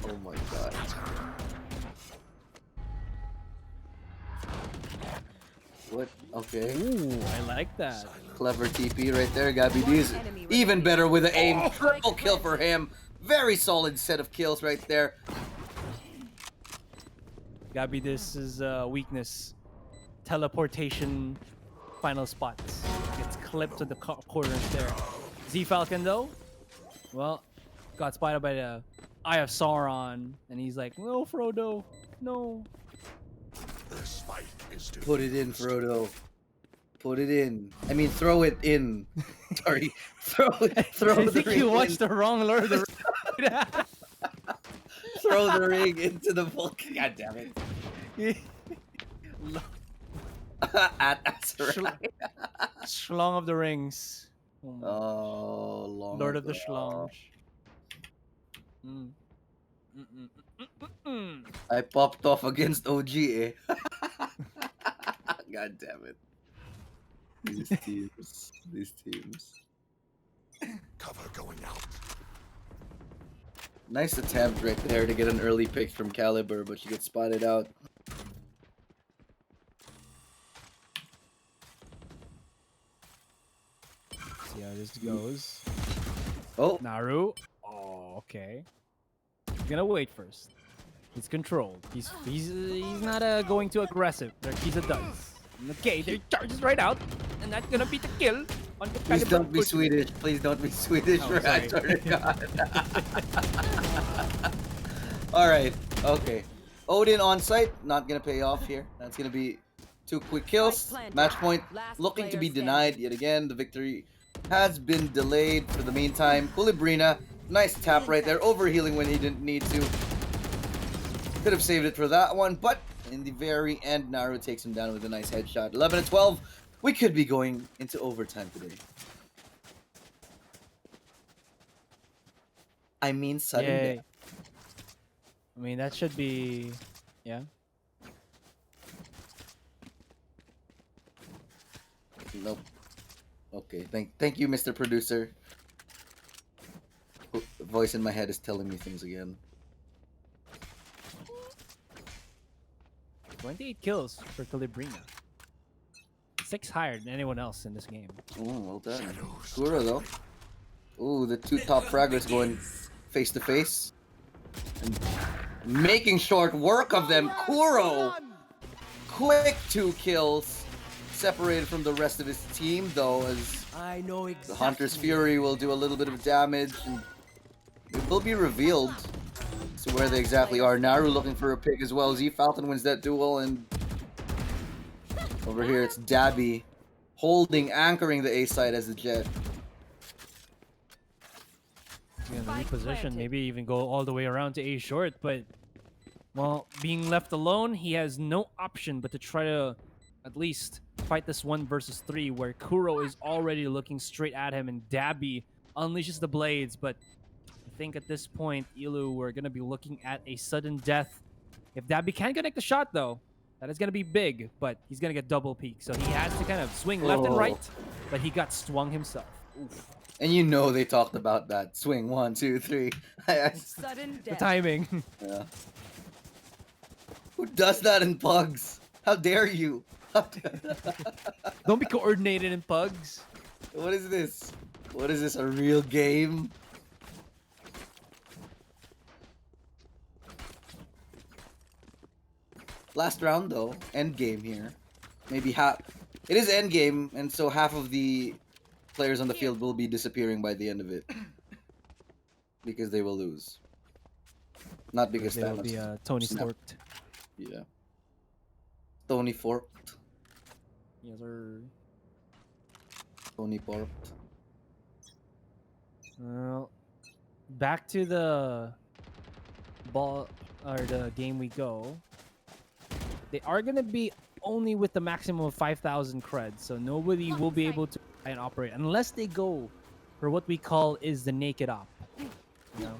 Oh my god. What? Okay. Ooh, I like that. Clever TP right there, GabbyUrDead. Even better with the aim. Triple kill for him. Very solid set of kills right there. Gabby, this is weakness. Teleportation final spots. Gets clipped to the corners there. Z Falcon though, well, got spotted by the Eye of Sauron, and he's like, no, Frodo, no. Put it in, Frodo. Put it in. I mean, throw it in. Sorry. Throw I the think ring you watched in. the wrong Lord of the Throw the ring into the Vulcan. God damn it. At Asurai. Schlong of the Rings. Oh, long Lord of the ago. Schlongs. I popped off against OG, eh? God damn it. These teams. These teams. Cover going out. Nice attempt right there to get an early pick from Caliber, but she gets spotted out. See how this goes. Oh, Naru. Oh, okay. He's gonna wait first. He's controlled. He's not going too aggressive. He's a does. Okay, there he charges right out, and that's gonna be the kill. On the please Caliber don't be push. Swedish. Please don't be Swedish. Oh, for sorry. swear to God. Alright, okay. Odin on site, not gonna pay off here. That's gonna be 2 quick kills. Match point looking to be denied yet again. The victory has been delayed for the meantime. Calibrina, nice tap right there. Overhealing when he didn't need to. Could have saved it for that one, but in the very end, Naru takes him down with a nice headshot. 11-12. We could be going into overtime today. I mean, sudden Yay. death. I mean, that should be, yeah. Nope. Okay, thank you, Mr. Producer. The voice in my head is telling me things again. 28 kills for Calibrina. 6 higher than anyone else in this game. Oh, well done. Kuro though. Ooh, the 2 top fraggers going face to face. Making short work of them. Kuro, quick 2 kills. Separated from the rest of his team, though, as I know the exactly. Hunter's Fury will do a little bit of damage, and it will be revealed as to where they exactly are. Naru looking for a pick as well. Z Falcon wins that duel, and over here it's Dabby holding, anchoring the A side as the Jet. Gonna Spike reposition, planted. maybe even go all the way around to A short, but well, being left alone, he has no option but to try to at least fight this 1 versus 3 where Kuro is already looking straight at him and Dabby unleashes the blades, but I think at this point, Ilu, we're gonna be looking at a sudden death. If Dabby can connect the shot though, that is gonna be big, but he's gonna get double peak, so he has to kind of swing left and right, but he got swung himself. Oof. And you know they talked about that swing 1, 2, 3. Sudden The death. timing. Yeah. Who does that in pugs? How dare you? Don't be coordinated in pugs. What is this? What is this? A real game? Last round though, end game here. Maybe half. It is end game, and so half of the players on the field will be disappearing by the end of it because they will lose. Not because They'll Thanos. be Tony snap. Storked. Yeah. Tony forked. Yes, sir. Tony forked. Well, back to the ball or the game we go. They are gonna be only with the maximum of 5,000 creds, so nobody will be able to try and operate unless they go for what we call is the naked op. You know?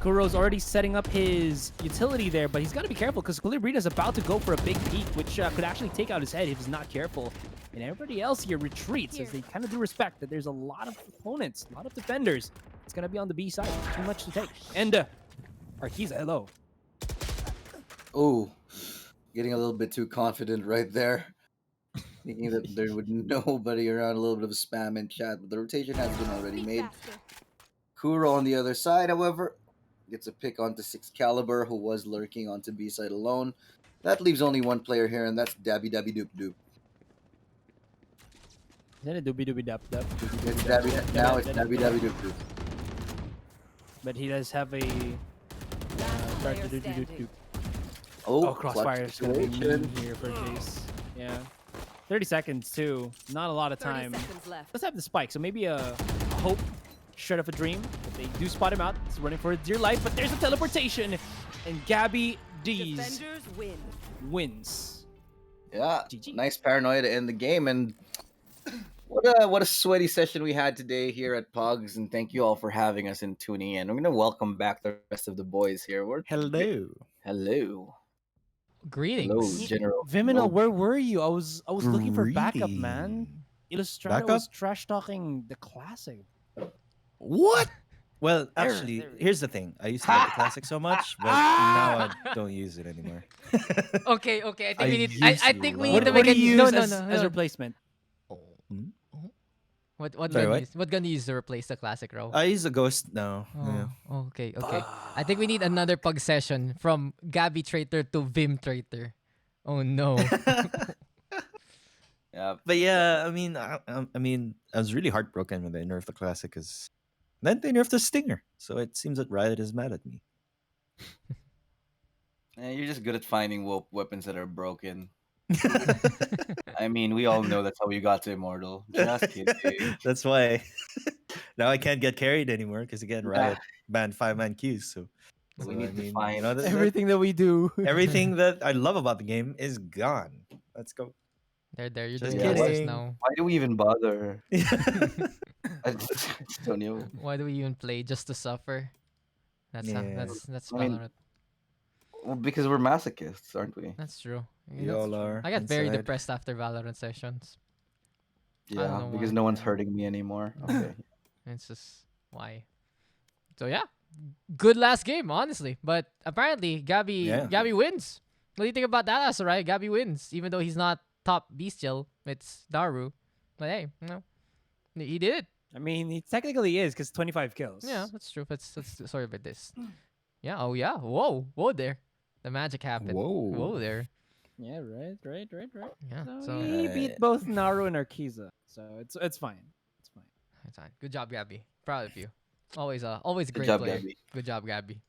Kuro's already setting up his utility there, but he's got to be careful because Calibrita's about to go for a big peek, which could actually take out his head if he's not careful. And everybody else here retreats as they kind of do respect that there's a lot of opponents, a lot of defenders. It's going to be on the B side. Too much to take. And Arkiza, hello. Oh, getting a little bit too confident right there. Thinking that there would nobody around, a little bit of spam in chat, but the rotation has been already made. Kuro on the other side, however, gets a pick onto 6 Caliber, who was lurking onto B side alone. That leaves only one player here, and that's Dabby Dabby Doop Doop. Is that a doobie doobie dap dap? It's Dabby, now it's Dabby Dabby Doop Doop. But he does have a Last start player to do standing. Oh, clutch Crossfire is going to be situation. mean here for Jace. Yeah. 30 seconds, too. Not a lot of 30 time. seconds left. Let's have the spike, so maybe a hope, shred of a dream. But they do spot him out. He's running for his dear life, but there's a teleportation. And GabbyUrDead Defenders win. wins. Yeah, GG. nice paranoia to end the game, and what a sweaty session we had today here at Pugs, and thank you all for having us and tuning in. I'm gonna welcome back the rest of the boys here. Hello. Hello, Greetings. General. Vyminal, where were you? I was looking for backup, man. Greetings. Ilustrado Backup? was trash talking the classic. What? Well, There- actually, there we here's the thing. I used to love the classic so much, but now I don't use it anymore. Okay, okay. I think I we need. used I to think we love need to it. What make do you a use no, as, no, no, as no. replacement? Hmm? What Sorry, gun what? use? What gun you use to replace the classic row? I use a ghost now. Yeah. Oh, okay, okay. I think we need another pug session from GabbyTraitor to VimTraitor. Oh no. Yeah, But yeah, I mean, I was really heartbroken when they nerfed the classic, because then they nerfed the stinger. So it seems that Riot is mad at me. you're just good at finding weapons that are broken. I mean, we all know that's how you got to Immortal. Just kidding. That's why now I can't get carried anymore, because again, Riot banned 5-man queues. So We I need to mean, find Everything that we do. everything that I love about the game is gone. Let's go. There. You're Just doing justice kidding. now. Why do we even bother? I just don't know. Why do we even play just to suffer? That's Yeah. that's I mean, Valorant. Well, because we're masochists, aren't we? That's true. We all are. I got very inside. depressed after Valorant sessions. Yeah, know because why. no one's hurting me anymore. Okay. It's just why. So yeah, good last game, honestly. But apparently, Gabby wins. What do you think about that, Asurai? Gabby wins, even though he's not top bestial. It's Daru. But hey, he did it. I mean, he technically is because 25 kills. Yeah, that's true. Let's sorry about this. Yeah. Oh yeah. Whoa. Whoa there. The magic happened. Whoa. Whoa there. Yeah, right. Yeah. So So he beat Right. both Naru and Arkiza, so it's fine. It's fine. that's fine. Good job, Gabby. Proud of you. Always a Good great job, player. Gabby. Good job, Gabby.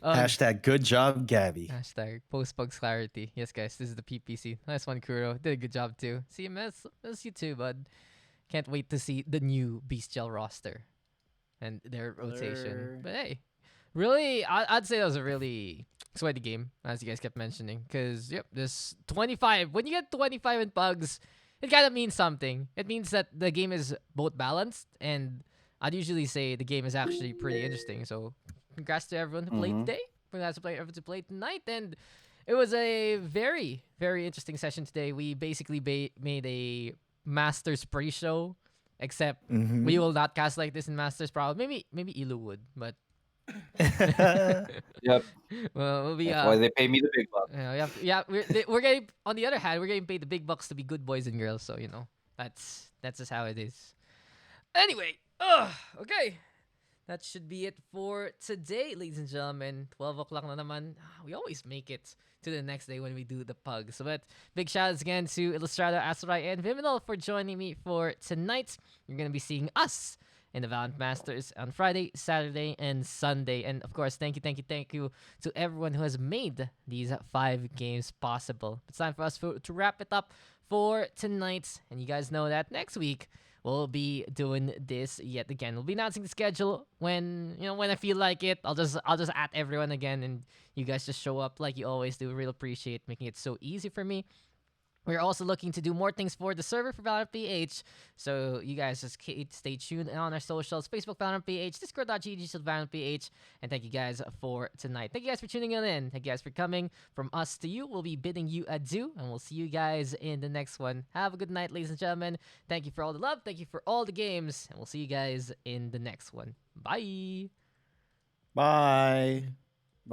Hashtag good job, Gabby. Hashtag post bugs clarity. Yes, guys, this is the PPC. Nice one, Kuro. Did a good job too. See, miss you too, bud. Can't wait to see the new Bestial roster and their rotation. Brr. But hey, really, I'd say that was a really sweaty game, as you guys kept mentioning. Because, yep, this 25. When you get 25 in pugs, it kind of means something. It means that the game is both balanced, and I'd usually say the game is actually pretty interesting. So, congrats to everyone who played Mhm. today. Congrats to everyone who played tonight. And it was a very, very interesting session today. We basically made a Masters pre-show, except Mhm. we will not cast like this in Masters. Probably, maybe Ilu would, but Yep. well, we'll be That's why they pay me the big bucks. we're getting, on the other hand, we're getting paid the big bucks to be good boys and girls. So that's just how it is. Anyway, okay. That should be it for today, ladies and gentlemen. 12 o'clock na naman. We always make it to the next day when we do the pugs. But big shout outs again to Ilustrado, Asurai, and Vyminal for joining me for tonight. You're going to be seeing us in the Valorant Masters on Friday, Saturday, and Sunday. And of course, thank you to everyone who has made these 5 games possible. It's time for us to wrap it up for tonight. And you guys know that next week, we'll be doing this yet again. We'll be announcing the schedule when I feel like it. I'll just at everyone again, and you guys just show up like you always do. Really appreciate making it so easy for me. We're also looking to do more things for the server for Valorant PH. So you guys just stay tuned on our socials. Facebook Valorant PH, Discord.gg/Valorant PH. And thank you guys for tonight. Thank you guys for tuning in. Thank you guys for coming. From us to you, we'll be bidding you adieu. And we'll see you guys in the next one. Have a good night, ladies and gentlemen. Thank you for all the love. Thank you for all the games. And we'll see you guys in the next one. Bye. Bye.